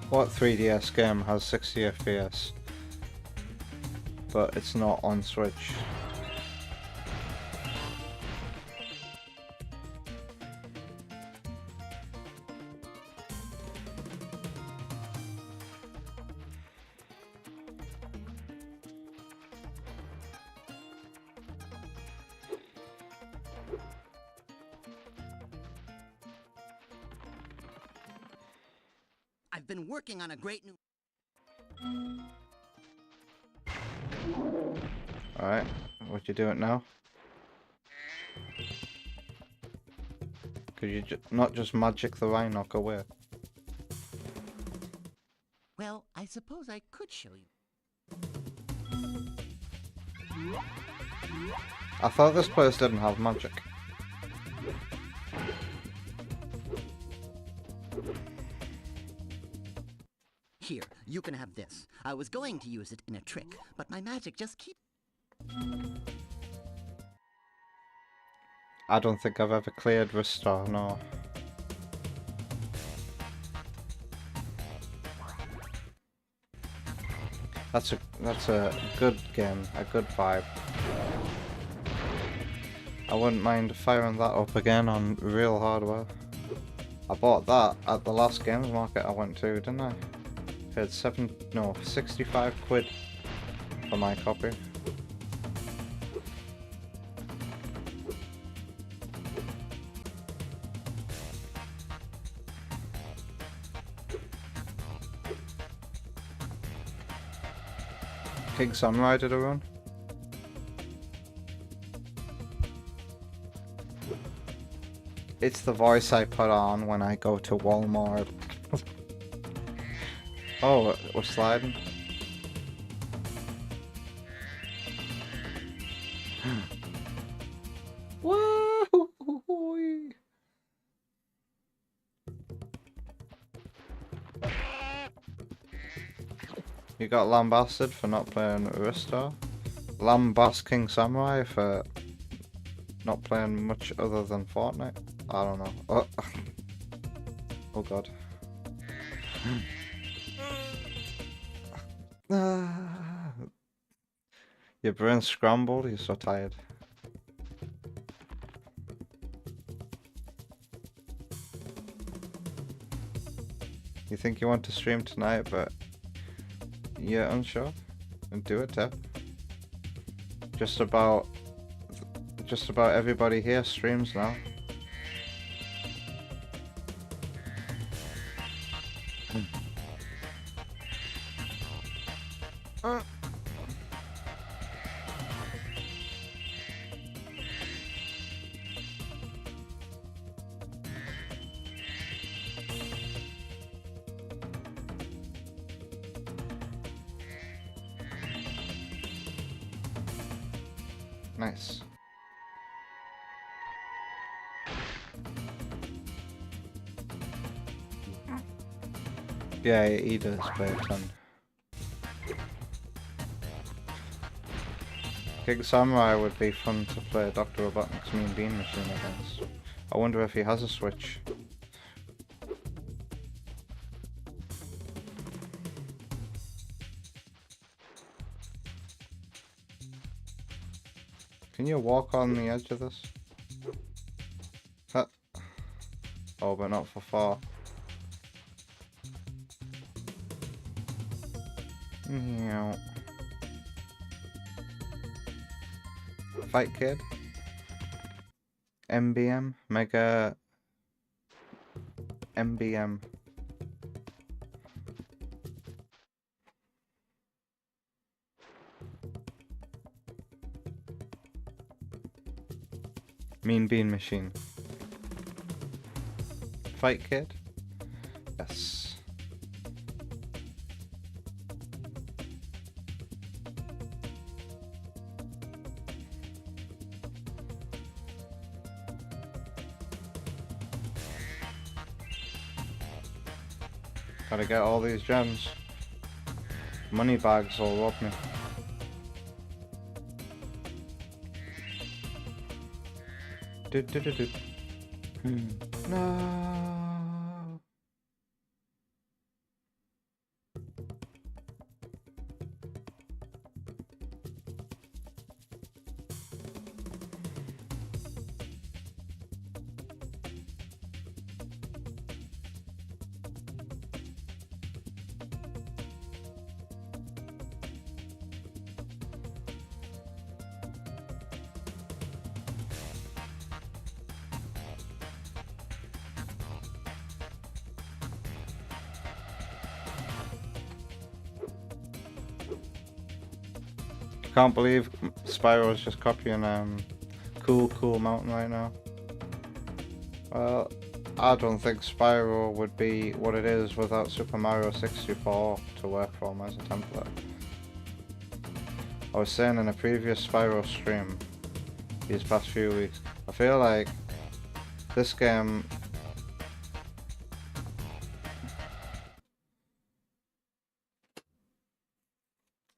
What 3DS game has 60 FPS, but it's not on Switch? I've been working on a great new... Alright, what you doing now? Could you not just magic the Rhinoc away? Well, I suppose I could show you. I thought this place didn't have magic. Here, you can have this. I was going to use it in a trick, but my magic just keeps... I don't think I've ever cleared Restore, no. That's a good game, a good vibe. I wouldn't mind firing that up again on real hardware. I bought that at the last games market I went to, didn't I? Paid 65 quid for my copy. King Samurai did a run. It's the voice I put on when I go to Walmart. Oh, we're sliding. Woo! You got lambasted for not playing Restore. Lambast King Samurai for not playing much other than Fortnite. I don't know. Oh, oh god. Your brain scrambled, you're so tired. You think you want to stream tonight, but you're unsure? And do it, Tep. Just about everybody here streams now. Nice. Yeah, he does play a ton. King Samurai would be fun to play Dr. Robotnik's Mean Bean Machine against. I wonder if he has a Switch. Can you walk on the edge of this? Huh. Oh, but not for far. Meow. Fight Kid. MBM. Mega. MBM. Mean Bean Machine. Fight Kid? Yes. Gotta get all these gems. Money bags will rob me. No. Can't believe Spyro's just copying Cool Mountain right now. Well, I don't think Spyro would be what it is without Super Mario 64 to work from as a template. I was saying in a previous Spyro stream these past few weeks, I feel like this game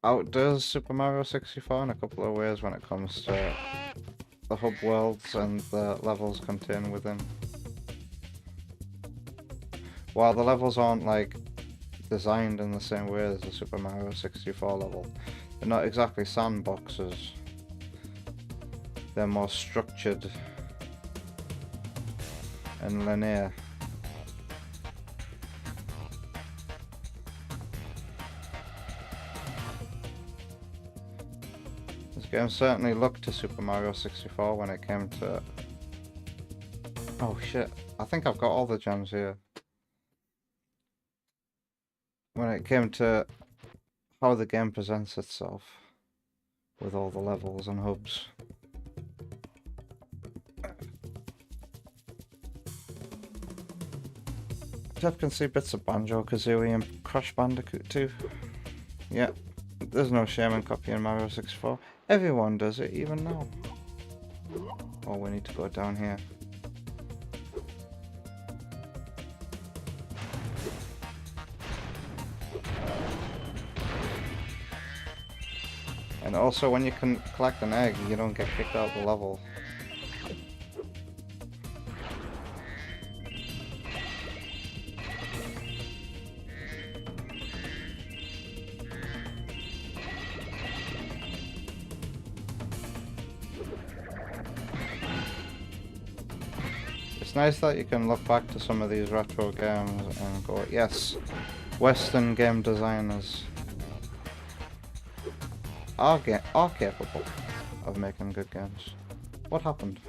outdoes Super Mario 64 in a couple of ways when it comes to the hub worlds and the levels contained within. While the levels aren't like designed in the same way as the Super Mario 64 level, they're not exactly sandboxes. They're more structured and linear. This game certainly looked to Super Mario 64 when it came to... Oh shit, I think I've got all the gems here. When it came to how the game presents itself with all the levels and hubs. Jeff can see bits of Banjo-Kazooie and Crash Bandicoot too. Yeah, there's no shame in copying Mario 64. Everyone does it, even now. Oh, we need to go down here. And also, when you can collect an egg, you don't get kicked out of the level. It's nice that you can look back to some of these retro games and go, yes, Western game designers are capable of making good games. What happened?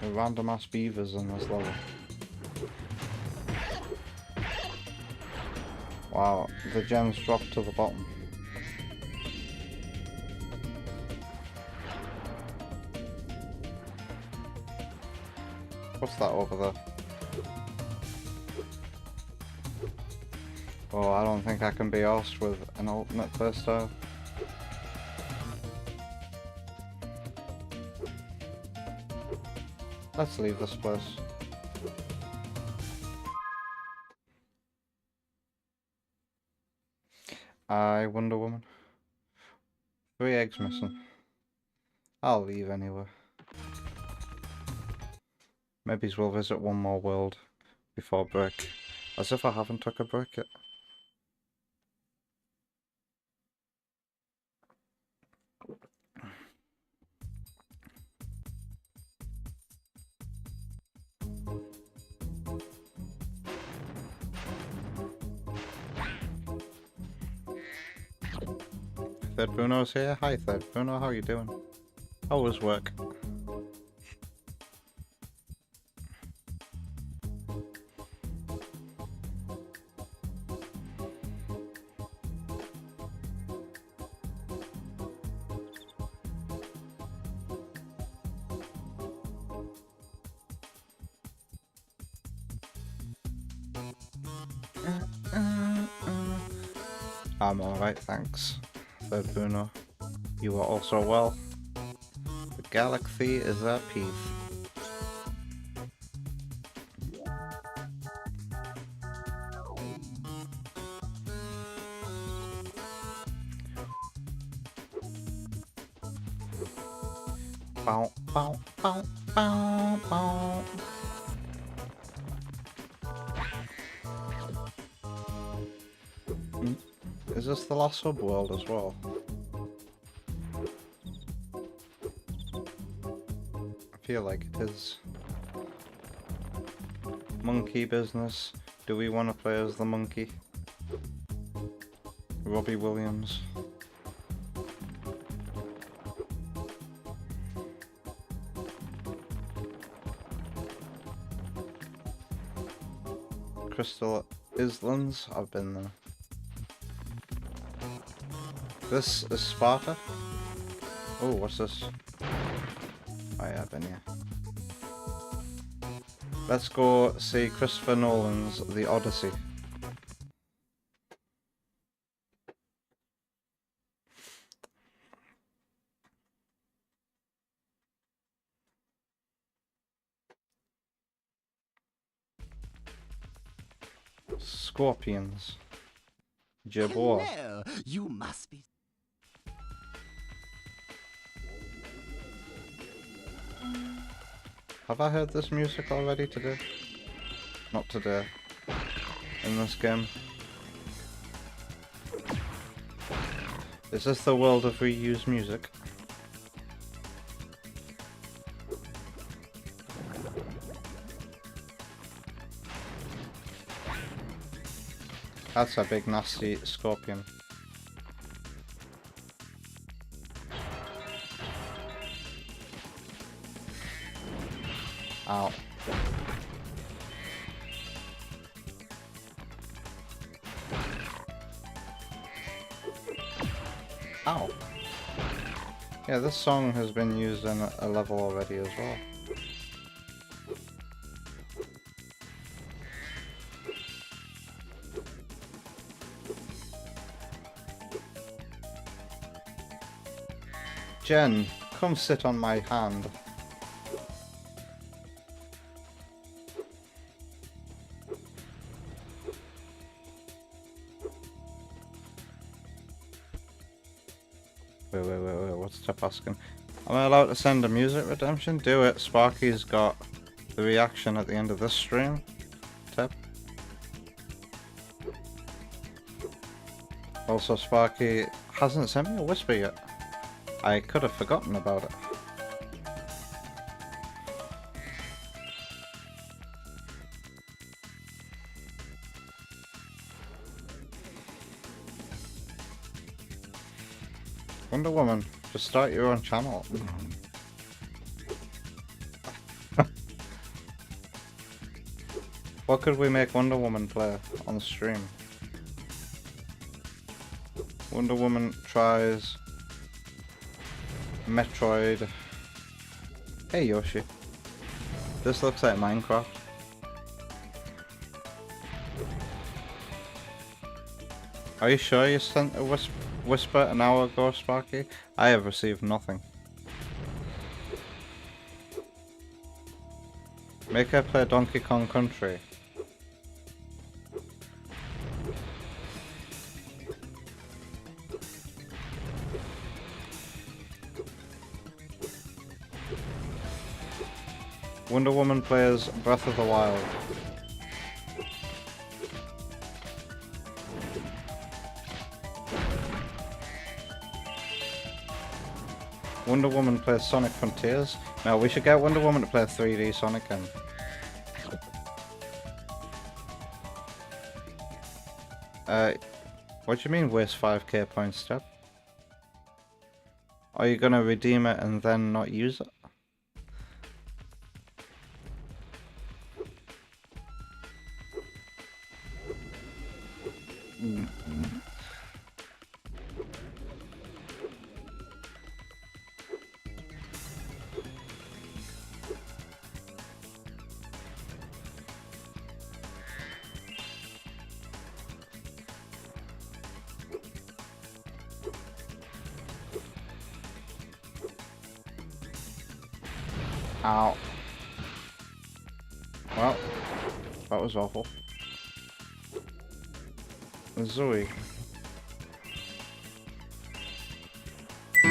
The random ass beavers in this level. Wow, the gems dropped to the bottom. What's that over there? Oh, I don't think I can be arsed with an alternate playstyle. Let's leave this place. Wonder Woman. 3 eggs missing. I'll leave anyway. Maybe we'll visit one more world before break. As if I haven't took a break yet. Third Bruno's here. Hi Third Bruno, how are you doing? How was work? I'm alright, thanks. Third Bruno. You are also well. The galaxy is at peace. Bow, bow, bow, bow, bow. Is this the last sub world as well? I feel like it is. Monkey business. Do we want to play as the monkey? Robbie Williams. Crystal Islands. I've been there. This is Sparta. Oh, what's this? Oh yeah, I've been here. Let's go see Christopher Nolan's The Odyssey. Scorpions. Jabor. Hello, you must be. Have I heard this music already today? Not today. In this game. Is this the world of reused music? That's a big nasty scorpion. Ow. Ow. Yeah, this song has been used in a level already as well. Jen, come sit on my hand. Wait, what's Tep asking? Am I allowed to send a music redemption? Do it. Sparky's got the reaction at the end of this stream. Tep. Also, Sparky hasn't sent me a whisper yet. I could have forgotten about it. Wonder Woman, just start your own channel. What could we make Wonder Woman play on the stream? Wonder Woman tries Metroid. Hey Yoshi. This looks like Minecraft. Are you sure you sent a whisper an hour ago, Sparky? I have received nothing. Make her play Donkey Kong Country. Wonder Woman plays Breath of the Wild. Wonder Woman plays Sonic Frontiers. No, we should get Wonder Woman to play 3D Sonic again. What do you mean waste 5k points, Step? Are you gonna redeem it and then not use it? Ow. Well, that was awful. Zoe. I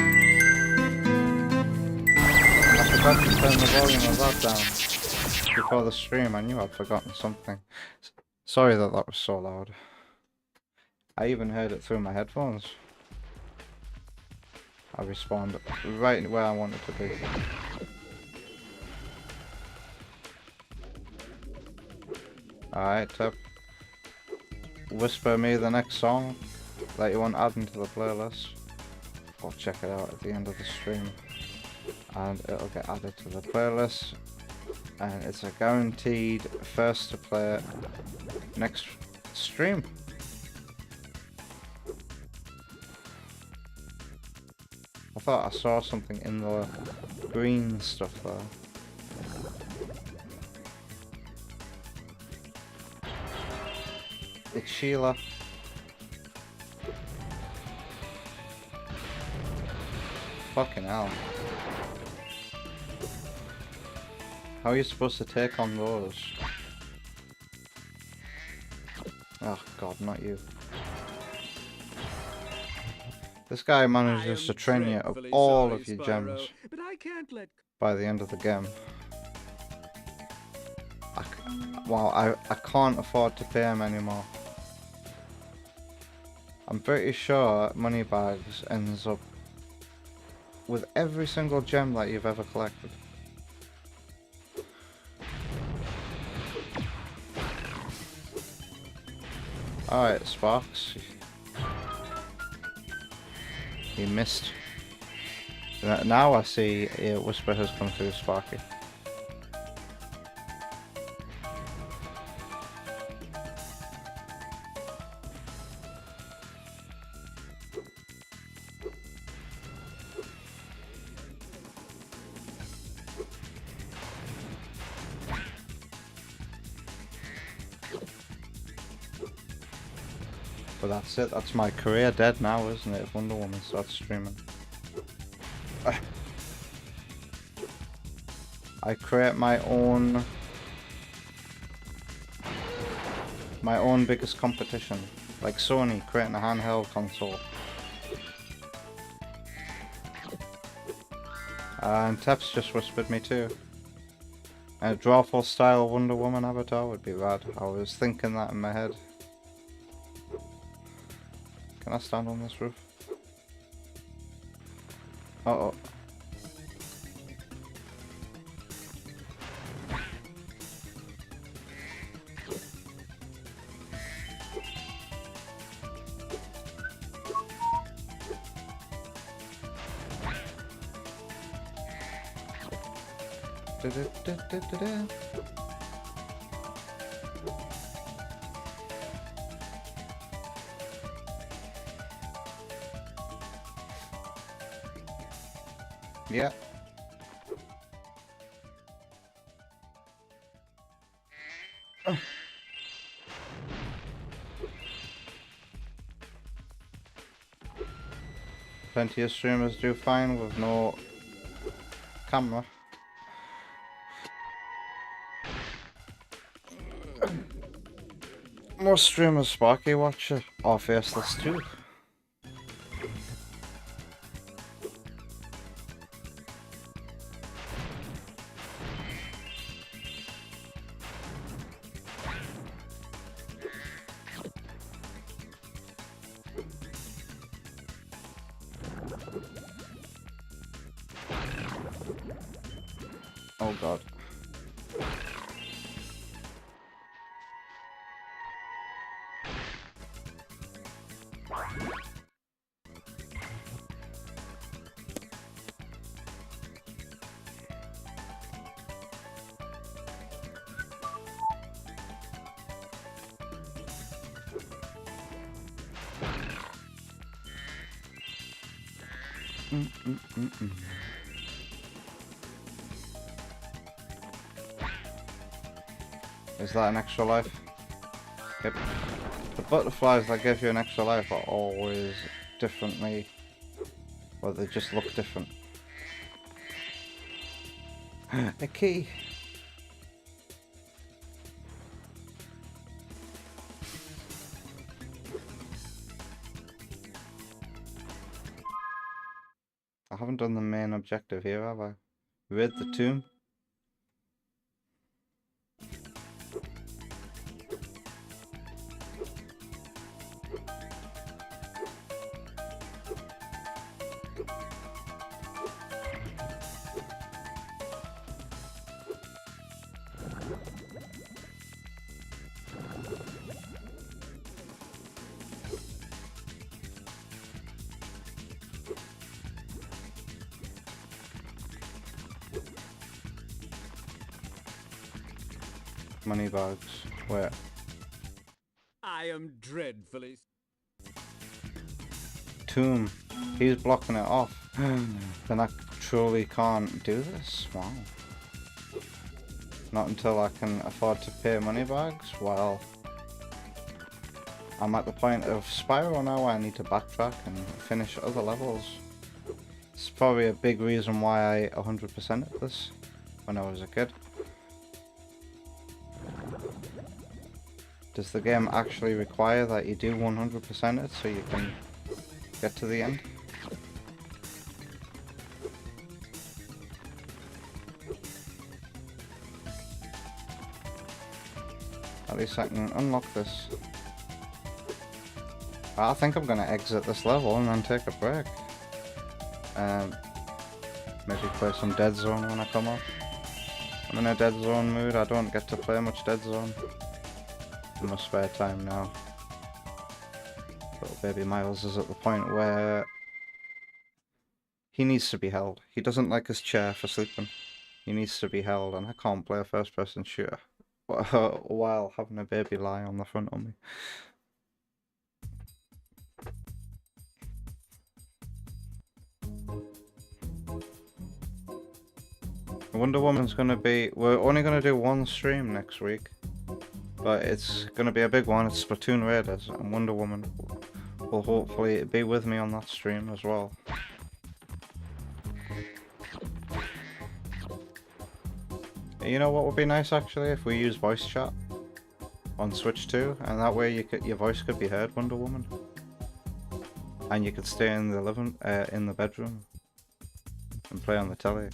forgot to turn the volume of that down before the stream. I knew I'd forgotten something. Sorry that was so loud. I even heard it through my headphones. I respawned right where I wanted to be. Alright, Tep. Whisper me the next song that you want adding to the playlist. Or check it out at the end of the stream. And it'll get added to the playlist. And it's a guaranteed first to play next stream. I thought I saw something in the green stuff there. It's Sheila. Fucking hell. How are you supposed to take on those? Oh god, not you. This guy manages to train you of all of your gems but I can't let... by the end of the game. I can't afford to pay him anymore. I'm pretty sure Moneybags ends up with every single gem that you've ever collected. Alright, Sparks. He missed. Now I see a Whisper has come through Sparky. But that's it, that's my career dead now, isn't it, if Wonder Woman starts streaming. I create my own biggest competition, like Sony creating a handheld console. And Teps just whispered me too. A drawful style Wonder Woman avatar would be rad. I was thinking that in my head. Can I stand on this roof? Uh-oh. Da-da-da-da-da-da. Yeah. Plenty of streamers do fine with no camera. Most streamers Sparky watch it are faceless too. Oh god. Is that an extra life? Yep. The butterflies that give you an extra life are always differently, well, they just look different. A key. I haven't done the main objective here, have I? Raid the tomb. money bags. Wait. I am dreadfully... Tomb. He's blocking it off. Then I truly can't do this. Wow. Not until I can afford to pay money bags. Well, I'm at the point of Spyro now where I need to backtrack and finish other levels. It's probably a big reason why I 100%ed this when I was a kid. Does the game actually require that you do 100% it so you can get to the end? At least I can unlock this. I think I'm gonna exit this level and then take a break. Maybe play some Dead Zone when I come off. I'm in a Dead Zone mood. I don't get to play much Dead Zone in my spare time now. Little baby Miles is at the point where he needs to be held. He doesn't like his chair for sleeping. He needs to be held, and I can't play a first-person shooter while having a baby lie on the front of me. Wonder Woman's gonna be... We're only gonna do one stream next week, but it's gonna be a big one. It's Splatoon Raiders, and Wonder Woman will hopefully be with me on that stream as well. You know what would be nice actually, if we use voice chat on Switch too, and that way your voice could be heard, Wonder Woman, and you could stay in the in the bedroom and play on the telly.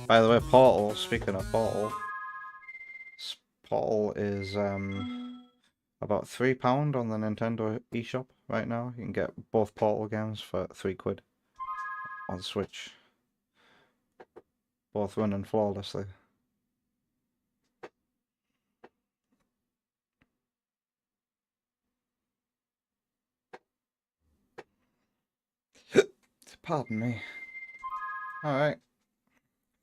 By the way, Portal, speaking of Portal, Portal is about £3 on the Nintendo eShop right now. You can get both Portal games for £3 on Switch. Both running flawlessly. Pardon me. Alright.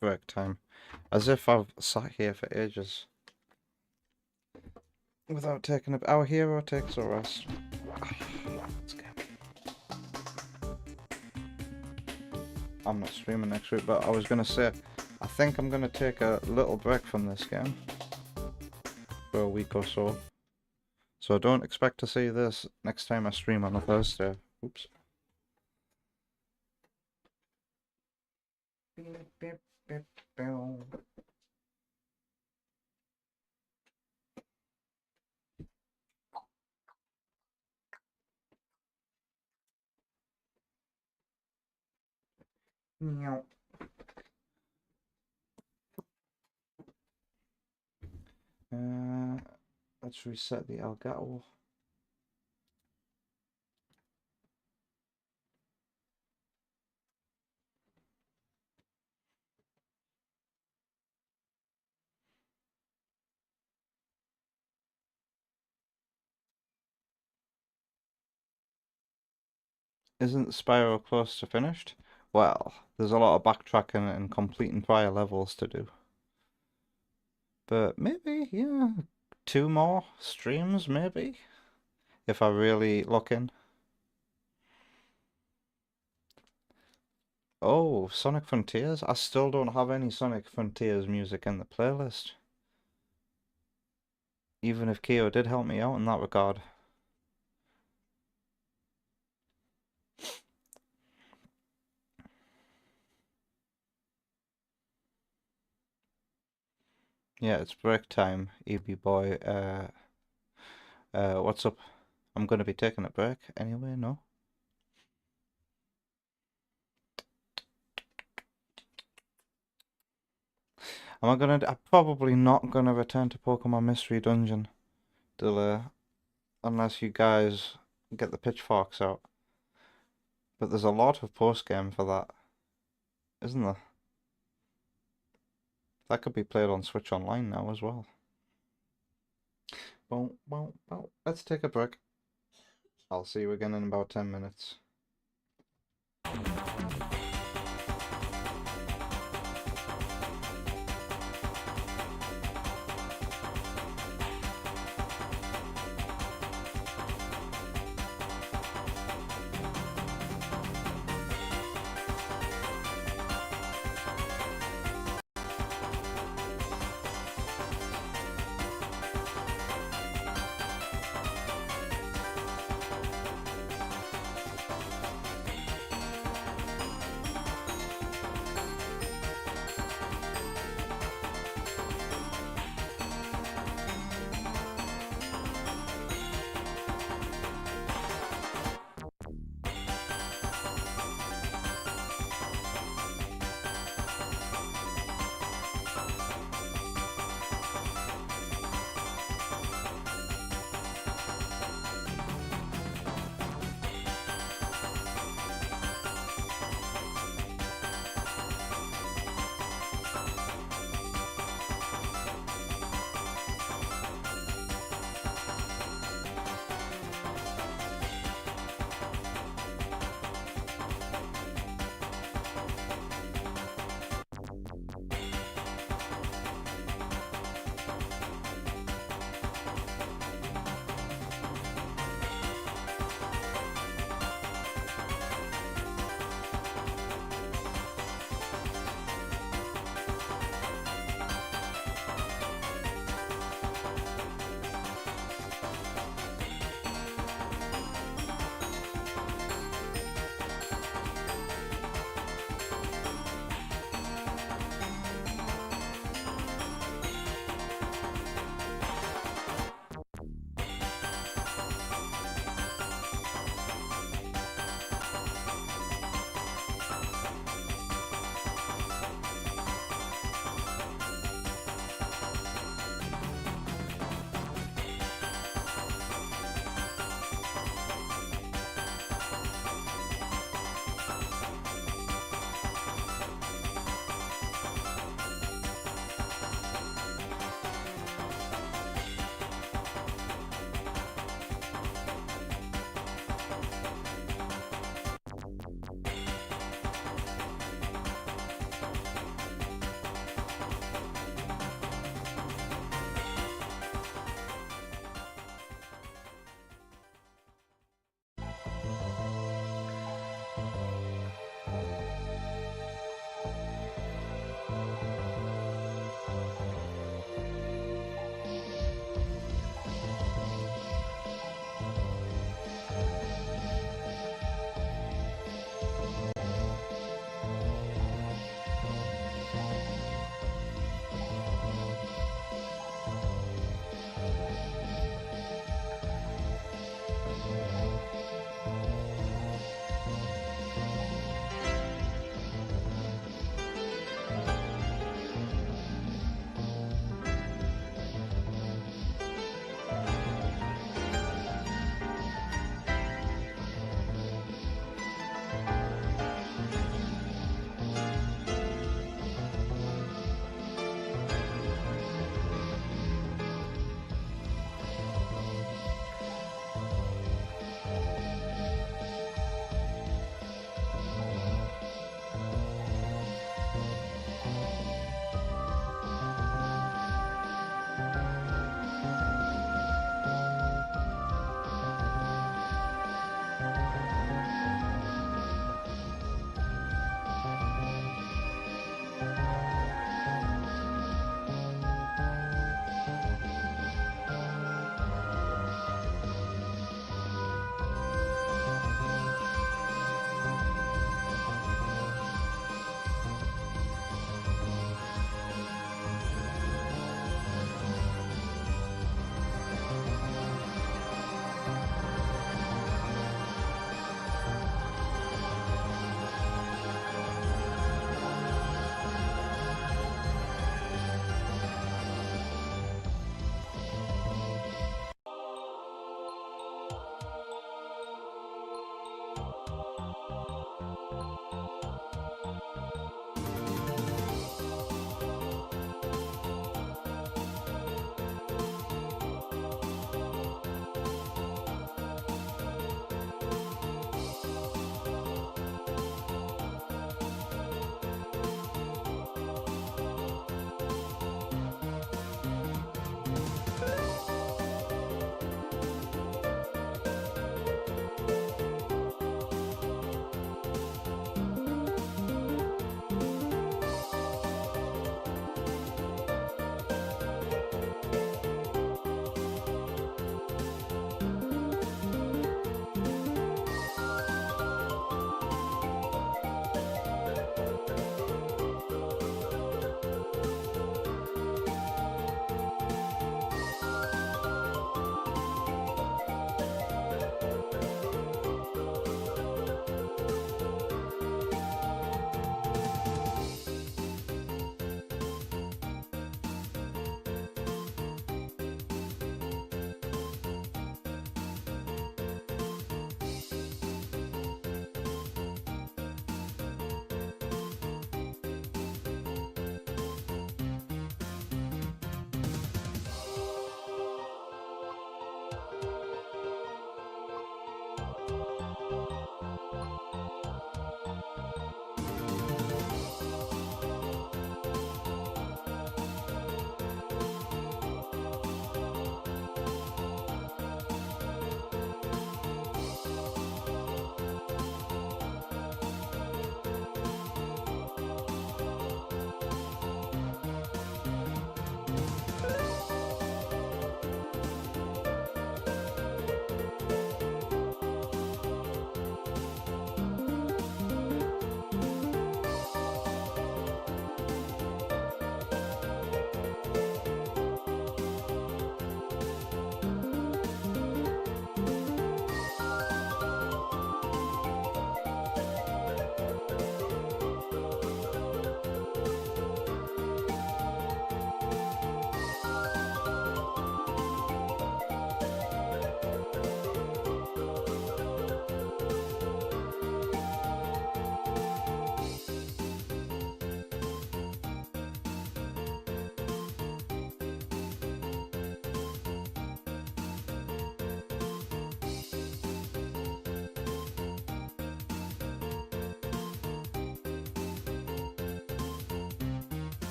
Break time. As if I've sat here for ages without taking a... Our hero takes a rest. Let's go. I'm not streaming next week, but I was gonna say, I think I'm gonna take a little break from this game for a week or so. So don't expect to see this next time I stream on a Thursday. Oops. Meow. Let's reset the Elgato. Isn't Spyro close to finished? Well, there's a lot of backtracking and completing prior levels to do. But maybe, yeah, 2 more streams, maybe? If I really look in. Oh, Sonic Frontiers? I still don't have any Sonic Frontiers music in the playlist. Even if Kyo did help me out in that regard. Yeah, it's break time, EB boy. What's up? I'm gonna be taking a break anyway, no? I'm probably not gonna return to Pokemon Mystery Dungeon till, unless you guys get the pitchforks out. But there's a lot of post-game for that, isn't there? That could be played on Switch Online now as well. Well, let's take a break. I'll see you again in about 10 minutes.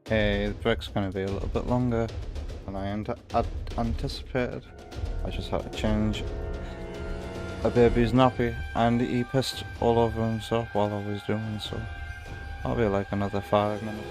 Hey, the break's gonna be a little bit longer than I'd anticipated. I just had to change a baby's nappy and he pissed all over himself while I was doing so. I'll be like another 5 minutes.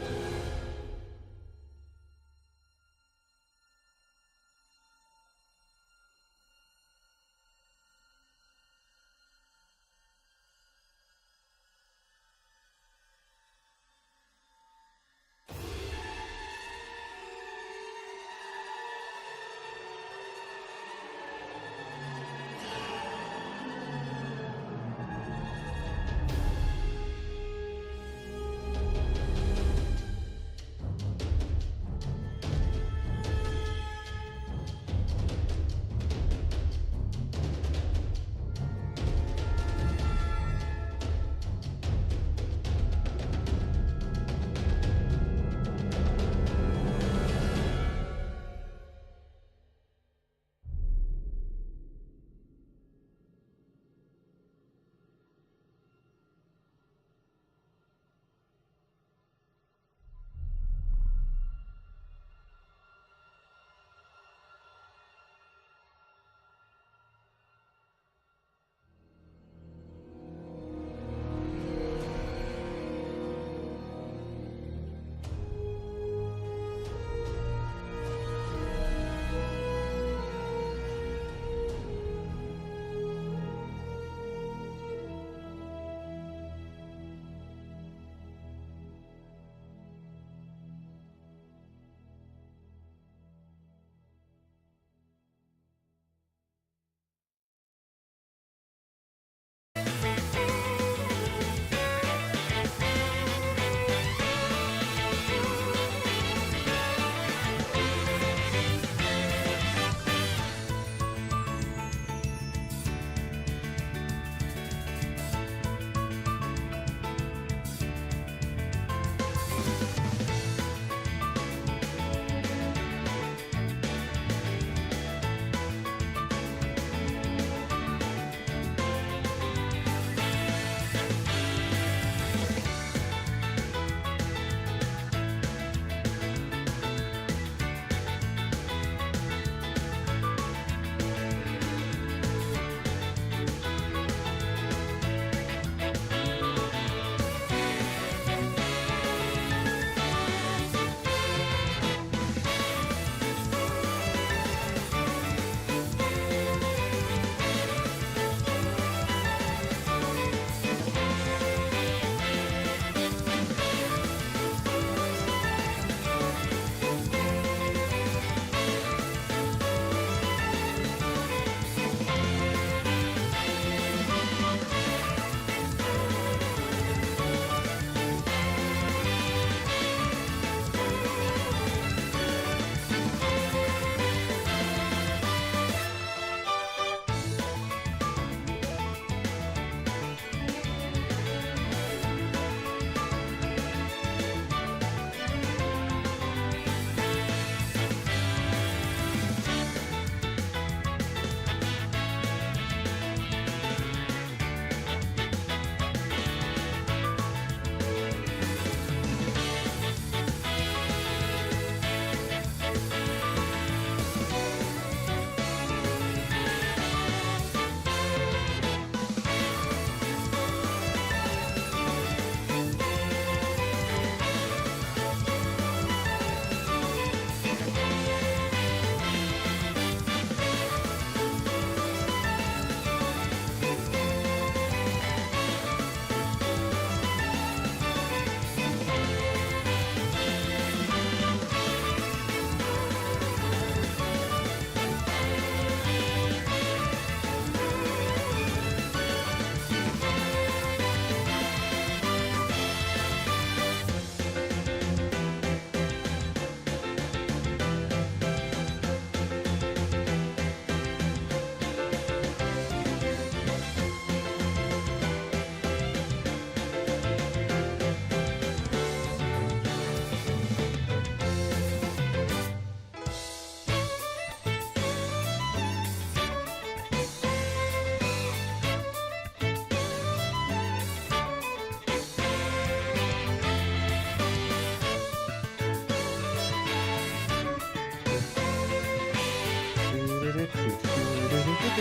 I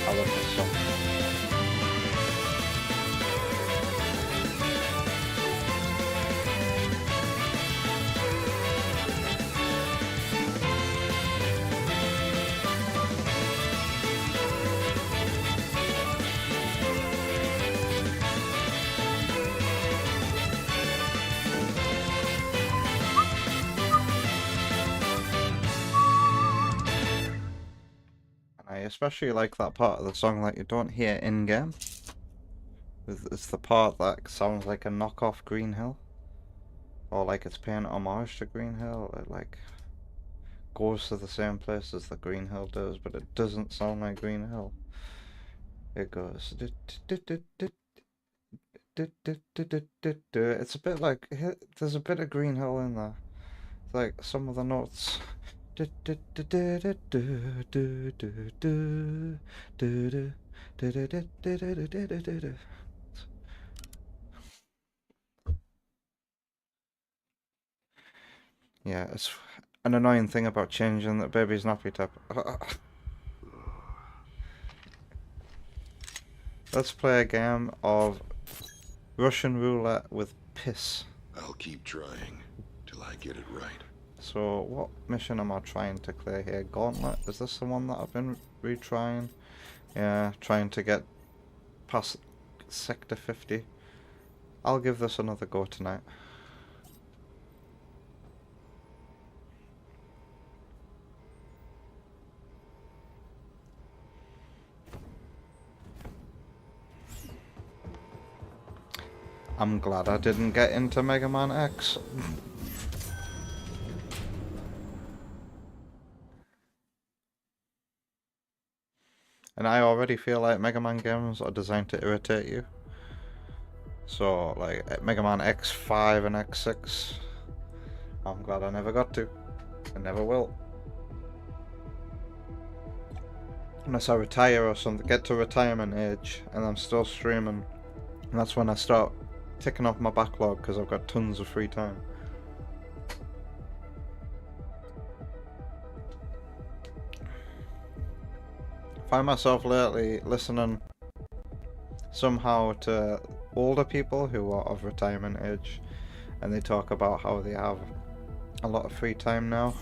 love this song. I especially like that part of the song that you don't hear in-game. It's the part that sounds like a knockoff Green Hill. Or like it's paying homage to Green Hill. It like goes to the same place as the Green Hill does, but it doesn't sound like Green Hill. It goes... It's a bit like... There's a bit of Green Hill in there. It's like some of the notes... Yeah, it's an annoying thing about changing the baby's nappy tap. Let's play a game of Russian roulette with piss. I'll keep trying till I get it right. So, what mission am I trying to clear here? Gauntlet? Is this the one that I've been retrying? Yeah, trying to get past Sector 50. I'll give this another go tonight. I'm glad I didn't get into Mega Man X. And I already feel like Mega Man games are designed to irritate you. So, like, Mega Man X5 and X6, I'm glad I never got to. I never will. Unless I retire or something, get to retirement age, and I'm still streaming. And that's when I start ticking off my backlog, because I've got tons of free time. Find myself lately listening somehow to older people who are of retirement age, and they talk about how they have a lot of free time now,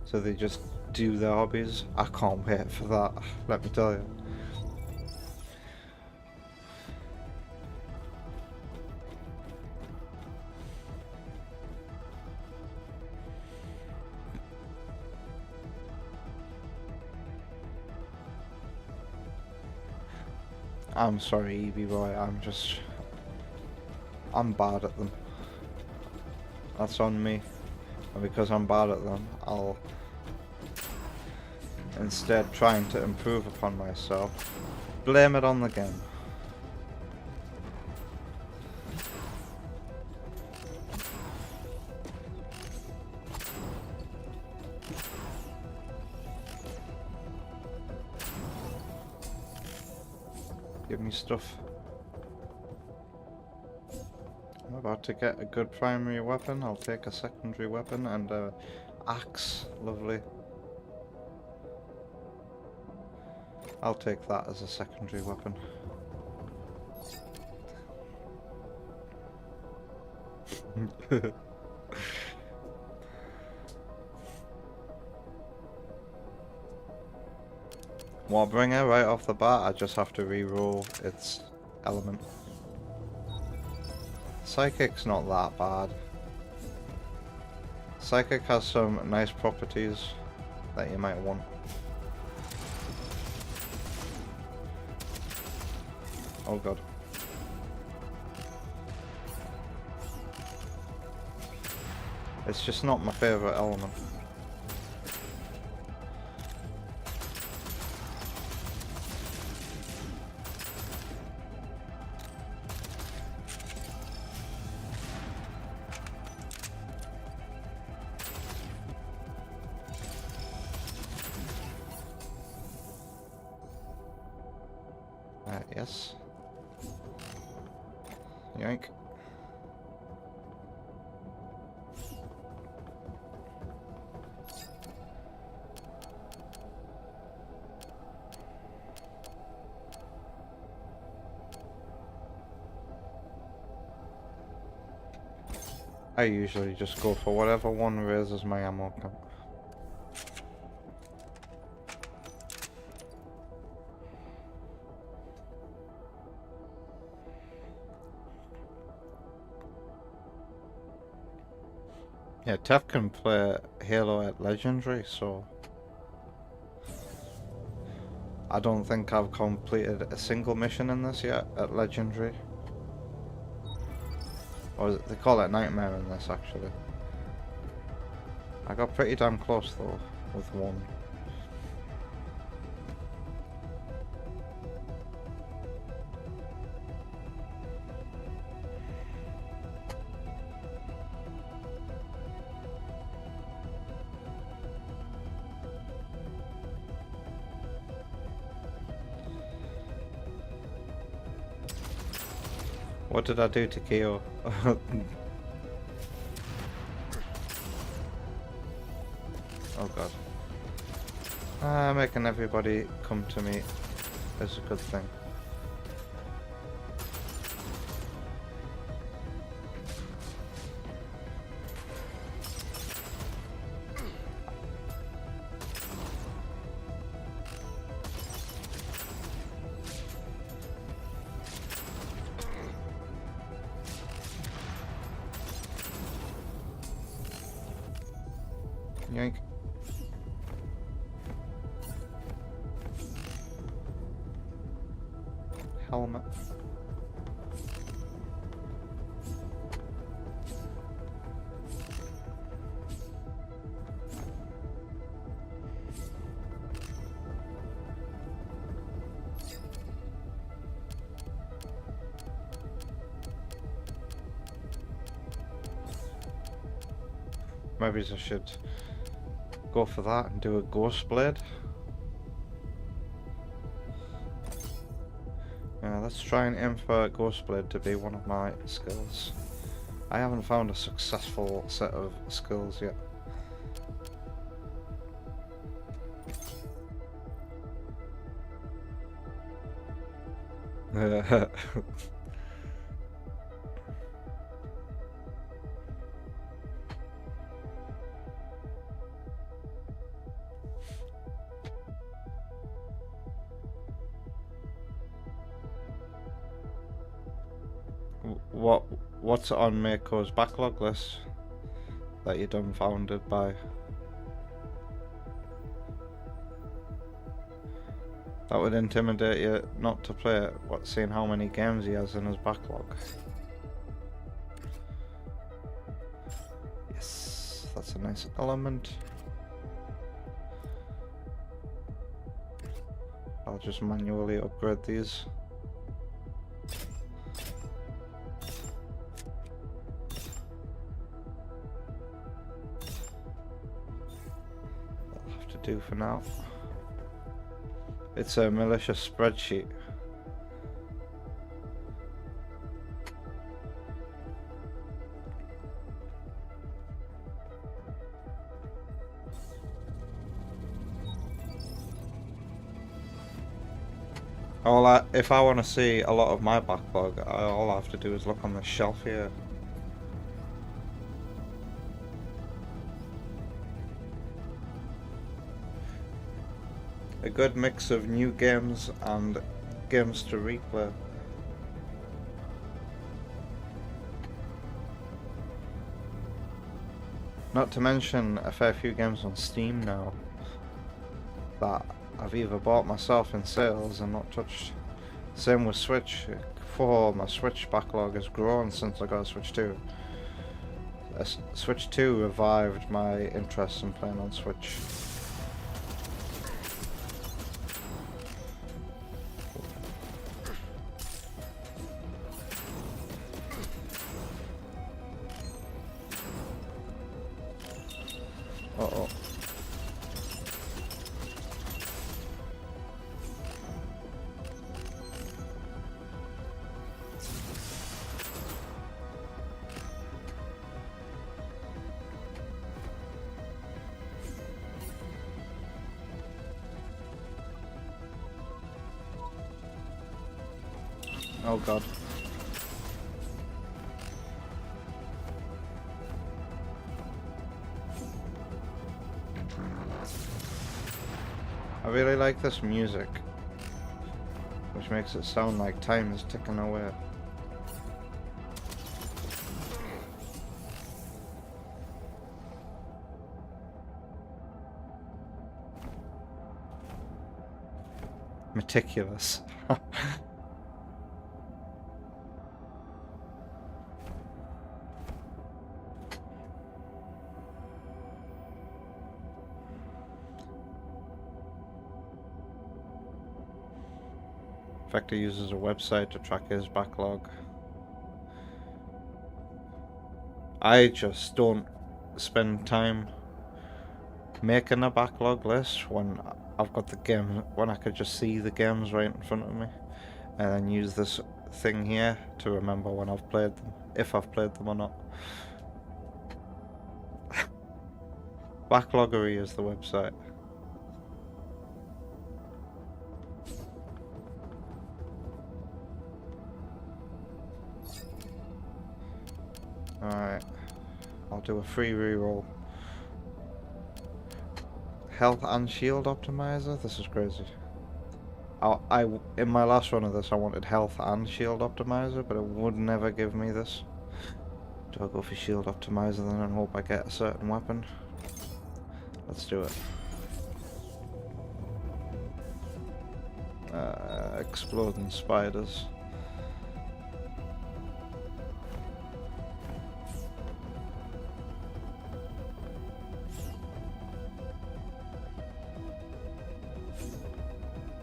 so they just do their hobbies. I can't wait for that, let me tell you. I'm sorry, Evie Boy, I'm bad at them. That's on me. And because I'm bad at them, I'll instead trying to improve upon myself, blame it on the game. Give me stuff. I'm about to get a good primary weapon. I'll take a secondary weapon and a axe. Lovely. I'll take that as a secondary weapon. Warbringer, right off the bat, I just have to re-roll its element. Psychic's not that bad. Psychic has some nice properties that you might want. Oh god. It's just not my favourite element. Yes. Yoink. I usually just go for whatever one raises my ammo count. Yeah, Tef can play Halo at Legendary, so I don't think I've completed a single mission in this yet at Legendary. Or they call it Nightmare in this, actually. I got pretty damn close though, with one. What did I do to Kyo? Oh god. Making everybody come to me is a good thing. Yoink. Helmet. Maybe I should go for that and do a ghost blade. Yeah, let's try and aim for ghost blade to be one of my skills. I haven't found a successful set of skills yet. What's on Mako's backlog list that you're dumbfounded by? That would intimidate you not to play it, seeing how many games he has in his backlog. Yes, that's a nice element. I'll just manually upgrade these. Do for now. It's a malicious spreadsheet. If I want to see a lot of my backlog, all I have to do is look on the shelf here. A good mix of new games and games to replay. Not to mention a fair few games on Steam now that I've either bought myself in sales and not touched. Same with Switch. My Switch backlog has grown since I got a Switch 2. Switch 2 revived my interest in playing on Switch. Uh-oh. Oh god. I really like this music, which makes it sound like time is ticking away. Meticulous. In fact, he uses a website to track his backlog. I just don't spend time making a backlog list when I've got the game, when I could just see the games right in front of me, and then use this thing here to remember when I've played them, if I've played them or not. Backloggery is the website. Alright, I'll do a free reroll. Health and shield optimizer? This is crazy. In my last run of this I wanted health and shield optimizer, but it would never give me this. Do I go for shield optimizer then and hope I get a certain weapon? Let's do it. Exploding spiders.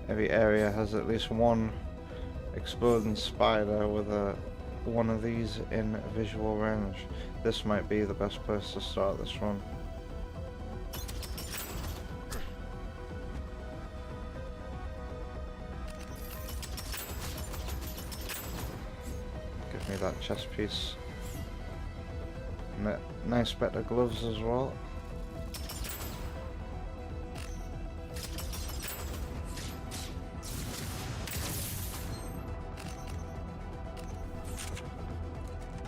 Every area has at least one exploding spider with one of these in visual range. This might be the best place to start this run. Give me that chest piece. Nice better gloves as well.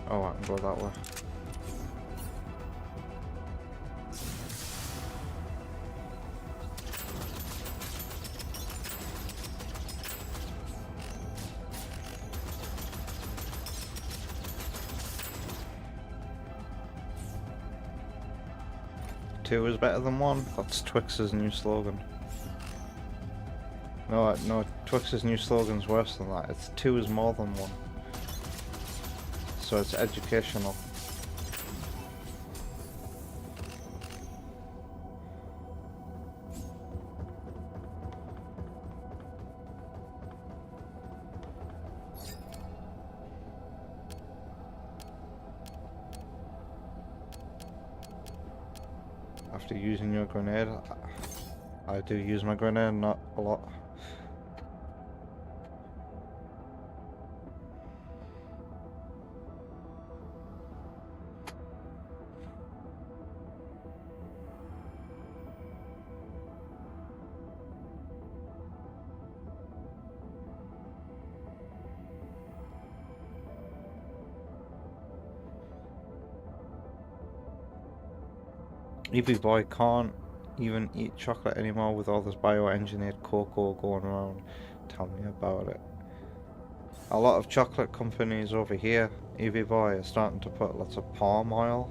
Oh, I can go that way. Two is better than one. That's Twix's new slogan. No, Twix's new slogan's worse than that. It's two is more than one. So it's educational. After using your grenade, I do use my grenade, not a lot. EV Boy can't even eat chocolate anymore with all this bioengineered cocoa going around. Tell me about it. A lot of chocolate companies over here, EV Boy, are starting to put lots of palm oil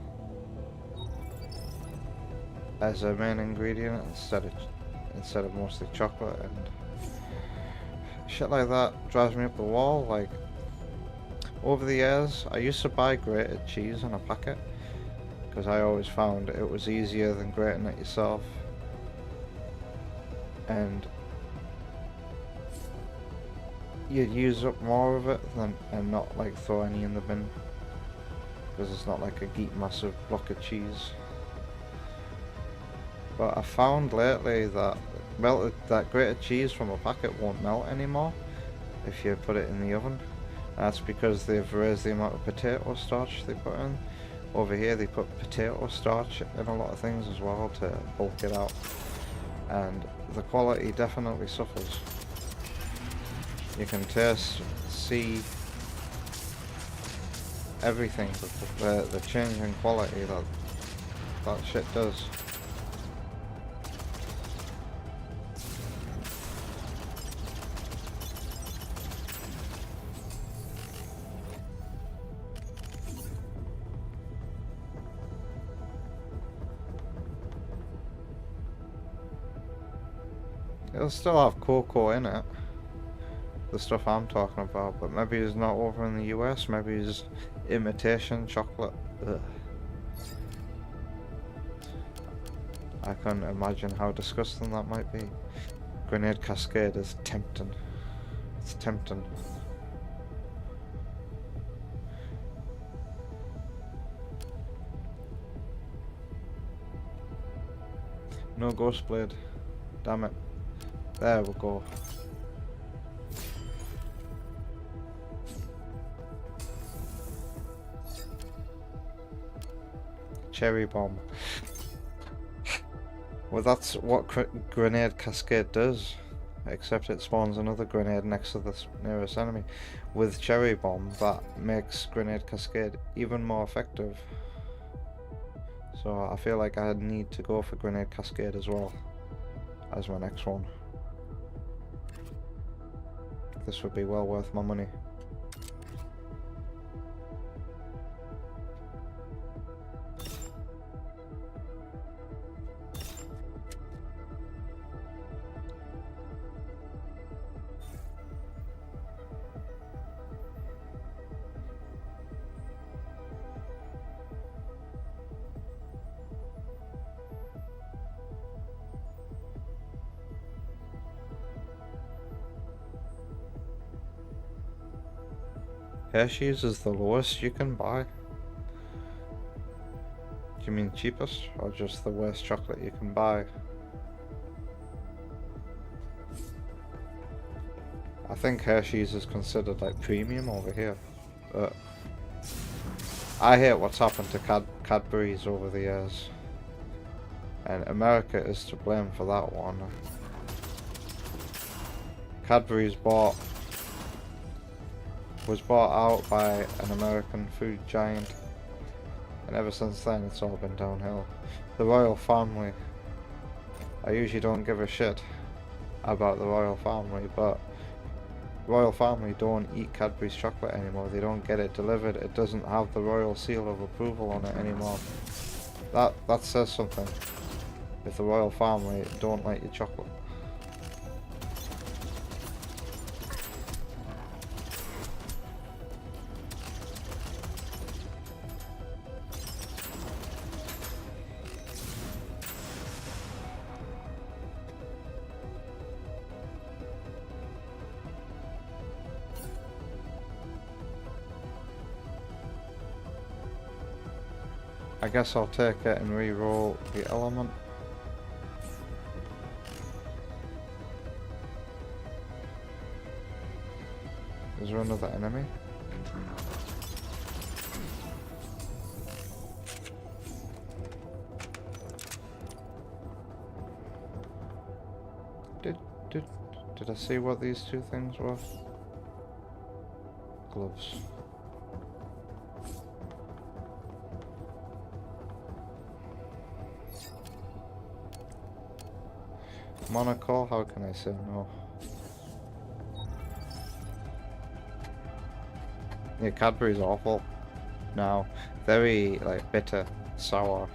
as a main ingredient instead of mostly chocolate, and shit like that drives me up the wall. Like, over the years, I used to buy grated cheese in a packet, because I always found it was easier than grating it yourself, and you'd use up more of it and not like throw any in the bin, because it's not like a massive block of cheese. But I found lately that that grated cheese from a packet won't melt anymore if you put it in the oven. That's because they've raised the amount of potato starch they put in. Over here they put potato starch in a lot of things as well to bulk it out, and the quality definitely suffers. You can taste, see everything, the change in quality that shit does. It'll still have cocoa in it. The stuff I'm talking about, but maybe it's not over in the US. Maybe it's imitation chocolate. Ugh. I can't imagine how disgusting that might be. Grenade Cascade is tempting. It's tempting. No Ghost Blade. Damn it. There we go. Cherry Bomb. Well, that's what Grenade Cascade does, except it spawns another grenade next to the nearest enemy. With Cherry Bomb, that makes Grenade Cascade even more effective. So I feel like I need to go for Grenade Cascade as well as my next one. This would be well worth my money. Hershey's is the lowest you can buy. Do you mean cheapest, or just the worst chocolate you can buy? I think Hershey's is considered like premium over here. But I hate what's happened to Cadbury's over the years. And America is to blame for that one. Cadbury's was bought out by an American food giant, and ever since then it's all been downhill. The royal family, I usually don't give a shit about the royal family, but royal family don't eat Cadbury's chocolate anymore. They don't get it delivered. It doesn't have the royal seal of approval on it anymore. That says something. If the royal family don't like your chocolate. I guess I'll take it and re-roll the element. Is there another enemy? Did I see what these two things were? Gloves. Monocle, how can I say no? Yeah, Cadbury's awful now. Very like bitter, sour.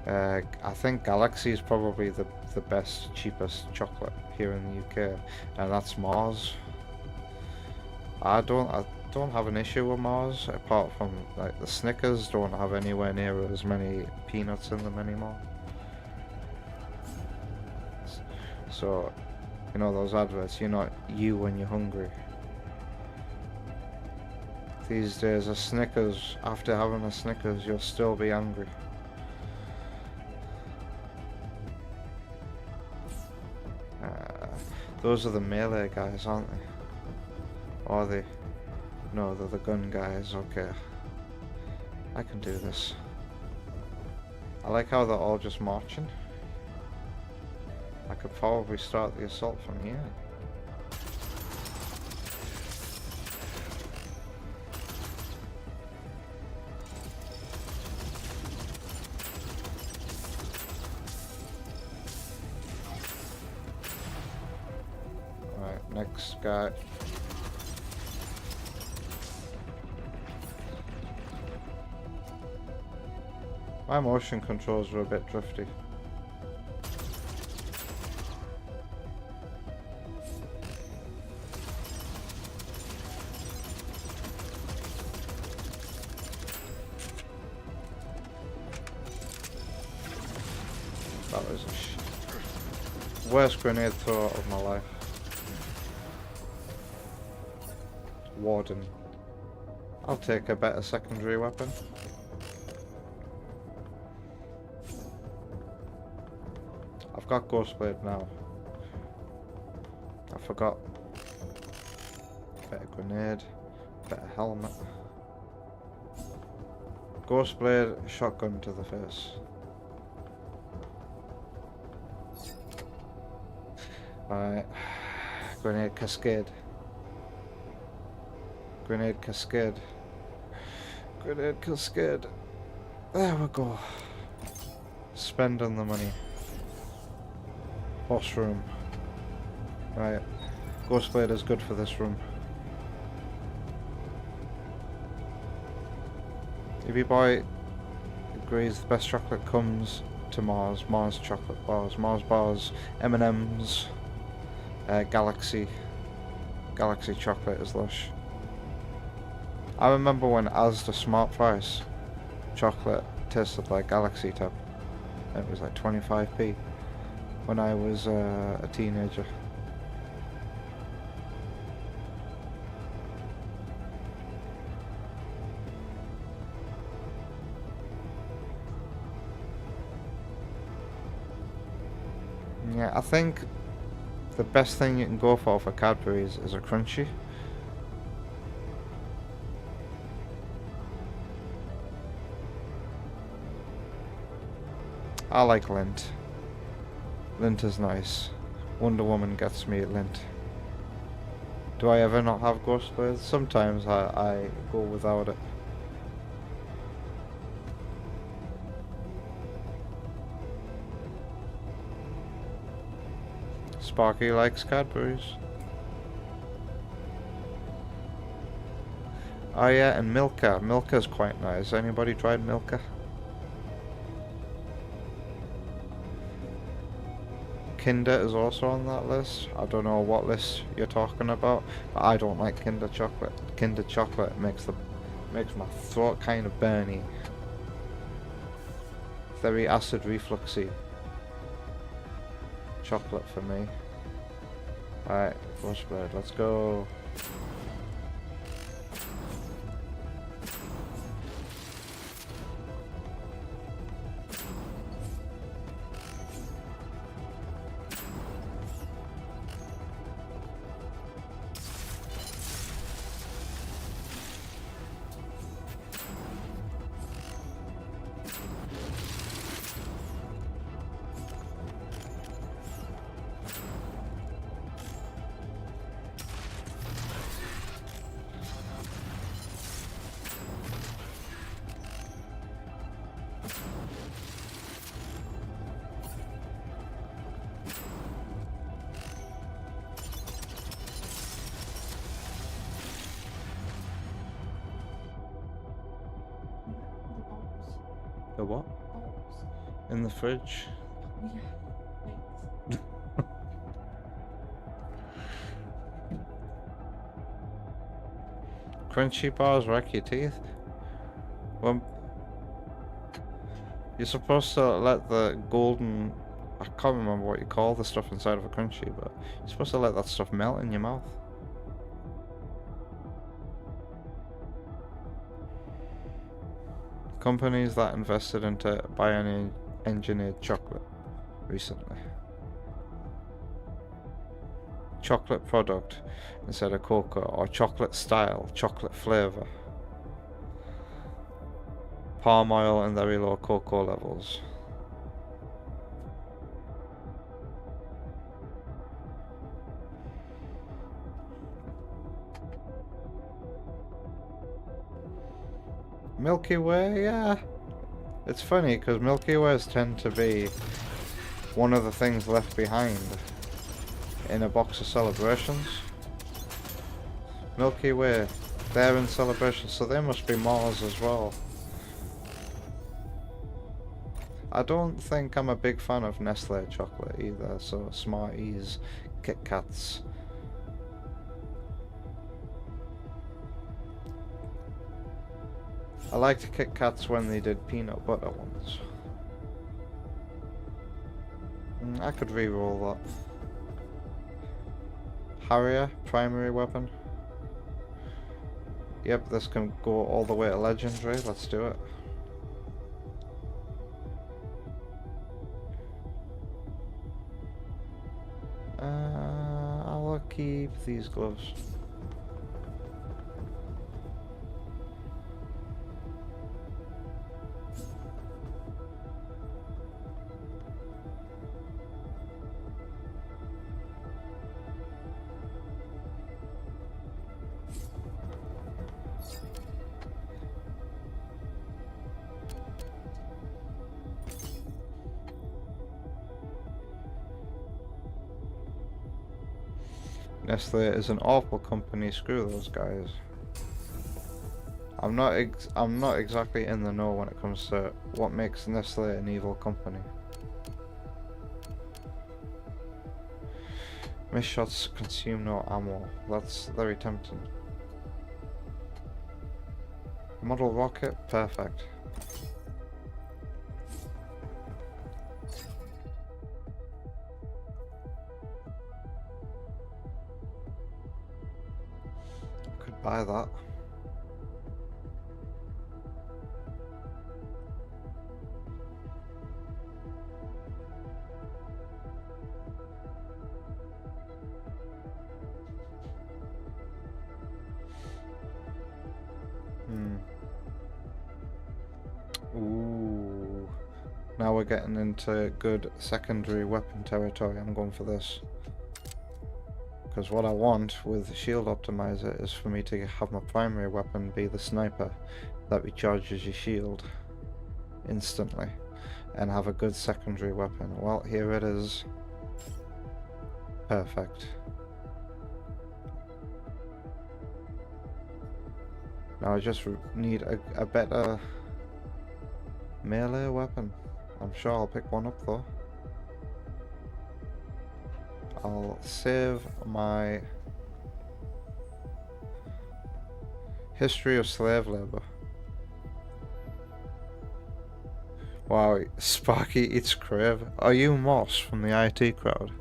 I think Galaxy is probably the best, cheapest chocolate here in the UK, and that's Mars. I don't have an issue with Mars, apart from like the Snickers don't have anywhere near as many peanuts in them anymore. So, you know those adverts, you're not you when you're hungry. These days a Snickers, after having a Snickers you'll still be hungry. Those are the melee guys, aren't they? Or are they? No, they're the gun guys, okay. I can do this. I like how they're all just marching. I could probably start the assault from here. Alright, next guy. My motion controls are a bit drifty. That was a worst grenade throw of my life. Warden. I'll take a better secondary weapon. I've got Ghostblade now. I forgot. Better grenade. Better helmet. Ghostblade, shotgun to the face. Alright. Grenade cascade. Grenade cascade. Grenade cascade. There we go. Spending the money. Boss room. Right. Ghostblade is good for this room. If your boy agrees the best chocolate comes to Mars. Mars chocolate bars. Mars bars. M&M's. Galaxy. Galaxy chocolate is lush. I remember when Asda Smart Price chocolate tasted like Galaxy Top. It was like 25p when I was a teenager. Yeah, I think the best thing you can go for Cadbury's is a crunchy. I like Lint. Lint is nice. Wonder Woman gets me at Lint. Do I ever not have Ghostblade? Sometimes I go without it. Sparky likes Cadbury's. Oh yeah, and Milka. Milka's quite nice. Anybody tried Milka? Kinder is also on that list. I don't know what list you're talking about, but I don't like Kinder chocolate. Kinder chocolate makes my throat kind of burny. Very acid refluxy. Chocolate for me. Alright, Ghostblade, let's go. The what? In the fridge? Yeah, thanks. Crunchy bars wreck your teeth? Well, you're supposed to let the golden... I can't remember what you call the stuff inside of a crunchy, but you're supposed to let that stuff melt in your mouth. Companies that invested into bioengineered chocolate recently. Chocolate product instead of cocoa, or chocolate style, chocolate flavor. Palm oil and very low cocoa levels. Milky Way, yeah. It's funny because Milky Ways tend to be one of the things left behind in a box of celebrations. Milky Way, they're in celebrations, so they must be Mars as well. I don't think I'm a big fan of Nestle chocolate either, so Smarties, Kit Kats. I liked Kit Kats when they did peanut butter ones. I could re-roll that. Harrier, primary weapon. Yep, this can go all the way to legendary. Let's do it. I'll keep these gloves. Nestle is an awful company. Screw those guys. I'm not exactly in the know when it comes to what makes Nestle an evil company. Missed shots consume no ammo. That's very tempting. Model rocket, perfect. Could buy that. Ooh. Now we're getting into good secondary weapon territory. I'm going for this. Because what I want with Shield Optimizer is for me to have my primary weapon be the sniper that recharges your shield instantly. And have a good secondary weapon. Well, here it is. Perfect. Now I just need a better melee weapon. I'm sure I'll pick one up though. I'll save my history of slave labor. Wow, Sparky eats crave. Are you Moss from the IT crowd?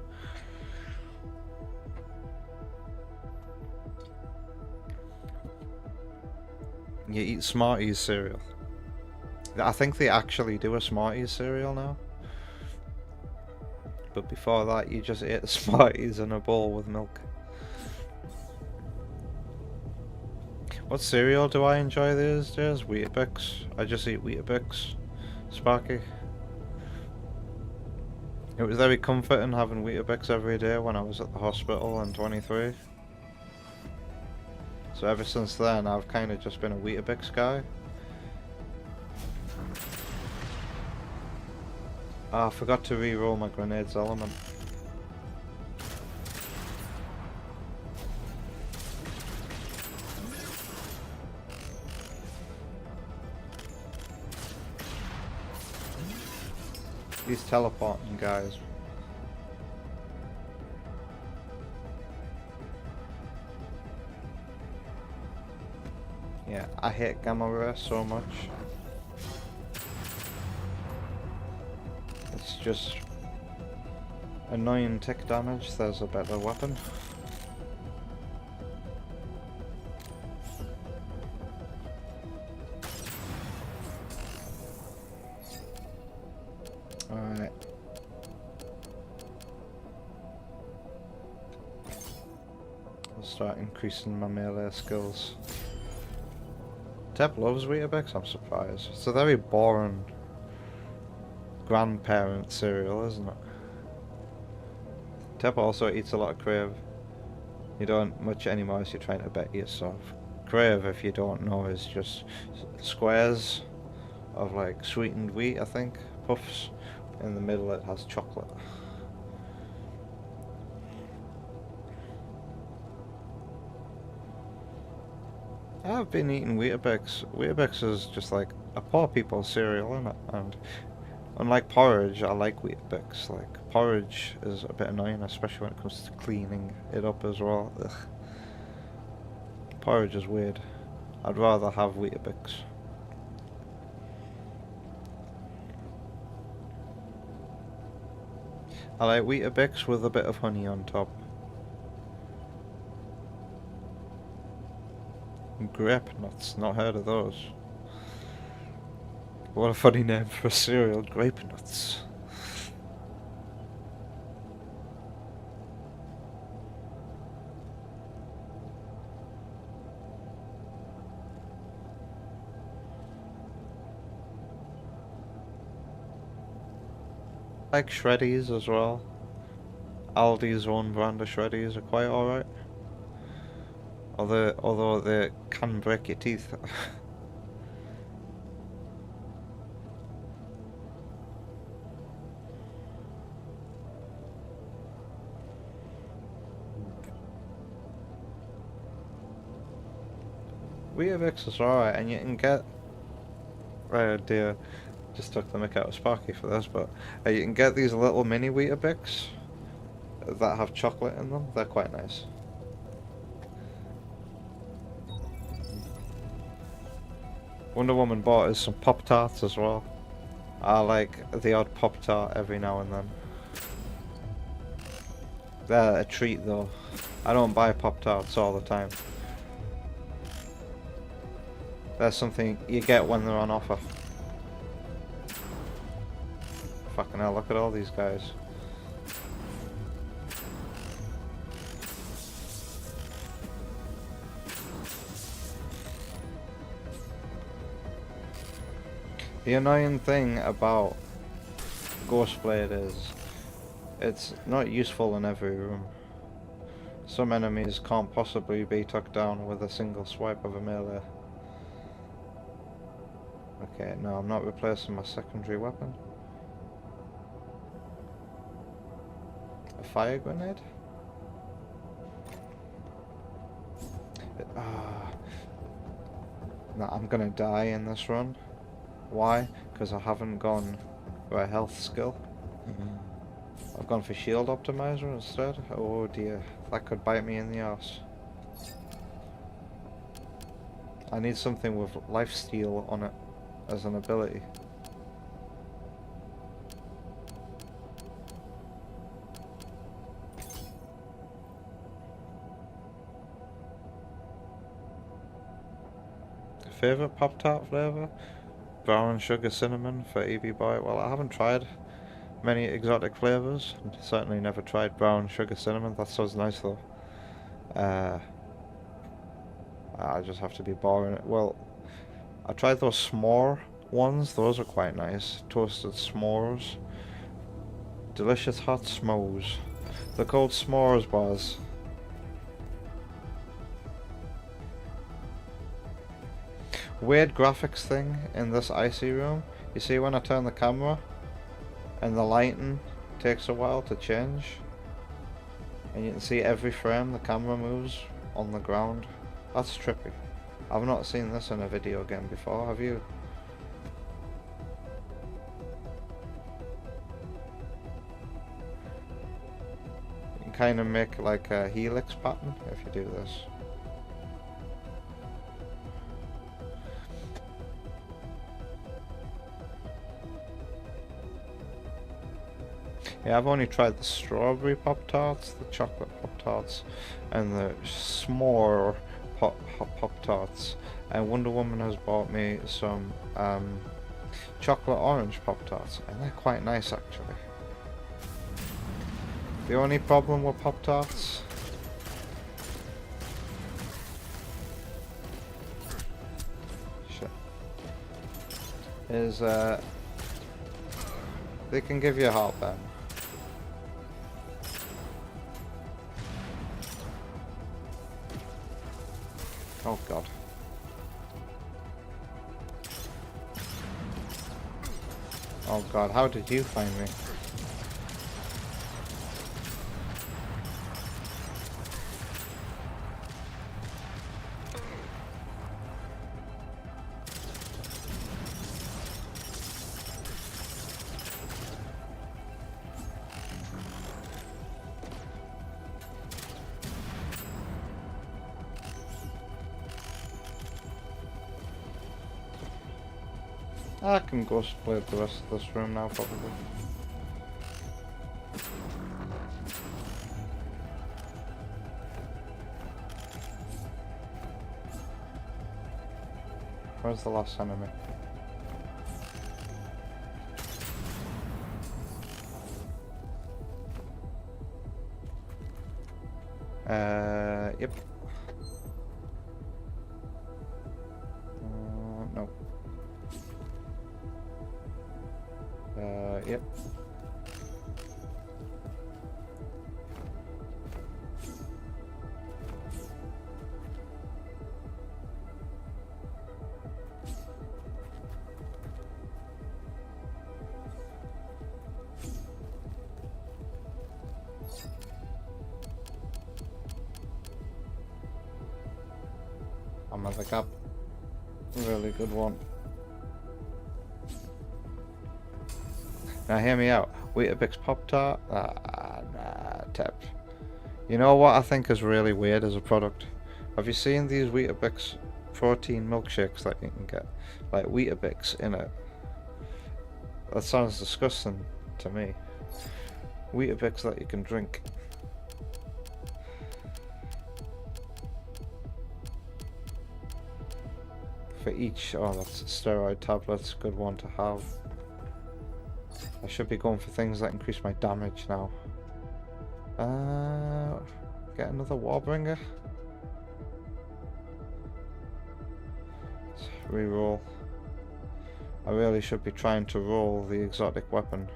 You eat Smarties cereal. I think they actually do a Smarties cereal now. But before that, you just ate Smarties in a bowl with milk. What cereal do I enjoy these days? Weetabix. I just eat Weetabix. Sparky. It was very comforting having Weetabix every day when I was at the hospital in 23. So ever since then, I've kind of just been a Weetabix guy. I forgot to re-roll my grenades element. These teleporting guys. Yeah, I hate gamma ray so much. It's just annoying tick damage. There's a better weapon. Alright. I'll start increasing my melee skills. Tep loves Weetabix, I'm surprised. It's a very boring grandparent cereal, isn't it? Tep also eats a lot of crave. You don't much anymore as you're trying to better yourself. Crave, if you don't know, is just squares of like sweetened wheat, I think. Puffs. In the middle it has chocolate. I've been eating Weetabix. Weetabix is just like a poor people's cereal, isn't it? And unlike porridge, I like Weetabix. Like, porridge is a bit annoying, especially when it comes to cleaning it up as well. Ugh. Porridge is weird. I'd rather have Weetabix. I like Weetabix with a bit of honey on top. Grape nuts, not heard of those. What a funny name for a cereal, grape nuts. Like Shreddies as well. Aldi's own brand of Shreddies are quite alright. Although they can break your teeth. Weetabix is alright, and you can get... Oh dear, just took the mick out of Sparky for this, but you can get these little mini Weetabix that have chocolate in them. They're quite nice. Wonder Woman bought us some Pop-Tarts as well. I like the odd Pop-Tart every now and then. They're a treat though. I don't buy Pop-Tarts all the time. There's something you get when they're on offer. Fucking hell, look at all these guys. The annoying thing about Ghostblade is it's not useful in every room. Some enemies can't possibly be took down with a single swipe of a melee. Okay, no, I'm not replacing my secondary weapon. A fire grenade? No, I'm gonna die in this run. Why? Because I haven't gone for a health skill. I've gone for shield optimizer instead. Oh dear, that could bite me in the arse. I need something with lifesteal on it as an ability. Favorite Pop-Tart flavor? Brown sugar cinnamon for EB Boy. Well, I haven't tried many exotic flavors. Certainly never tried brown sugar cinnamon. That sounds nice though. I just have to be boring. Well, I tried those s'more ones. Those are quite nice. Toasted s'mores. Delicious hot s'mores. They're called s'mores bars. Weird graphics thing in this icy room. You see when I turn the camera and the lighting takes a while to change, and you can see every frame the camera moves on the ground. That's trippy. I've not seen this in a video game before, have you? You can kind of make like a helix pattern if you do this. Yeah, I've only tried the strawberry Pop-Tarts, the chocolate Pop-Tarts, and the s'more Pop-Tarts. And Wonder Woman has bought me some chocolate orange Pop-Tarts, and they're quite nice actually. The only problem with Pop-Tarts is they can give you a heartburn. Oh god. Oh god, how did you find me? I can go split the rest of this room now, probably. Where's the last enemy? Yep. No. Yep. I'm at the gap. Really good one. Now hear me out. Weetabix Pop-Tart? Nah, tap. You know what I think is really weird as a product? Have you seen these Weetabix protein milkshakes that you can get? Like Weetabix in it. That sounds disgusting to me. Weetabix that you can drink. For each, oh that's steroid tablets, good one to have. I should be going for things that increase my damage now. Get another Warbringer. Let's reroll. I really should be trying to roll the exotic weapon.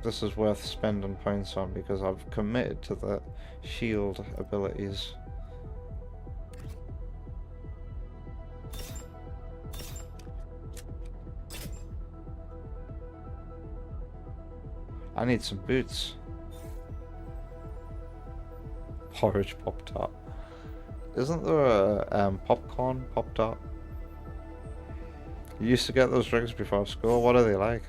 This is worth spending points on because I've committed to the shield abilities. I need some boots. Porridge Pop-Tart. Isn't there a popcorn Pop-Tart? You used to get those drinks before school. What are they like?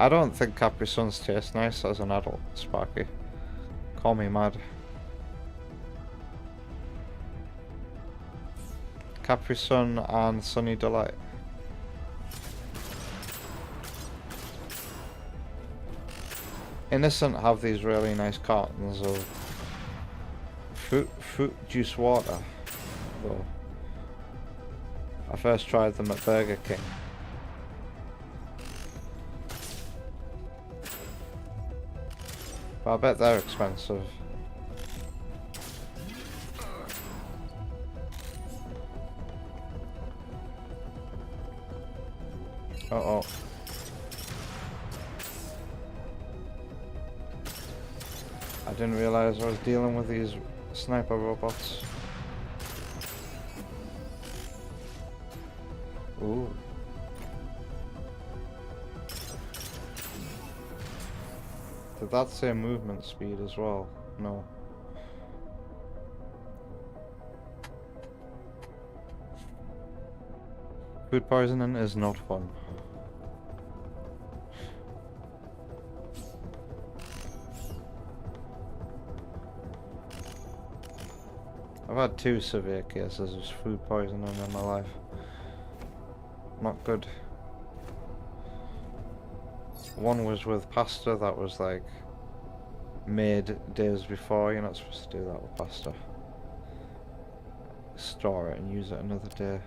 I don't think Capri Suns taste nice as an adult, Sparky. Call me mad. Capri Sun and Sunny Delight. Innocent have these really nice cartons of fruit juice water. Though I first tried them at Burger King. But I bet they're expensive. Uh-oh. I didn't realize I was dealing with these sniper robots. Ooh. Did that say movement speed as well? No. Food poisoning is not fun. I've had 2 severe cases of food poisoning in my life. Not good. One was with pasta that was like made days before. You're not supposed to do that with pasta. Store it and use it another day.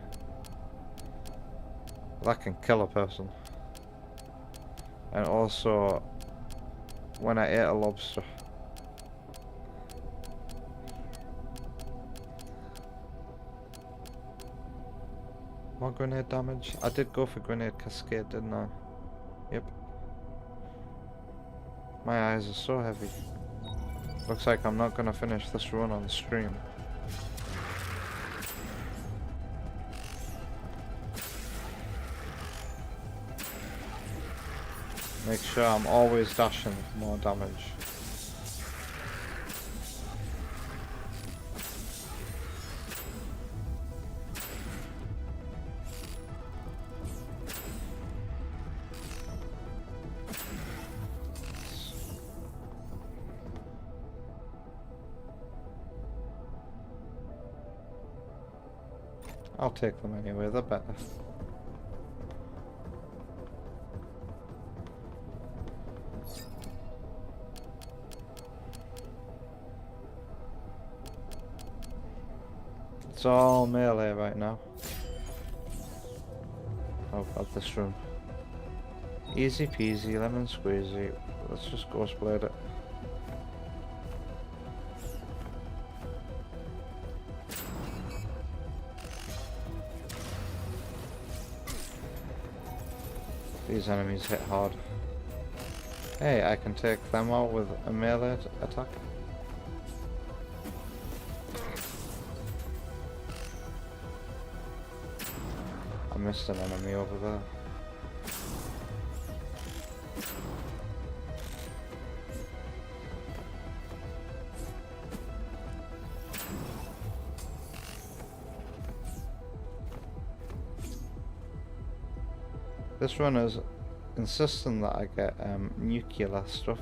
That can kill a person. And also, when I ate a lobster. More grenade damage? I did go for grenade cascade, didn't I? Yep. My eyes are so heavy. Looks like I'm not gonna finish this run on stream. Make sure I'm always dashing for more damage. I'll take them anyway, they're better. It's all melee right now. Oh god, this room. Easy peasy, lemon squeezy. Let's just ghost blade it. These enemies hit hard. Hey, I can take them out with a melee attack. I missed an enemy over there. This run is insisting that I get nuclear stuff.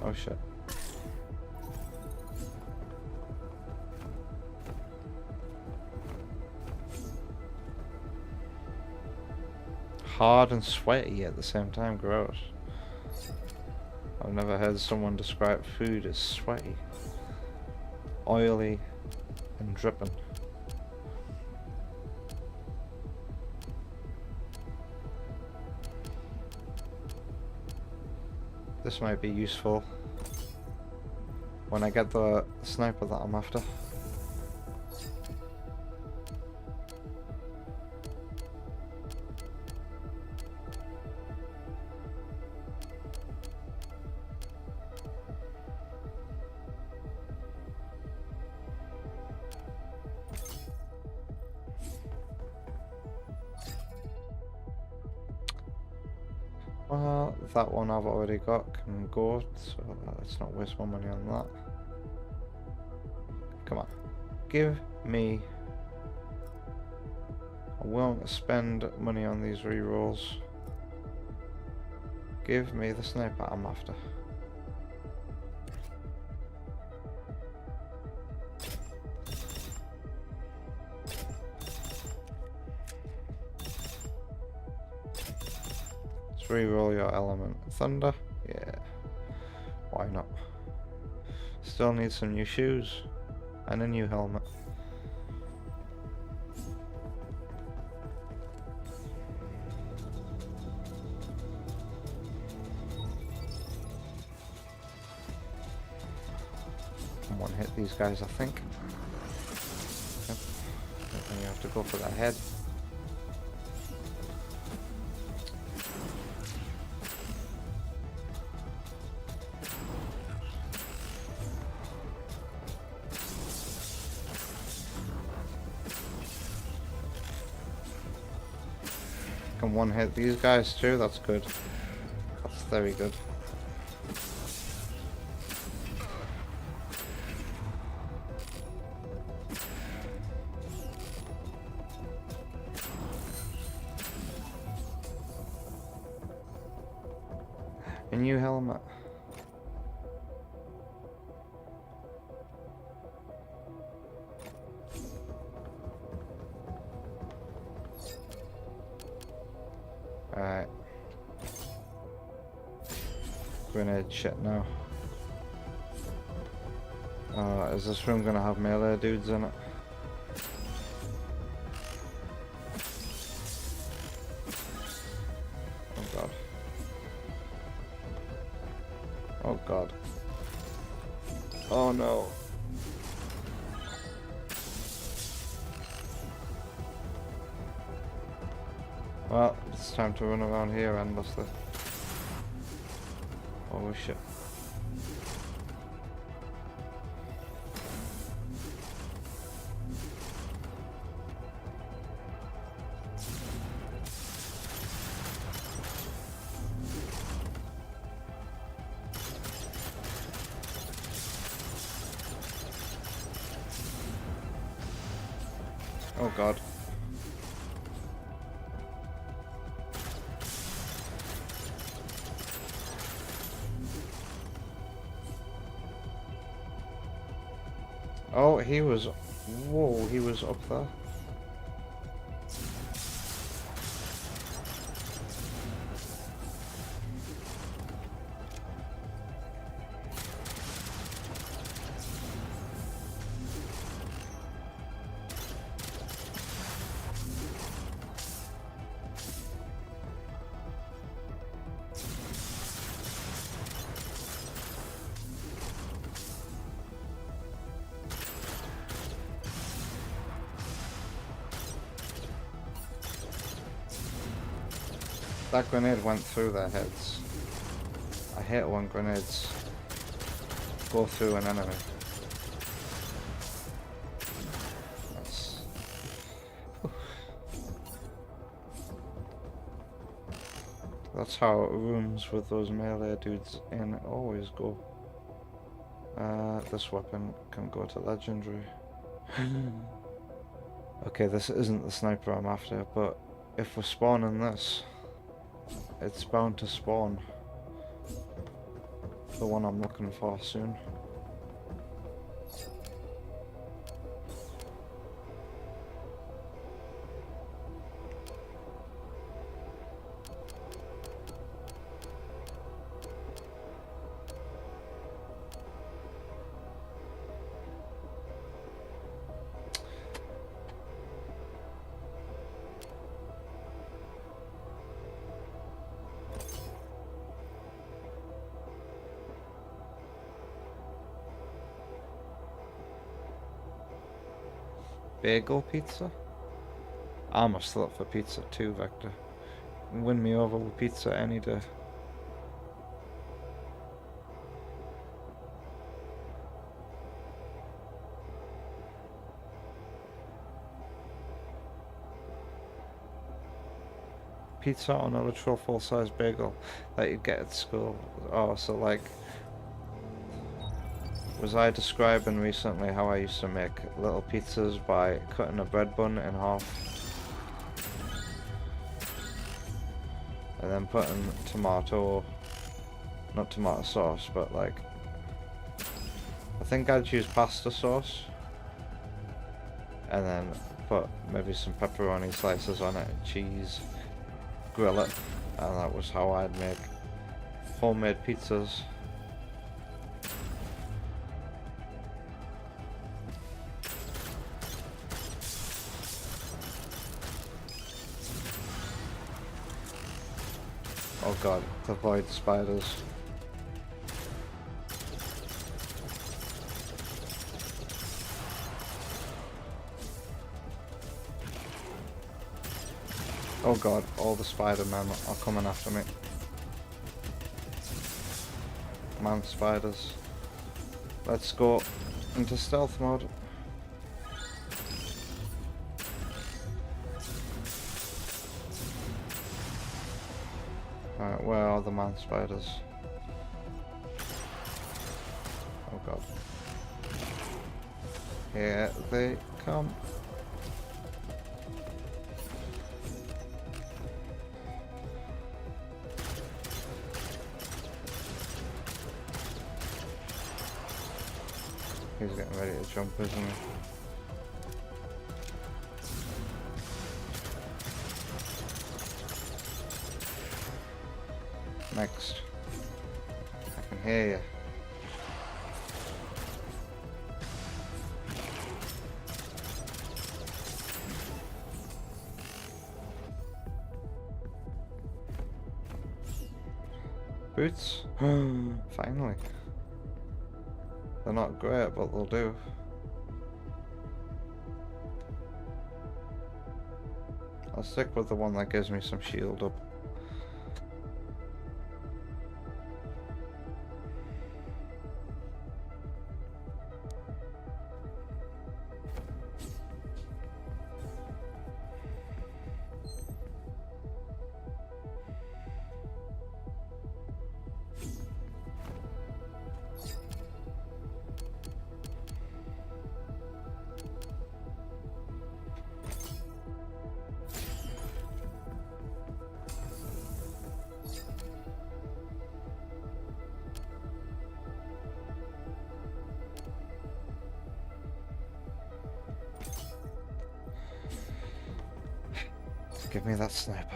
Oh shit. Hard and sweaty at the same time, gross. I've never heard someone describe food as sweaty, oily and dripping. This might be useful when I get the sniper that I'm after. Well, that one I've already got can go, so let's not waste more money on that. Come on, give me. I'm willing to spend money on these rerolls. Give me the sniper I'm after. Reroll your element. Thunder? Yeah. Why not? Still need some new shoes and a new helmet. One hit these guys, I think. Yep. And you have to go for that head. Can one hit these guys too? That's good. That's very good. A new helmet. Alright. Grenade shit now. Is this room gonna have melee dudes in it? Oh god. Oh god. Oh no. Well, it's time to run around here endlessly. Oh shit. Oh god. Oh, he was Whoa, he was up there. That grenade went through their heads. I hate when grenades go through an enemy. That's how rooms with those melee dudes in always go. This weapon can go to legendary. Okay, this isn't the sniper I'm after, but if we're spawning this, it's bound to spawn the one I'm looking for soon. Bagel pizza? I must look for pizza too, Vector. Win me over with pizza any day. Pizza on a literal full-size bagel that you'd get at school. Oh, so like... Was I describing recently how I used to make little pizzas by cutting a bread bun in half and then putting tomato, not tomato sauce, but like, I think I'd use pasta sauce and then put maybe some pepperoni slices on it and cheese, grill it, and that was how I'd make homemade pizzas. Oh god, avoid spiders. Oh god, all the Spider-Men are coming after me. Man spiders. Let's go into stealth mode. Alright, where are the man spiders? Oh god. Here they come. He's getting ready to jump, isn't he? Next. I can hear you. Boots? Finally. They're not great, but they'll do. I'll stick with the one that gives me some shield up. Give me that sniper.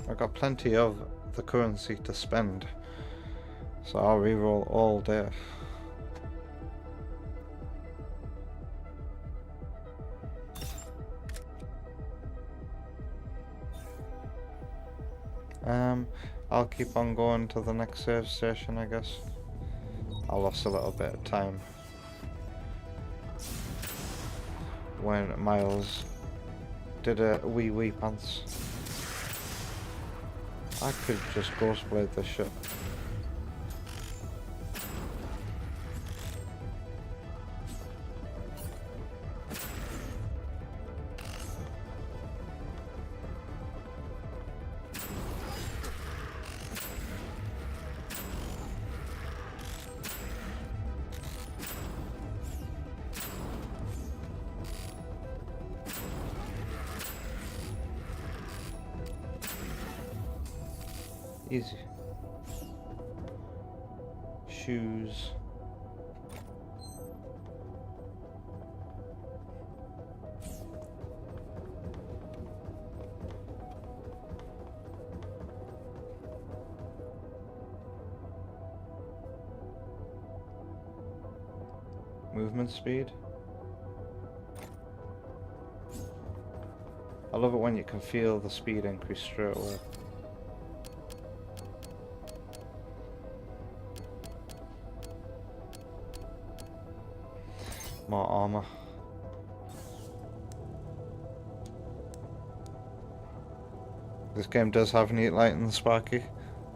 I got plenty of the currency to spend, so I'll reroll all day. I'll keep on going to the next save station, I guess. I lost a little bit of time when Miles did a wee pants. I could just ghostblade this shit. Easy. Shoes. Movement speed. I love it when you can feel the speed increase straight away. More armor. This game does have neat lighting and sparky,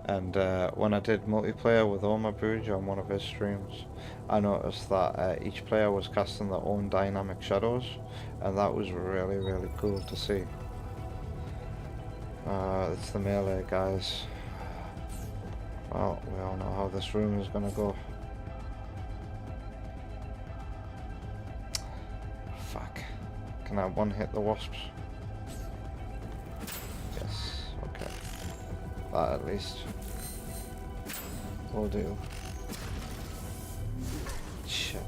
and when I did multiplayer with Oma Bruge on one of his streams, I noticed that each player was casting their own dynamic shadows, and that was really cool to see. It's the melee guys. Well, we all know how this room is gonna go. Can I one hit the wasps? Yes, okay. That at least will do. Shit.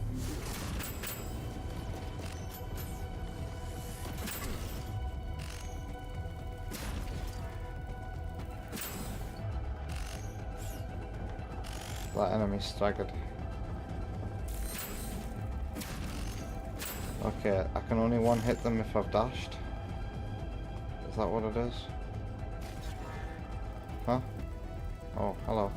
That enemy staggered. Okay, I can only one hit them if I've dashed. Is that what it is? Huh? Oh, hello.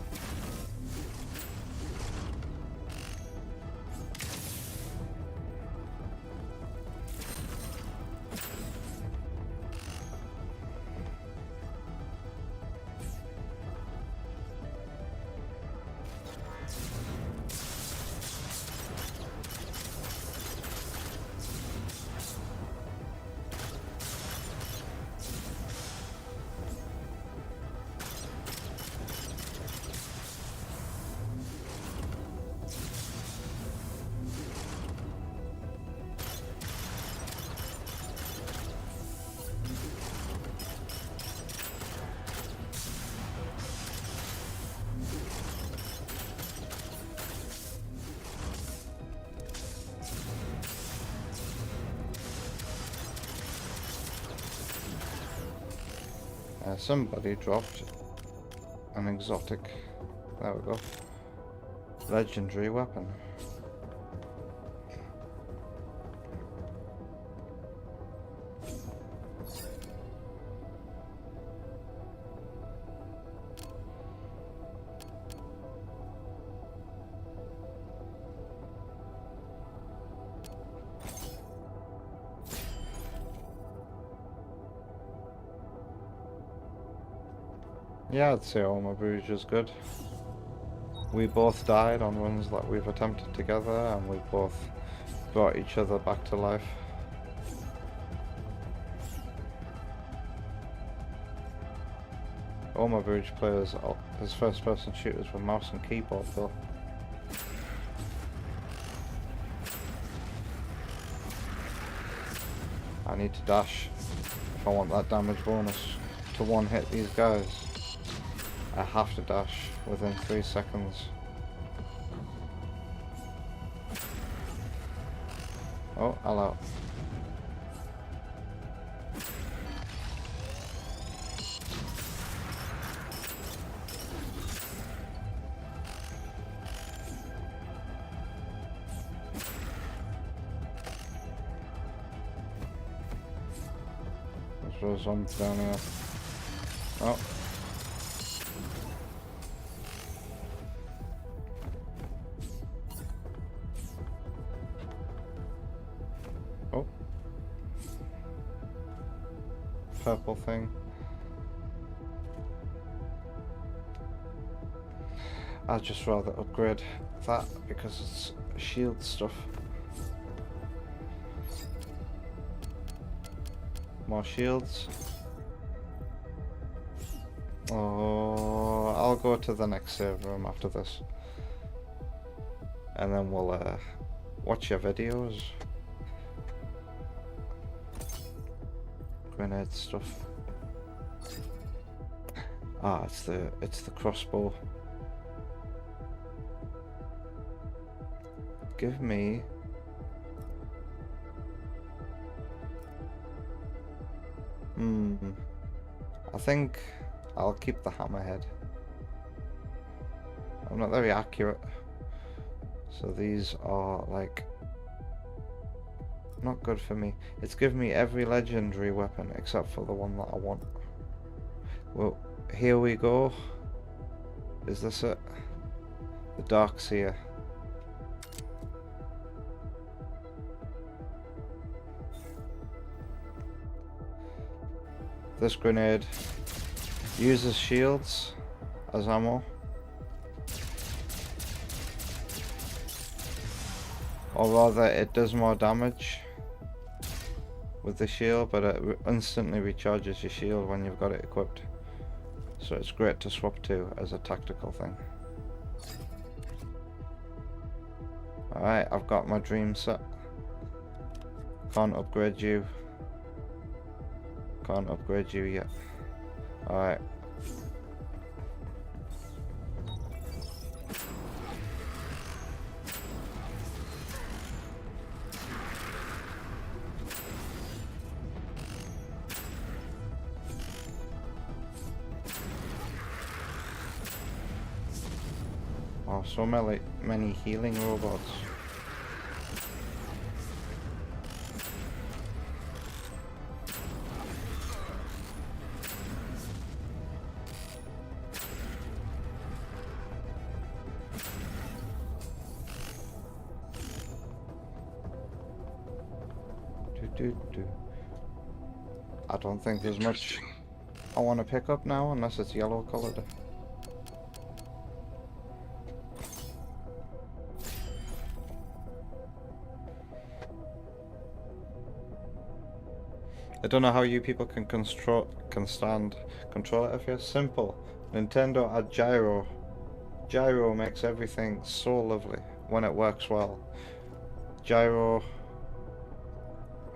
Somebody dropped an exotic, there we go, legendary weapon. Yeah, I'd say Oma Bruge is good. We both died on runs that we've attempted together, and we both brought each other back to life. Oma Bruge plays his first person shooters with mouse and keyboard though. I need to dash. if I want that damage bonus to one hit these guys, I have to dash within 3 seconds. Oh, hello. There's a zombie down here. Oh. Oh. Purple thing. I'd just rather upgrade that because it's shield stuff. More shields. Oh, I'll go to the next save room after this. And then we'll watch your videos. Grenade stuff. Ah, it's the crossbow. Give me I think I'll keep the hammerhead. I'm not very accurate. So these are like not good for me. It's given me every legendary weapon except for the one that I want. Well, here we go. Is this it? The Dark Seer. This grenade uses shields as ammo. Or rather, it does more damage with the shield, but it instantly recharges your shield when you've got it equipped. So it's great to swap to as a tactical thing. Alright, I've got my dream set. Can't upgrade you. Can't upgrade you yet. Alright. Oh, so many healing robots. I don't think there's much I want to pick up now unless it's yellow colored. I don't know how you people can control it if you're simple. Nintendo had gyro. Gyro makes everything so lovely when it works well. Gyro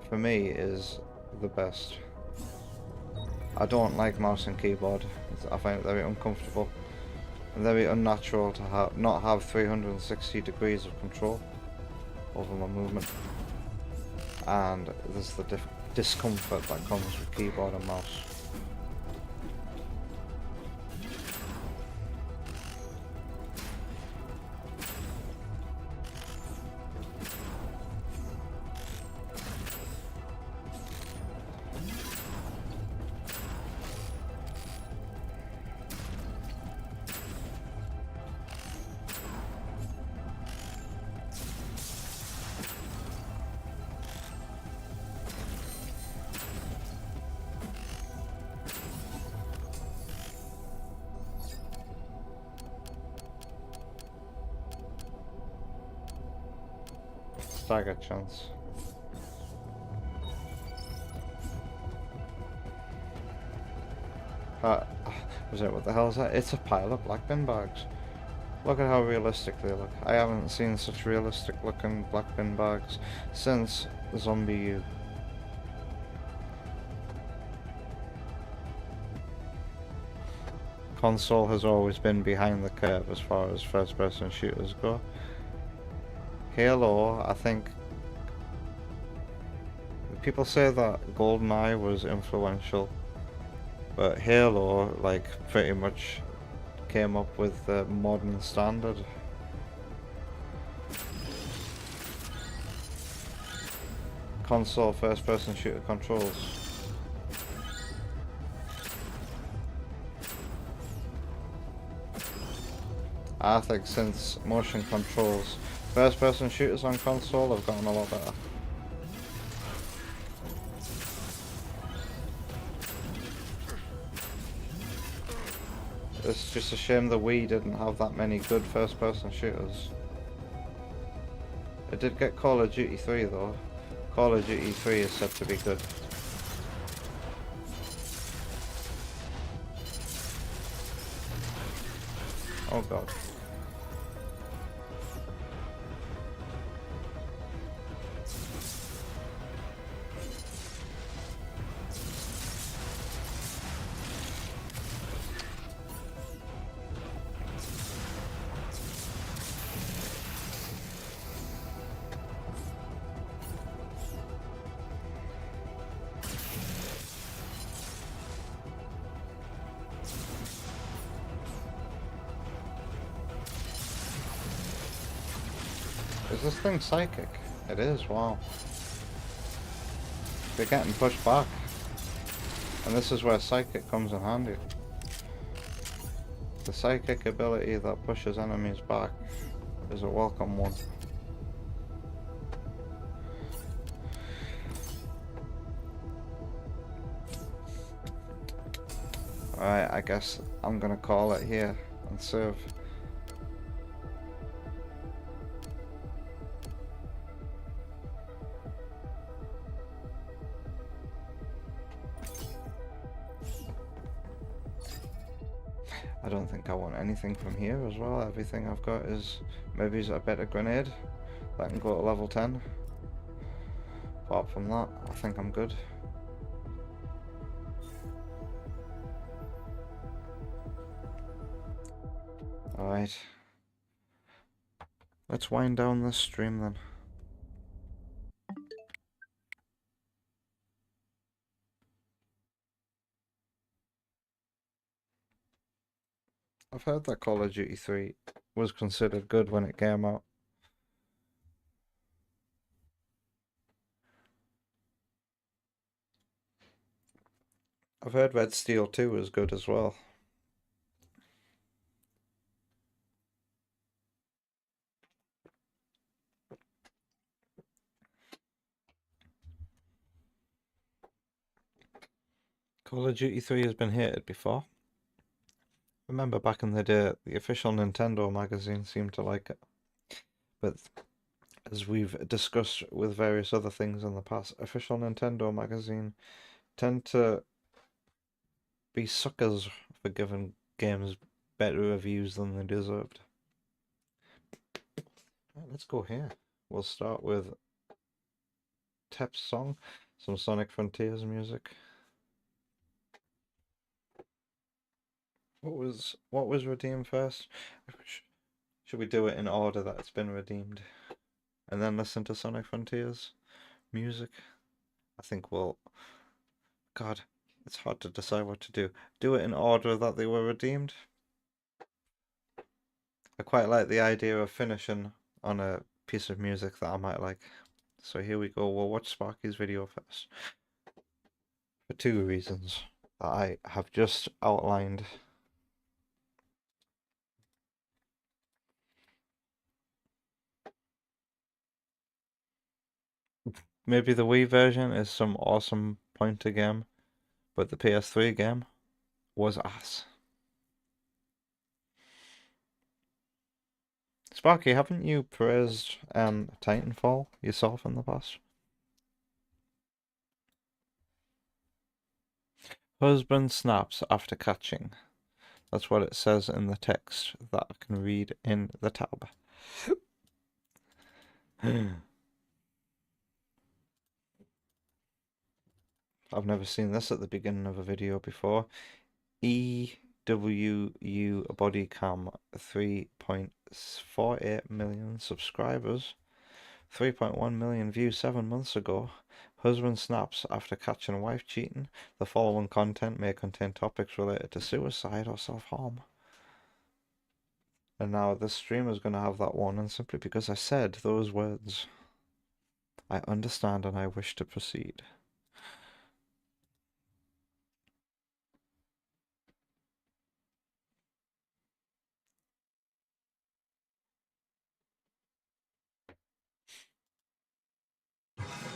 for me is the best. I don't like mouse and keyboard. I find it very uncomfortable and very unnatural to not have 360 degrees of control over my movement. And there's the discomfort that comes with keyboard and mouse. Stagger chance. What the hell is that? It's a pile of black bin bags. Look at how realistic they look. I haven't seen such realistic looking black bin bags since Zombie U. console has always been behind the curve as far as first-person shooters go. Halo, I think people say that GoldenEye was influential, but Halo, like, pretty much came up with the modern standard. Console first-person shooter controls. I think since motion controls, first-person shooters on console have gotten a lot better. It's just a shame the Wii didn't have that many good first-person shooters. It did get Call of Duty 3 though. Call of Duty 3 is said to be good. Oh god. Is this thing psychic? It is, wow. They're getting pushed back. And this is where psychic comes in handy. The psychic ability that pushes enemies back is a welcome one. Alright, I guess I'm gonna call it here and save. I don't think I want anything from here as well. Everything I've got is maybe a better grenade that can go to level 10. Apart from that, I think I'm good. Alright. Let's wind down this stream then. I've heard that Call of Duty 3 was considered good when it came out. I've heard Red Steel 2 is good as well. Call of Duty 3 has been hated before. Remember back in the day, the official Nintendo magazine seemed to like it. But as we've discussed with various other things in the past, official Nintendo magazine tend to be suckers for giving games better reviews than they deserved. Right, let's go here. We'll start with Tep's song, some Sonic Frontiers music. What was redeemed first? Should we do it in order that it's been redeemed? And then listen to Sonic Frontiers music? I think we'll... God, it's hard to decide what to do. Do it in order that they were redeemed? I quite like the idea of finishing on a piece of music that I might like. So here we go, we'll watch Sparky's video first. For two reasons that I have just outlined. Maybe the Wii version is some awesome pointer game, but the PS3 game was ass. Sparky, haven't you praised Titanfall yourself in the past? Husband snaps after catching. That's what it says in the text that I can read in the tab. I've never seen this at the beginning of a video before. EW HWU body cam 3.48 million subscribers. 3.1 million views 7 months ago. Husband snaps after catching wife cheating. The following content may contain topics related to suicide or self-harm. And now this streamer is going to have that warning simply because I said those words. I understand and I wish to proceed.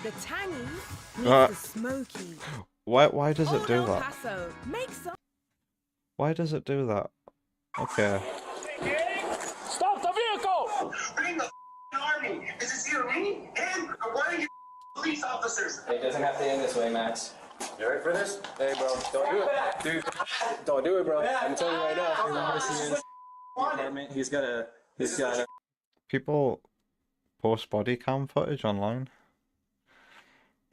The tangy meets the smoky. Why does it do that? Paso. Make some. Why does it do that? Okay. Stop the vehicle! Bring the army! Is it you, me, him, or one of you police officers? It doesn't have to end this way, Max. You ready for this? Hey, bro, don't do it. Dude, don't do it, bro. I'm telling you right now. He's got a... People post body cam footage online.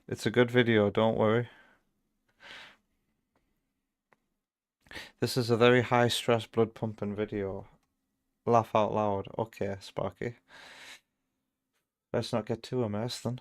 It's a good video, don't worry. This is a very high stress blood pumping video. Laugh out loud. Okay, Sparky. Let's not get too immersed then.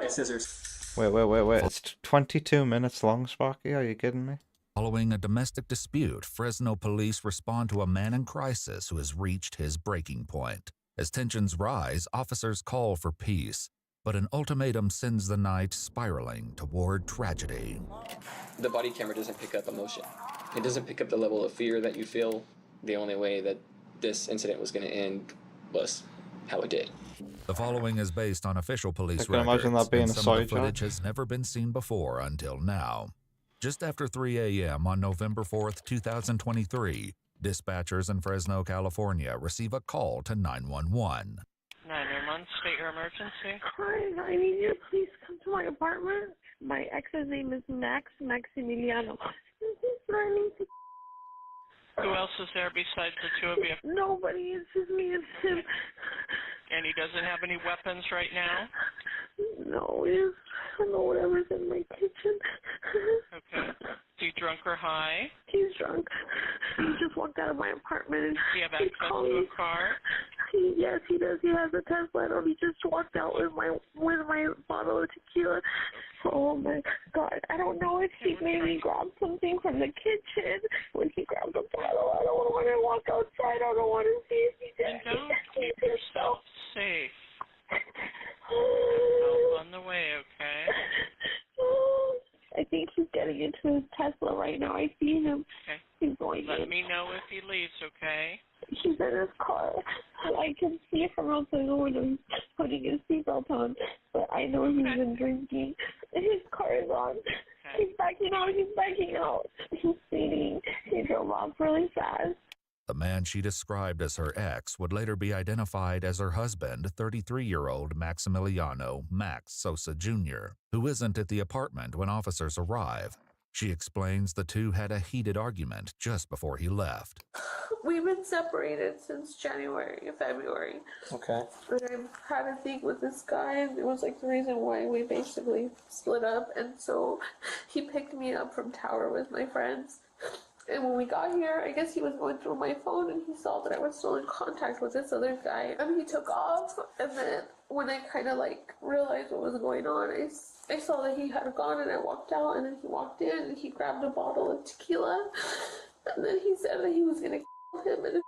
Scissors. Wait. It's 22 minutes long, Sparky. Are you kidding me? Following a domestic dispute, Fresno police respond to a man in crisis who has reached his breaking point. As tensions rise, officers call for peace, but an ultimatum sends the night spiraling toward tragedy. The body camera doesn't pick up emotion. It doesn't pick up the level of fear that you feel. The only way that this incident was going to end was how it did. The following is based on official police I can imagine records, that being and a some of the side footage job. has never been seen before until now. Just after 3 a.m. on November 4th, 2023, dispatchers in Fresno, California receive a call to 911. 911, state your emergency. Hi, I need you to please come to my apartment. My ex's name is Maximiliano. He's threatening to... Who else is there besides the two of you? Nobody, it's just me and him. And he doesn't have any weapons right now? No, I don't know whatever's in my kitchen. Okay. Is he drunk or high? He's drunk. He just walked out of my apartment and Do you have access to a car? Yes, he does. He has a Tesla, and he just walked out with my bottle of tequila. Oh my God! I don't know if he maybe grabbed something from the kitchen when he grabbed the bottle. I don't want to walk outside. I don't want to see if he did. And don't keep yourself safe. Help on the way, okay? I think he's getting into his Tesla right now. I see him. Okay. He's going Let in. me know if he leaves, okay? He's in his car. I can see from outside the window he's putting his seatbelt on, but I know he's been drinking. His car is on. Okay. He's backing out. He's speeding. He drove off really fast. The man she described as her ex would later be identified as her husband, 33-year-old Maximiliano Max Sosa Jr., who isn't at the apartment when officers arrive. She explains the two had a heated argument just before he left. We've been separated since February. Okay. And I've had a thing with this guy, and it was like the reason why we basically split up. And so he picked me up from Tower with my friends. And when we got here, I guess he was going through my phone and he saw that I was still in contact with this other guy. And he took off. And then when I kind of like realized what was going on, I saw that he had gone and I walked out. And then he walked in and he grabbed a bottle of tequila. And then he said that he was going to kill him. And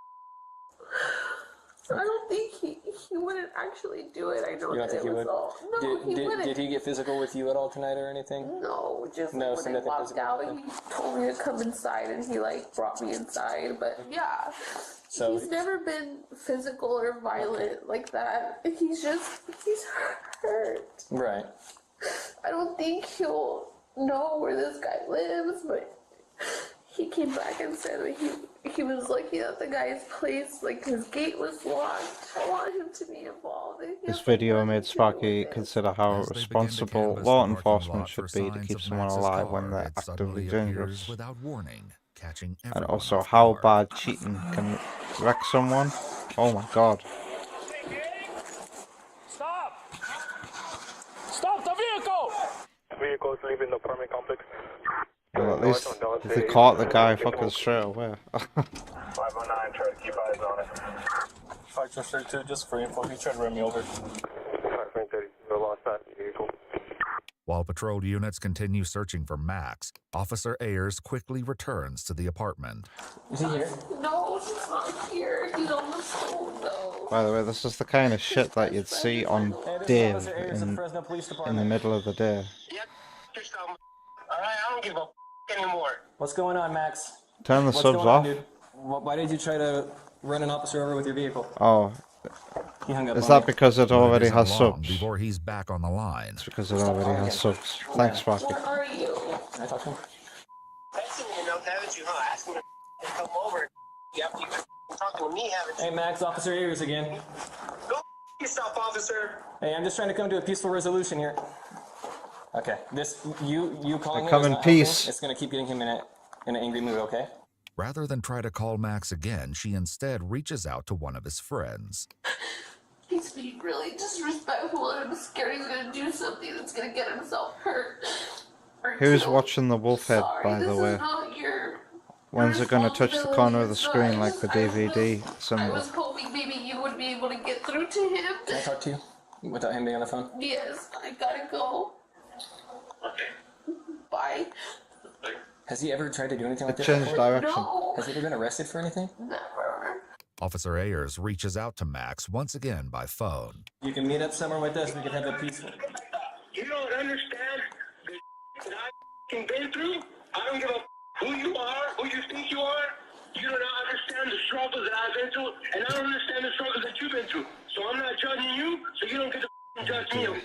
I don't think he wouldn't actually do it. I know You don't that think it he was would? all. No, he wouldn't. Did he get physical with you at all tonight or anything? No, just No, when so I nothing walked physical. out, he told me to come inside, and he like brought me inside. But yeah, So- he's never been physical or violent like that. He's hurt. Right. I don't think he'll know where this guy lives, but he came back and said that he was lucky that the guy's place, like his gate was locked. I want him to be involved. This video made Sparky consider how As they begin to responsible canvass law the parking enforcement lot should for be to signs keep of someone Max's alive car, when they're it actively suddenly appears dangerous. without warning, catching And everyone also off how guard. bad cheating can wreck someone. Oh my God. Stop! Stop the vehicle! Vehicles leaving the apartment complex. Look, least they caught the guy fucking straight away. 509, try to keep eyes on it. 532, just for info, he tried to run me over. 532, lost that vehicle. While patrol units continue searching for Max, Officer Ayers quickly returns to the apartment. Is he here? No, he's not here. He's on the phone, though. By the way, this is the kind of shit that you'd see on Dave in the middle of the day. Alright, I don't give a anymore. What's going on, Max? Turn the What's subs going on, off. dude? Why did you try to run an officer over with your vehicle? Oh. He hung up Is on that me. because it already has Isn't long subs? before he's back on the line. It's because it already has subs. Thanks, Sparky. Where are you? Can I talk to him? Texting me enough, haven't you, huh? Asking me to come over. After you talking to me, haven't you? Hey, Max, Officer Ayers again. Go yourself, officer. Hey, I'm just trying to come to a peaceful resolution here. Okay, you calling him Come is in not peace. helping. It's gonna keep getting him in an angry mood, okay? Rather than try to call Max again, she instead reaches out to one of his friends. He's being really disrespectful, and I'm scared he's gonna do something that's gonna get himself hurt. Who's watching the wolf head, by the way? When's it gonna touch the corner of the screen like the DVD I symbol? was hoping maybe you would be able to get through to him. Can I talk to you without him being on the phone? Yes, I gotta go. Bye. Has he ever tried to do anything like this Change before? direction. No. Has he ever been arrested for anything? Never. Officer Ayers reaches out to Max once again by phone. You can meet up somewhere with us. We can have a peaceful. You don't understand the that I've been through. I don't give a who you are, who you think you are. You do not understand the struggles that I've been through, and I don't understand the struggles that you've been through. So I'm not judging you, so you don't get to judge me.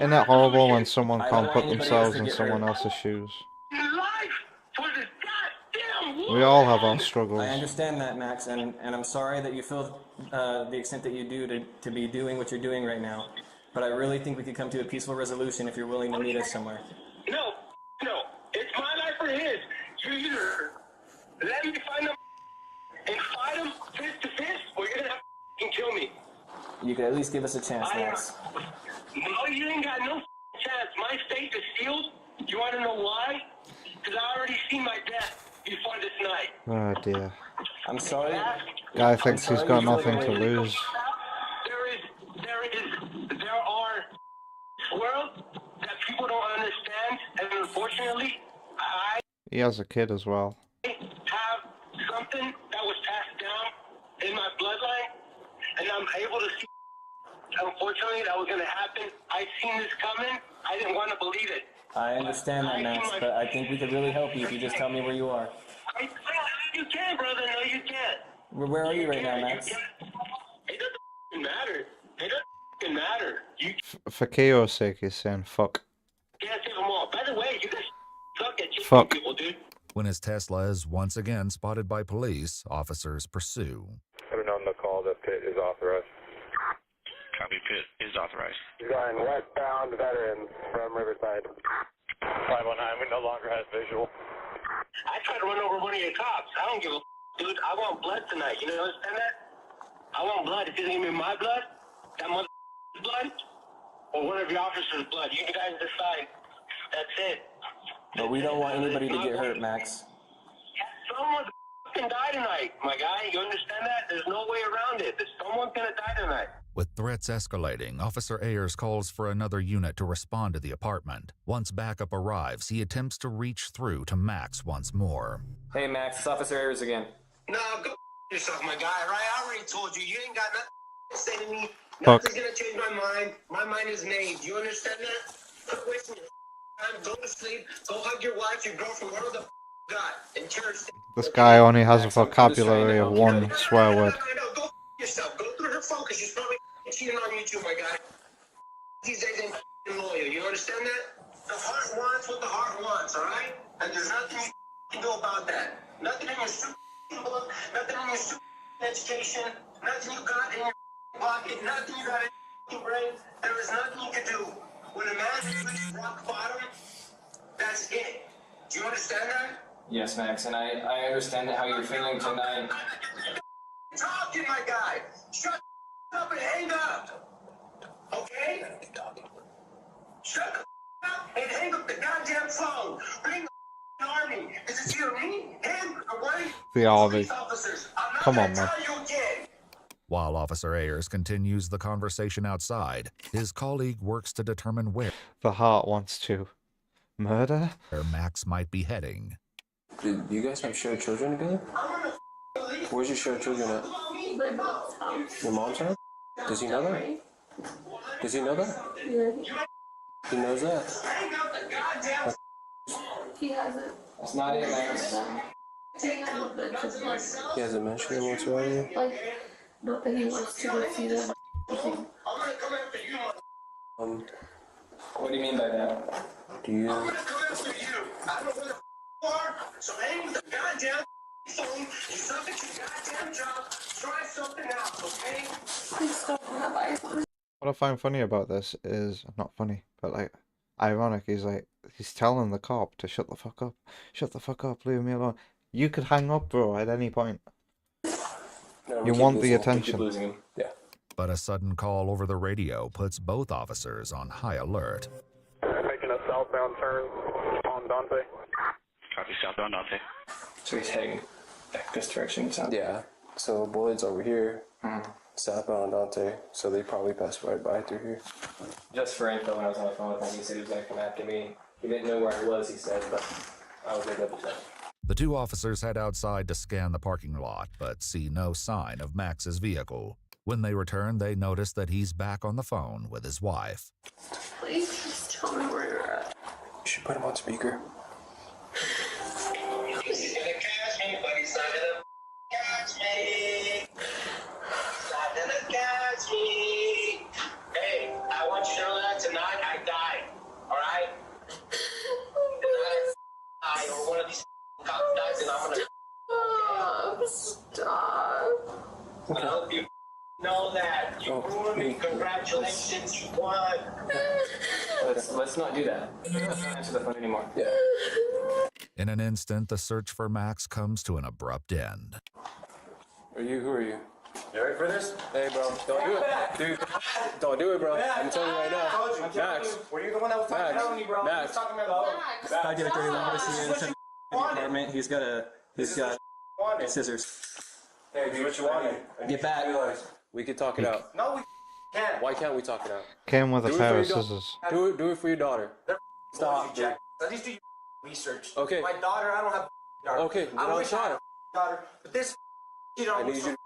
Isn't it horrible when someone can't put themselves in someone else's shoes? We all have our struggles. I understand that, Max, and I'm sorry that you feel the extent that you do to be doing what you're doing right now. But I really think we could come to a peaceful resolution if you're willing to meet us somewhere. No. It's my life or his. You either let me find him and fight him fist to fist, or you're gonna have to kill me. You could at least give us a chance, Max. No, you ain't got no chance. My fate is sealed. You want to know why? Because I already seen my death before this night. Oh dear. I'm sorry. Guy thinks he's got nothing to lose. There are worlds that people don't understand, and unfortunately, I He has a kid as well. have something that was passed down in my bloodline, and I'm able to see. Unfortunately, that was going to happen. I seen this coming. I didn't want to believe it. I understand that, Max, but I think we could really help you if you just tell me where you are. You can, brother. No, you can't. Where are you right now, Max? It doesn't matter. It doesn't matter. You For Keo's sake, he's saying fuck. can't save them all. By the way, you guys suck at chasing Fuck. people, dude. When his Tesla is once again spotted by police, officers pursue. Let me know on the call that pit is authorized. Copy, pit is authorized. Going westbound veterans from Riverside. 519, we no longer have visual. I tried to run over one of your cops. I don't give a dude. I want blood tonight. You understand that? I want blood. If you give me my blood, that mother's blood, or one of your officers' blood, you guys decide. That's it. But we don't want anybody to get hurt, Max. Someone's gonna die tonight, my guy. You understand that? There's no way around it. Someone's gonna die tonight. With threats escalating, Officer Ayers calls for another unit to respond to the apartment. Once backup arrives, he attempts to reach through to Max once more. Hey, Max, it's Officer Ayers again. No, go yourself, my guy, right? I already told you. You ain't got nothing to say to me. Fuck. Nothing's gonna change my mind. My mind is made. You understand that? Quit wasting your time. Go to sleep. Go hug your wife, your girlfriend, whatever the you got. And cherish. This guy only has a vocabulary of one swear word. No, go yourself. Go through her phone because she's probably cheating on you too, my guy. These days ain't loyal. You understand that? The heart wants what the heart wants, all right? And there's nothing you can do about that. Nothing in your stupid book, nothing in your stupid education, nothing you got in your pocket, nothing you got in your brain. There is nothing you can do. When a man reaches rock bottom, that's it. Do you understand that? Yes, Max, and I understand how you're feeling tonight. Talking, my guy. Shut up and hang up. Okay? Shut up and hang up the goddamn phone. Bring The army. Come on, man. While Officer Ayers continues the conversation outside, his colleague works to determine where The heart wants to murder. Max might be heading. Do you guys have shared children together? Where's your shared children at? My mom's house. Your mom's house? Does he know that? Does he know that? Yeah. He knows that. He hasn't. That's not it, Max. He hasn't mentioned like. He hasn't mentioned it whatsoever. Like, not that he wants to go see them. What do you mean by that? Do you? So hang with the goddamn phone. You suck at your goddamn job. Try something else, okay? Please stop that. What I find funny about this is not funny, but like ironic. He's telling the cop to shut the fuck up. Shut the fuck up. Leave me alone. You could hang up, bro, at any point. No, You want the attention. Yeah. But a sudden call over the radio puts both officers on high alert. Making a southbound turn on Dante. Copy southbound Dante. So he's heading back this direction, it sounds. Yeah. So Boyd's over here. Southbound Dante. So they probably passed right by through here. Just for info, when I was on the phone with him, he said he was going to come after me. He didn't know where I was, he said, but I was going to double check. The two officers head outside to scan the parking lot, but see no sign of Max's vehicle. When they return, they notice that he's back on the phone with his wife. Please just tell me where you're at. You should put him on speaker. He's gonna catch me, but he's not gonna catch me. He's not gonna catch me. Hey, I want you to know that tonight I died. Alright? Tonight I or one of these cops dies and I'm gonna Stop. I hope you know that. You ruined me. Congratulations, you won. Let's not do that. Let's not answer the phone anymore. Yeah. In an instant, the search for Max comes to an abrupt end. Who are you? You ready for this? Hey, bro. Don't do it. Dude, don't do it, bro. I'm telling you right now. Max. Were you the one that was talking to me, bro? Max. Talking about I did a 31 to see you in the apartment. He's got scissors. Hey, do what you wanted. Get back. We can talk it out. No, we can't. Why can't we talk it out? Came with a Do it pair for of your scissors. Do it for your daughter. Stop, Jack. At least do your research. Okay. My daughter, I don't have a daughter. Okay, then I I'll wish I try. had a daughter, but this you know, I need you to...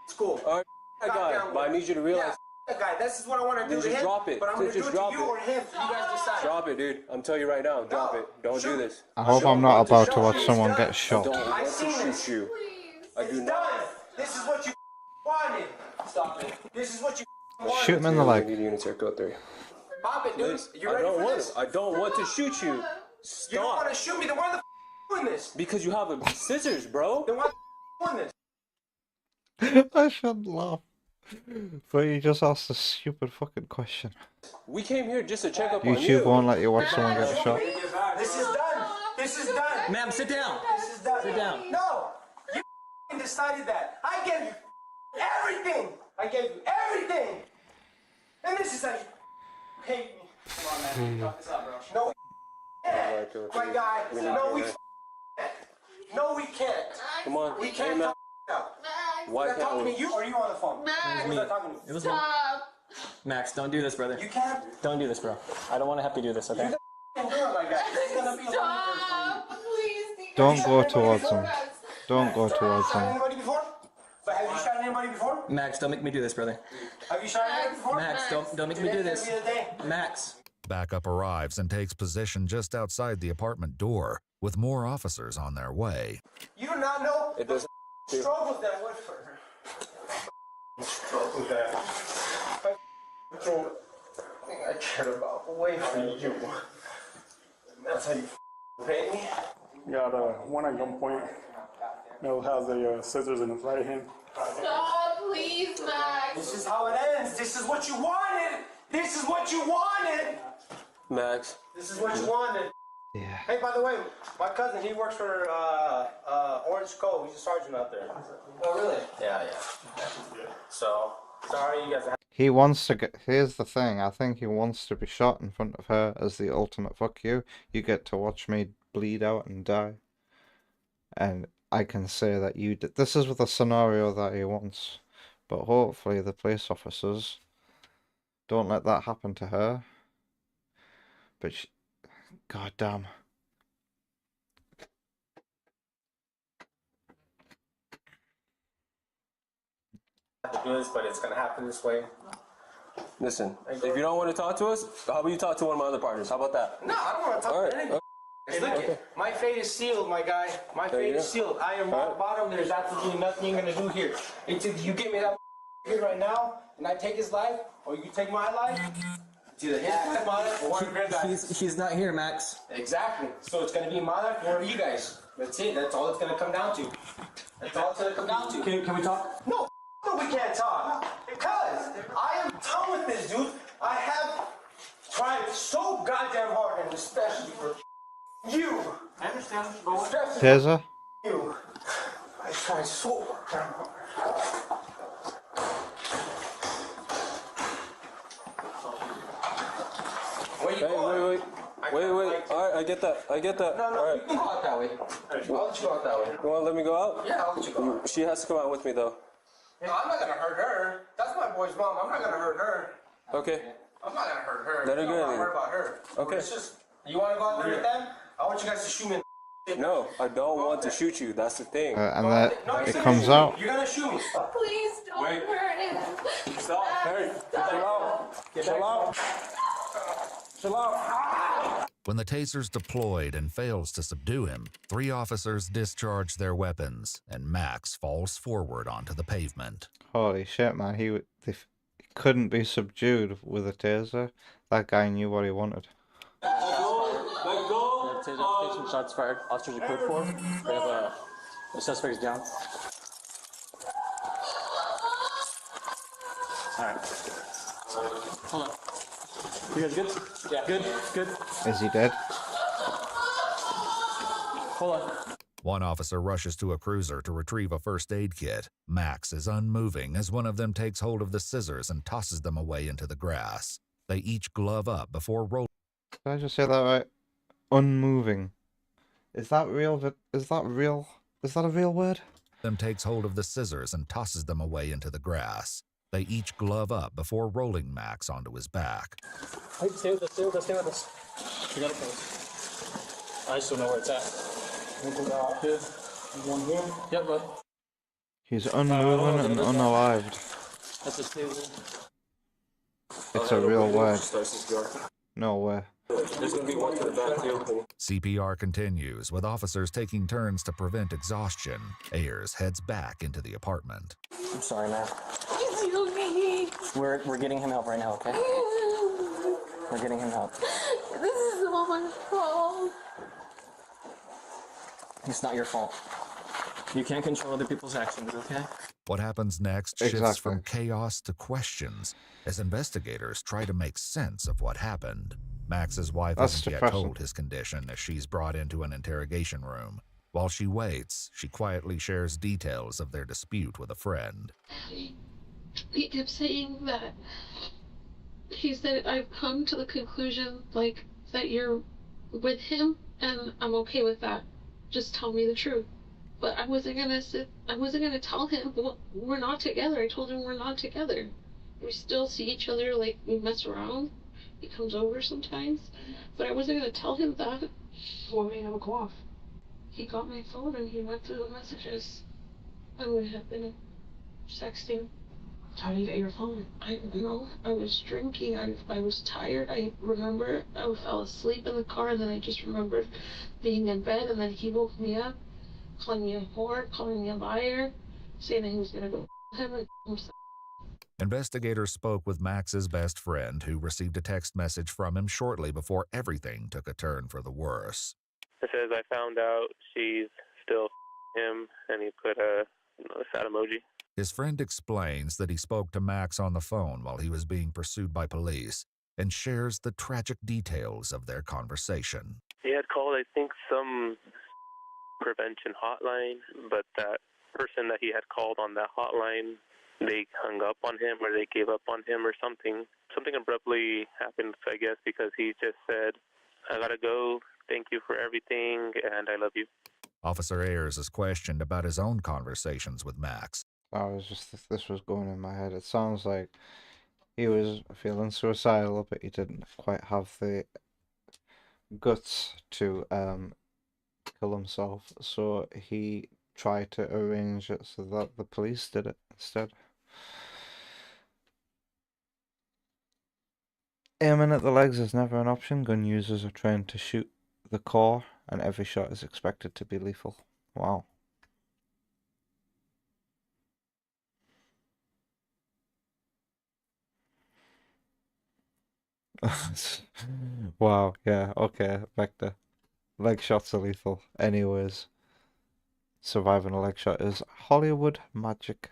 school. Alright, guy, but I need you to realize... Yeah, that guy, this is what I want to do Then to just him. drop it. But I'm going to do Just it drop to you it. or him. You guys decide. Drop it, dude. I'm telling you right now. Drop it. Don't do this. I hope I'm not about to watch someone get shot. I don't want I've to seen shoot it. you. I do It's not. done. This is what you wanted. Stop it. This is what you wanted. Shoot him in the leg. I need units here. Code 3. Pop it, dude. You I ready don't for want this? it. I don't want to shoot you. You don't want Stop. to shoot me, then why the doing this? Because you have a scissors, bro. Then why doing this? I shouldn't laugh. But you just asked a stupid fucking question. We came here just to check up on you. YouTube won't let you watch someone get shot. This is done. This is done. Ma'am, sit down. This is done. Sit down. No. You decided that. I gave you everything. I gave you everything. And this is how you hate me. Come on, man. Talk this out, bro. No, we can't. My guy. No, we can't. No, we can't. Come on. We Hey, can't man. talk this out. Why Was I talking can't to we? you or are you on the phone? It was me. Was I talking to you? It was me. Max, don't do this, brother. You can't. Don't do this, bro. I don't want to have to do this, okay? You can't do it, my guy. It's gonna be a Stop. Please. Don't go towards him. Don't go towards Shot him. anybody before? But have you shot anybody before? Max, don't make me do this, brother. Have you shot anybody before? Max, don't make me do this. Today's gonna be the day. Max. Backup arrives and takes position just outside the apartment door, with more officers on their way. You do not know It doesn't... the struggles that went for her. Struggles that I cared about way for you. That's how you pay me. Got one at gunpoint. Mel has the scissors in his right hand. Stop, please, Max. This is how it ends. This is what you wanted. This is what you wanted. Max. This is what you wanted. Yeah. Hey, by the way, my cousin, he works for Orange Cove. He's a sergeant out there. Oh, really? Yeah. So, sorry you guys have... He wants to get... Here's the thing. I think he wants to be shot in front of her as the ultimate fuck you. You get to watch me bleed out and die. And I can say that you did. This is with a scenario that he wants, but hopefully the police officers don't let that happen to her. But god damn. To do this, but it's gonna happen this way. Listen, if you don't want to talk to us, how about you talk to one of my other partners? How about that? No, I don't want to talk to anybody. Look, my fate is sealed, my guy. My fate is sealed. I am rock bottom. There's absolutely nothing you're gonna do here. It's either you give me that here right now, and I take his life, or you take my life. It's either his life, my life, or one of your guys. He's not here, Max. Exactly. So it's gonna be my life or you guys. That's it. That's all it's gonna come down to. That's all it's gonna come down to. Can we talk? No, we can't talk. Because I am done with this, dude. I have tried so goddamn hard, and especially for you. I understand. Taser? You. I tried so goddamn hard. Wait. Alright, I get that. No, you can go out that way. I'll let you go out that way. You wanna let me go out? Yeah, I'll let you go out. She has to come out with me though. No, I'm not gonna hurt her. That's my boy's mom. I'm not gonna hurt her. Okay. I'm not gonna hurt her. Let her You go don't then. worry about her. Okay. It's just, you wanna go out there with them? I want you guys to shoot me. No, I don't want to shoot you. That's the thing. And that it comes out. You're gonna shoot me. Please don't hurt him. Stop. Hey, chill out. Chill out. Chill out. When the taser's deployed and fails to subdue him, 3 officers discharge their weapons, and Max falls forward onto the pavement. Holy shit, man. He couldn't be subdued with a taser. That guy knew what he wanted. Taser, shots fired. Officers are code for. We have the suspect is down. Alright. Hold on. You guys good? Yeah. Good. Is he dead? Hold on. One officer rushes to a cruiser to retrieve a first aid kit. Max is unmoving as one of them takes hold of the scissors and tosses them away into the grass. They each glove up before rolling. Did I just say that right? Unmoving. Is that real? Is that real? Is that a real word? Them takes hold of the scissors and tosses them away into the grass. They each glove up before rolling Max onto his back. Hey, stay with us. We got it close. I just don't know where it's at. One here. Yep, bud. He's unmoving and unalived. That's a taser. It's a real word. No way. There's gonna be one to the back too. CPR continues, with officers taking turns to prevent exhaustion. Ayers heads back into the apartment. I'm sorry, man. Is he okay? We're getting him help right now, okay? We're getting him help. This is all my fault. It's not your fault. You can't control other people's actions, okay? What happens next shifts from chaos to questions as investigators try to make sense of what happened. Max's wife hasn't yet told his condition as she's brought into an interrogation room. While she waits, she quietly shares details of their dispute with a friend. He kept saying that he said, I've come to the conclusion, like, that you're with him, and I'm okay with that. Just tell me the truth. But I wasn't gonna tell him, well, we're not together. I told him we're not together. We still see each other, like, we mess around. He comes over sometimes. But I wasn't gonna tell him that. What made him go off? He got my phone and he went through the messages. I would have been sexting. How did you get your phone? I don't know. I was drinking. I was tired. I remember I fell asleep in the car, and then I just remembered being in bed, and then he woke me up, calling me a whore, calling me a liar, saying that he was gonna go him and himself. Investigators spoke with Max's best friend, who received a text message from him shortly before everything took a turn for the worse. It says, I found out she's still him, and he put a sad emoji. His friend explains that he spoke to Max on the phone while he was being pursued by police and shares the tragic details of their conversation. He had called, I think, some prevention hotline, but that person that he had called on that hotline, they hung up on him or they gave up on him or something. Something abruptly happened, I guess, because he just said, I gotta go, thank you for everything, and I love you. Officer Ayers is questioned about his own conversations with Max. This was going in my head. It sounds like he was feeling suicidal, but he didn't quite have the guts to kill himself, so he tried to arrange it so that the police did it instead. Aiming at the legs is never an option. Gun users are trained to shoot the core, and every shot is expected to be lethal. Wow. Wow, yeah, okay, Vector. Leg shots are lethal. Anyways, surviving a leg shot is Hollywood magic.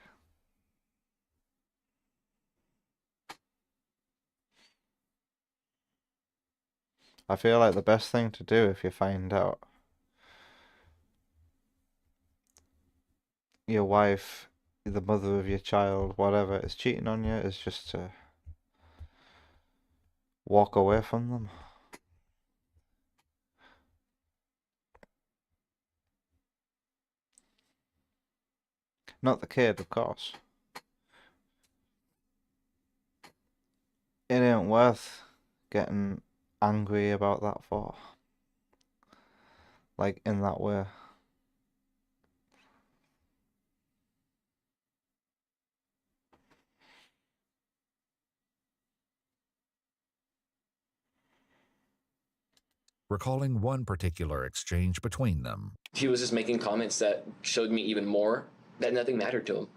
I feel like the best thing to do if you find out your wife, the mother of your child, whatever, is cheating on you is just to walk away from them. Not the kid, of course. It ain't worth getting angry about that for. Like, in that way. Recalling one particular exchange between them. He was just making comments that showed me even more that nothing mattered to him.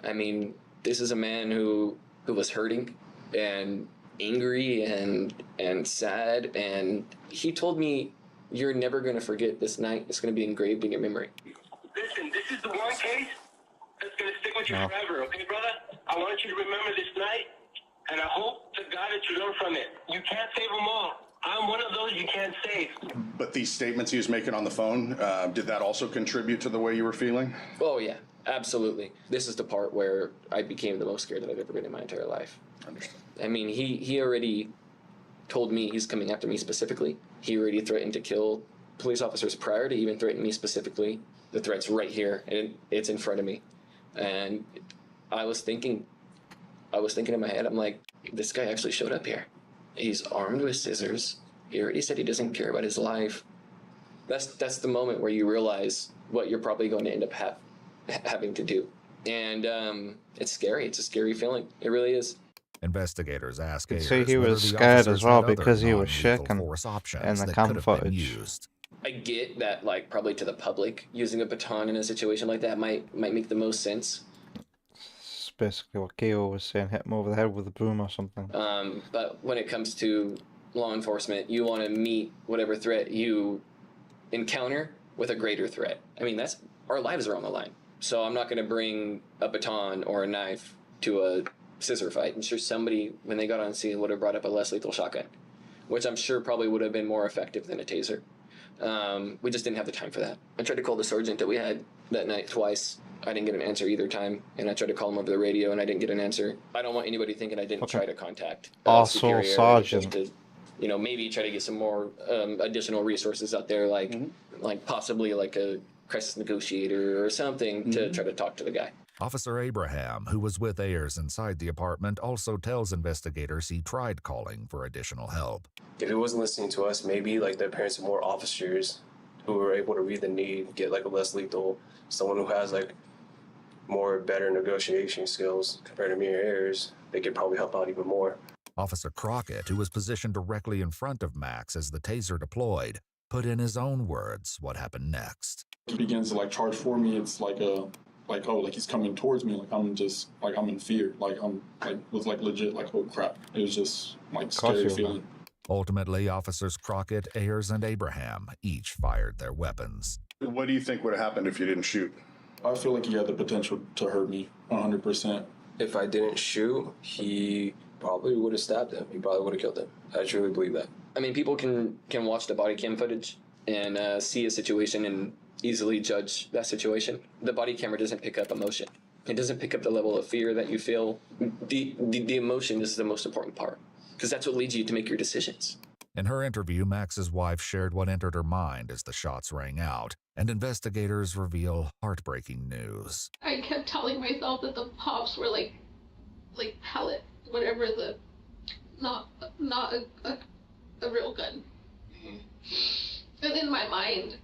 I mean, this is a man who was hurting and angry and sad, and he told me, "You're never going to forget this night. It's going to be engraved in your memory." Listen, this is the one case that's going to stick with you forever, okay, brother? I want you to remember this night, and I hope to God that you learn from it. You can't save them all. I'm one of those you can't save. But these statements he was making on the phone, did that also contribute to the way you were feeling? Oh, yeah, absolutely. This is the part where I became the most scared that I've ever been in my entire life. Understood. I mean, he already told me he's coming after me specifically. He already threatened to kill police officers prior to even threatening me specifically. The threat's right here, and it's in front of me. And I was thinking in my head, I'm like, this guy actually showed up here. He's armed with scissors. He already said he doesn't care about his life. That's the moment where you realize what you're probably going to end up having to do. And it's scary. It's a scary feeling. It really is. Investigators ask You Ayers see, he whether was the scared officers as well had other because he was non-lethal shaking force options in the that cam could have been footage. used. I get that, like, probably to the public, using a baton in a situation like that might make the most sense. It's basically what Keo was saying, hit him over the head with a broom or something. But when it comes to law enforcement, you want to meet whatever threat you encounter with a greater threat. I mean, our lives are on the line. So I'm not going to bring a baton or a knife to a scissor fight. I'm sure somebody, when they got on scene, would have brought up a less lethal shotgun, which I'm sure probably would have been more effective than a taser. We just didn't have the time for that. I tried to call the sergeant that we had that night twice. I didn't get an answer either time, and I tried to call him over the radio, and I didn't get an answer. I don't want anybody thinking I didn't try to contact Also, sergeant. To, maybe try to get some more additional resources out there, like possibly like a crisis negotiator or something to try to talk to the guy. Officer Abraham, who was with Ayers inside the apartment, also tells investigators he tried calling for additional help. If he wasn't listening to us, maybe like their parents are more officers who were able to read the need, get like a less lethal, someone who has like better negotiation skills compared to me or Ayers, they could probably help out even more. Officer Crockett, who was positioned directly in front of Max as the taser deployed, put in his own words what happened next. He begins to like charge for me. It's like he's coming towards me. Like I'm in fear. Was legit like, oh crap. It was just like scary feeling. Ultimately, officers Crockett, Ayers, and Abraham each fired their weapons. What do you think would have happened if you didn't shoot? I feel like he had the potential to hurt me 100%. If I didn't shoot, he probably would have stabbed him. He probably would have killed him. I truly believe that. I mean, people can watch the body cam footage and see a situation and easily judge that situation. The body camera doesn't pick up emotion. It doesn't pick up the level of fear that you feel. The emotion is the most important part, because that's what leads you to make your decisions. In her interview, Max's wife shared what entered her mind as the shots rang out, and investigators reveal heartbreaking news. I kept telling myself that the pops were like pellet, whatever the, not a real gun. And in my mind,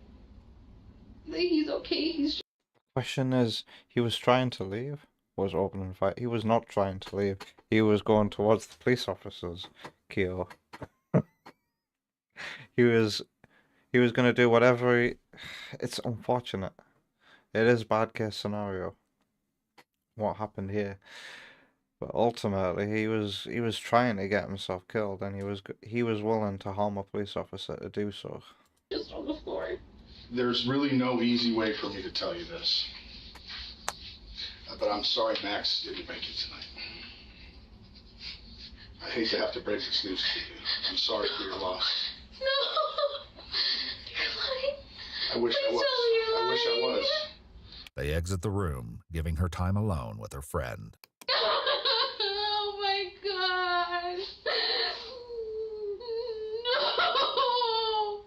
he's okay. He's just... Question is, he was trying to leave? Was opening fire? He was not trying to leave. He was going towards the police officers, Kyo. He was going to do whatever he... It's unfortunate. It is a bad case scenario, what happened here. But ultimately, he was trying to get himself killed, and he was willing to harm a police officer to do so. Just on the floor. There's really no easy way for me to tell you this. But I'm sorry Max didn't make it tonight. I hate to have to break this news to you. I'm sorry for your loss. No! You're lying. I wish I was. I wish I was. They exit the room, giving her time alone with her friend. Oh my god! No!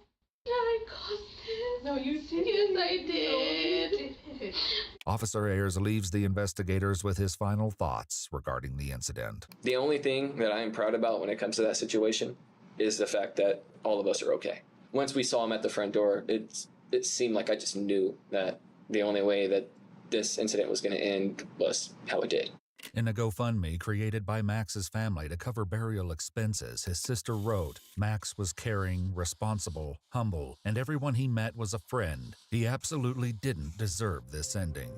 I caused this. No, you didn't. Yes, I did. No, you did. Officer Ayers leaves the investigators with his final thoughts regarding the incident. The only thing that I am proud about when it comes to that situation is the fact that all of us are okay. Once we saw him at the front door, it seemed like I just knew that the only way that this incident was going to end was how it did. In a GoFundMe created by Max's family to cover burial expenses, his sister wrote, "Max was caring, responsible, humble, and everyone he met was a friend. He absolutely didn't deserve this ending."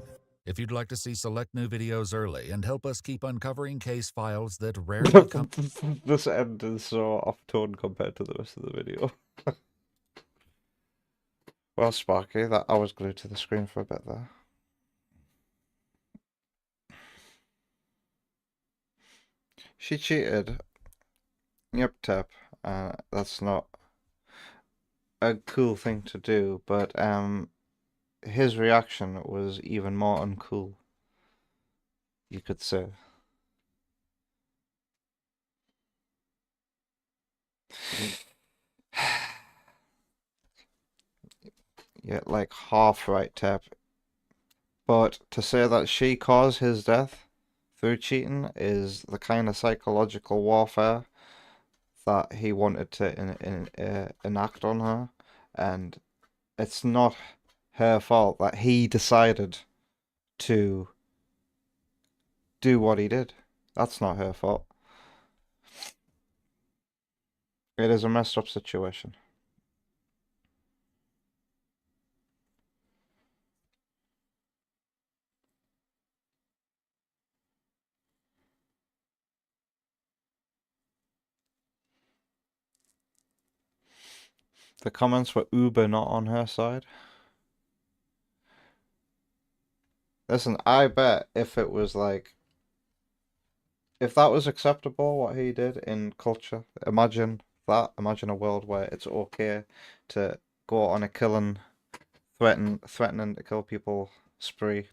If you'd like to see select new videos early and help us keep uncovering case files that rarely come... This end is so off-tone compared to the rest of the video. Well, Sparky, I was glued to the screen for a bit there. She cheated. Yep, Tep. That's not a cool thing to do, but his reaction was even more uncool, you could say. Yeah, like half right, Tep. But to say that she caused his death through cheating is the kind of psychological warfare that he wanted to enact on her, and it's not her fault that he decided to do what he did. That's not her fault. It is a messed up situation. The comments were uber not on her side. Listen, I bet if it was like... If that was acceptable, what he did in culture, imagine that. Imagine a world where it's okay to go on a killing, threatening to kill people spree.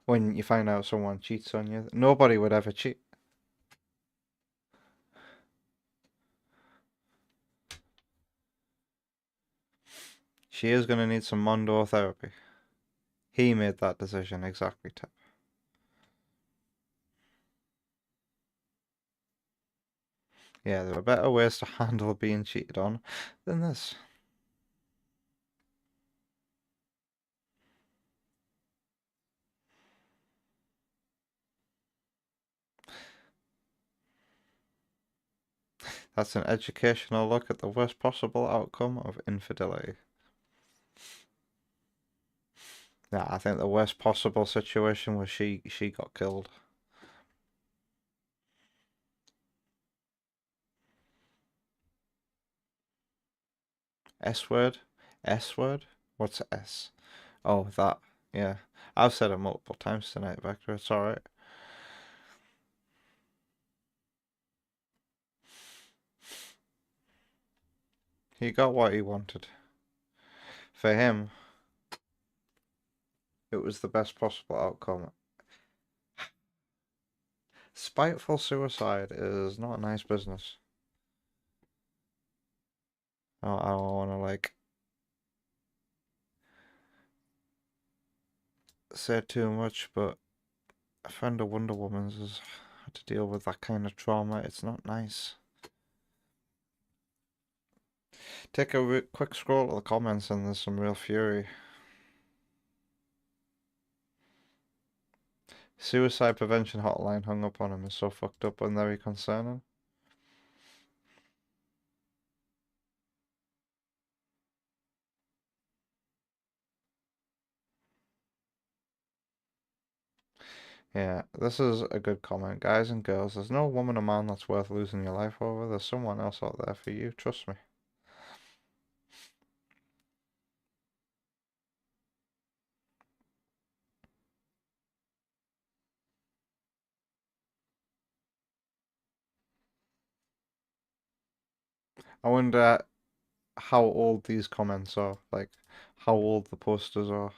When you find out someone cheats on you, nobody would ever cheat. She is going to need some Mondo therapy. He made that decision, exactly, Tip. Yeah, there are better ways to handle being cheated on than this. That's an educational look at the worst possible outcome of infidelity. Yeah, I think the worst possible situation was she got killed. S word? S word? What's S? Oh, that. Yeah. I've said it multiple times tonight, Vector. It's alright. He got what he wanted. For him, it was the best possible outcome. Spiteful suicide is not a nice business. I don't want to like say too much, but a friend of Wonder Woman's has had to deal with that kind of trauma. It's not nice. Take a quick scroll to the comments and there's some real fury. Suicide prevention hotline hung up on him is so fucked up and very concerning. Yeah, this is a good comment. Guys and girls, there's no woman or man that's worth losing your life over. There's someone else out there for you, trust me. I wonder how old these comments are, like how old the posters are.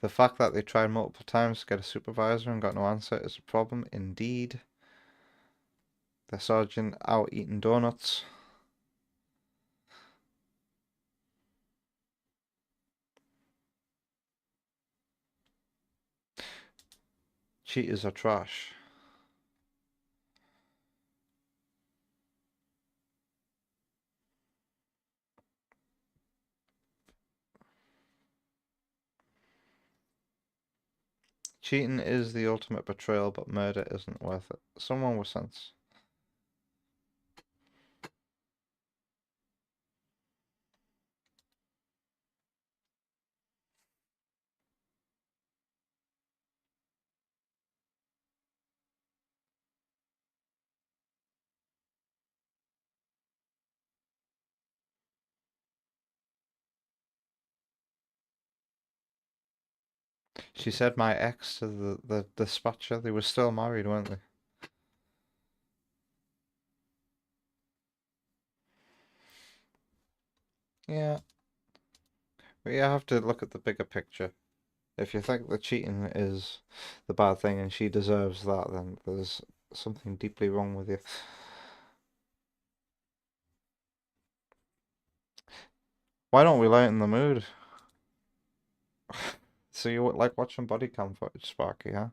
The fact that they tried multiple times to get a supervisor and got no answer is a problem indeed. The sergeant out eating donuts. Cheaters are trash. Cheating is the ultimate betrayal, but murder isn't worth it. Someone with sense. She said my ex to the dispatcher. They were still married, weren't they? Yeah. But you have to look at the bigger picture. If you think that cheating is the bad thing and she deserves that, then there's something deeply wrong with you. Why don't we lighten the mood? So you like watching body cam footage, Sparky, huh?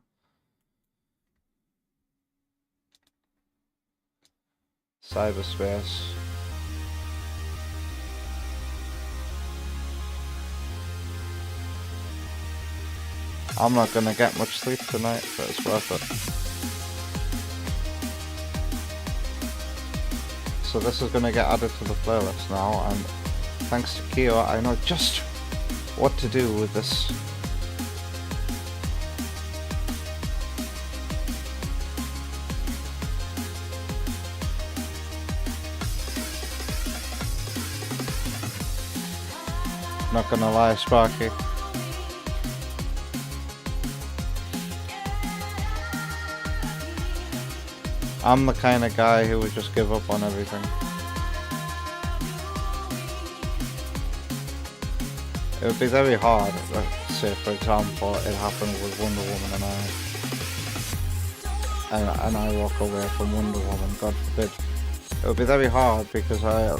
Cyberspace. I'm not gonna get much sleep tonight, but it's worth it. So this is gonna get added to the playlist now, and thanks to Keo, I know just what to do with this. Not gonna lie, Sparky. I'm the kind of guy who would just give up on everything. It would be very hard, say for example, it happened with Wonder Woman and I walk away from Wonder Woman, God forbid. It would be very hard because I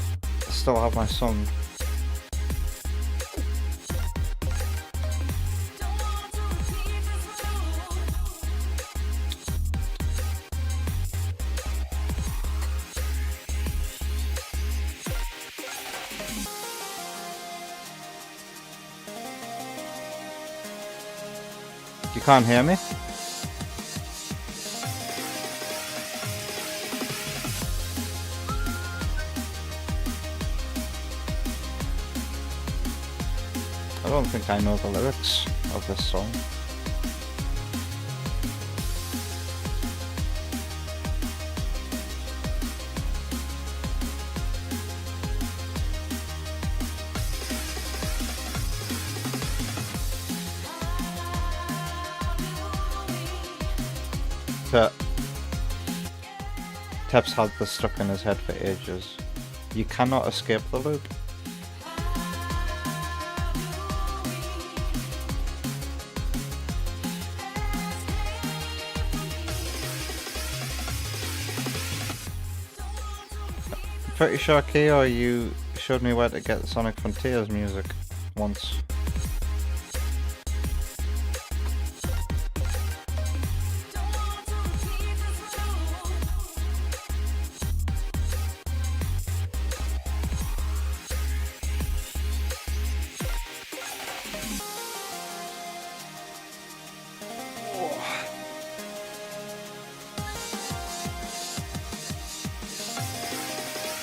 still have my son. You can't hear me? I don't think I know the lyrics of this song. Tep's had this stuck in his head for ages. You cannot escape the loop. pretty sure, Keo, you showed me where to get Sonic Frontiers music once.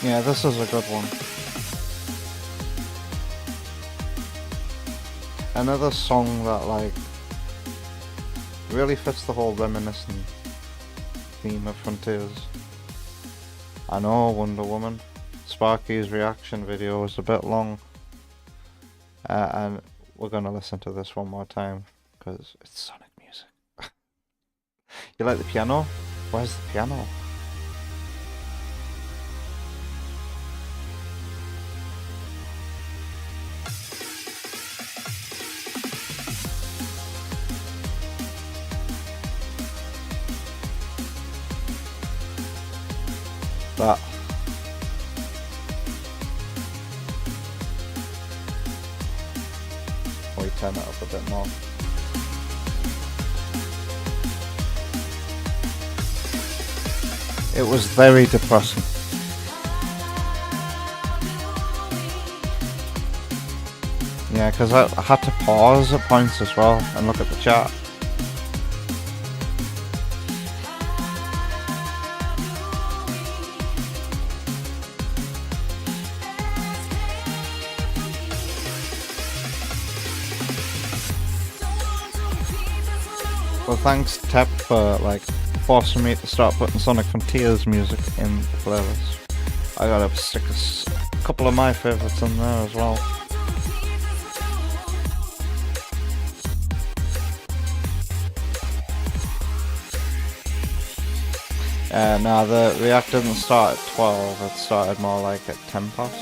Yeah, this is a good one. Another song that like really fits the whole reminiscent theme of Frontiers. I know, Wonder Woman. Sparky's reaction video was a bit long, and we're gonna listen to this one more time because it's Sonic music. You like the piano? Where's the piano? That. We turn it up a bit more. It was very depressing. Yeah, because I had to pause at points as well and look at the chat. Well, thanks Tep for like forcing me to start putting Sonic Frontiers music in the playlist. I gotta stick a couple of my favourites in there as well. Nah, the react didn't start at 12, it started more like at 10 past.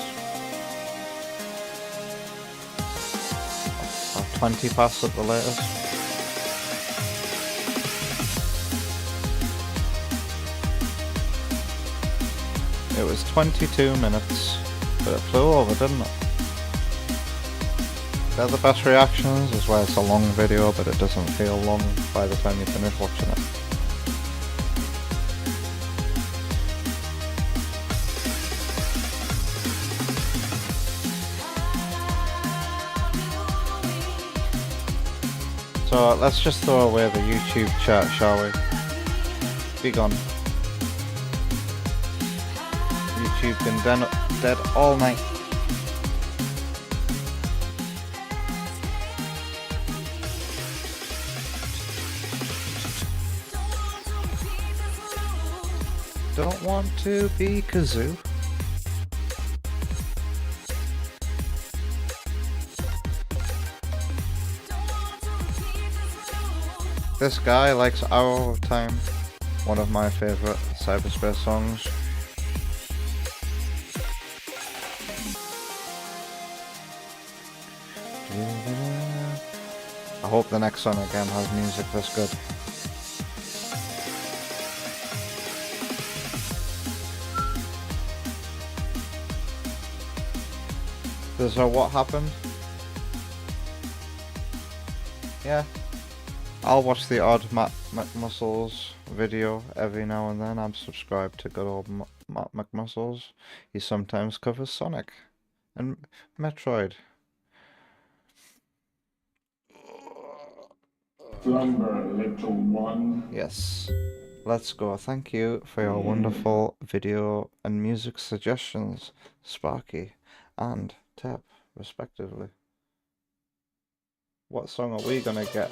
Or 20 past at the latest. It was 22 minutes, but it flew over, didn't it? They're the best reactions, is where it's a long video, but it doesn't feel long by the time you finish watching it. So let's just throw away the YouTube chat, shall we? Be gone. YouTube been dead all night. Don't want to be Kazoo. This guy likes Hour of Time, one of my favourite cyberspace songs. I hope the next one again has music this good. So what happened? Yeah. I'll watch the odd Matt McMuscles video every now and then. I'm subscribed to good old Matt McMuscles. He sometimes covers Sonic and Metroid. Slumber, little one. Yes. Let's go. Thank you for your wonderful video and music suggestions, Sparky and Tep, respectively. What song are we gonna get?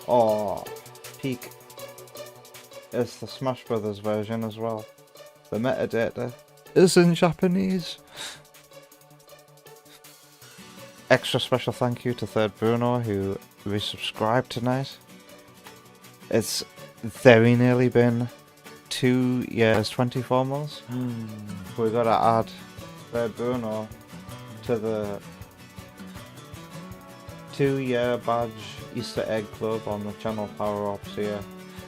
Oh, peak. It's the Smash Brothers version as well. The metadata is in Japanese. Extra special thank you to Third Bruno who resubscribed tonight. It's very nearly been 2 years, 24 months. We gotta add Third Bruno to the 2-year badge Easter egg club on the channel power ups here,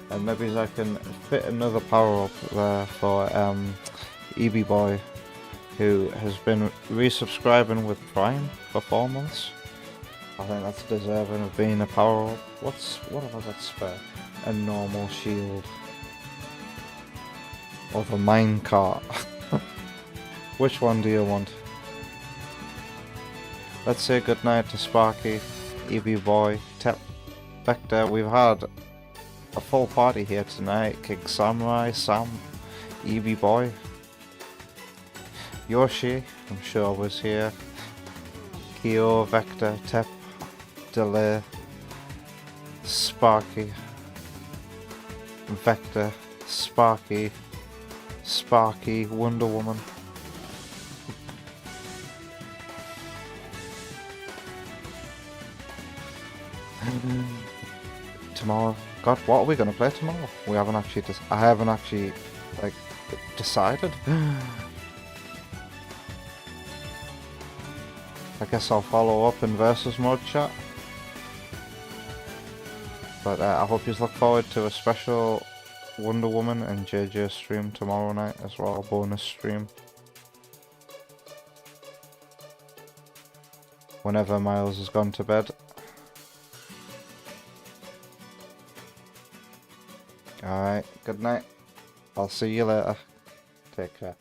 and maybe I can fit another power up there for EB Boy who has been resubscribing with Prime for 4 months. I think that's deserving of being a power up. What have I got spare? A normal shield. Or the minecart. Which one do you want? Let's say goodnight to Sparky, EB Boy, Tep, Vector. We've had a full party here tonight. King Samurai, Sam, EB Boy, Yoshi, I'm sure was here. Kyo, Vector, Tep, Delay, Sparky, Vector, Sparky, Wonder Woman. Tomorrow, God, what are we gonna play tomorrow? We haven't actually. I haven't actually like decided. I guess I'll follow up in versus mode chat. But I hope you look forward to a special Wonder Woman and JJ stream tomorrow night as well, bonus stream. Whenever Miles has gone to bed. Alright, good night. I'll see you later. Take care.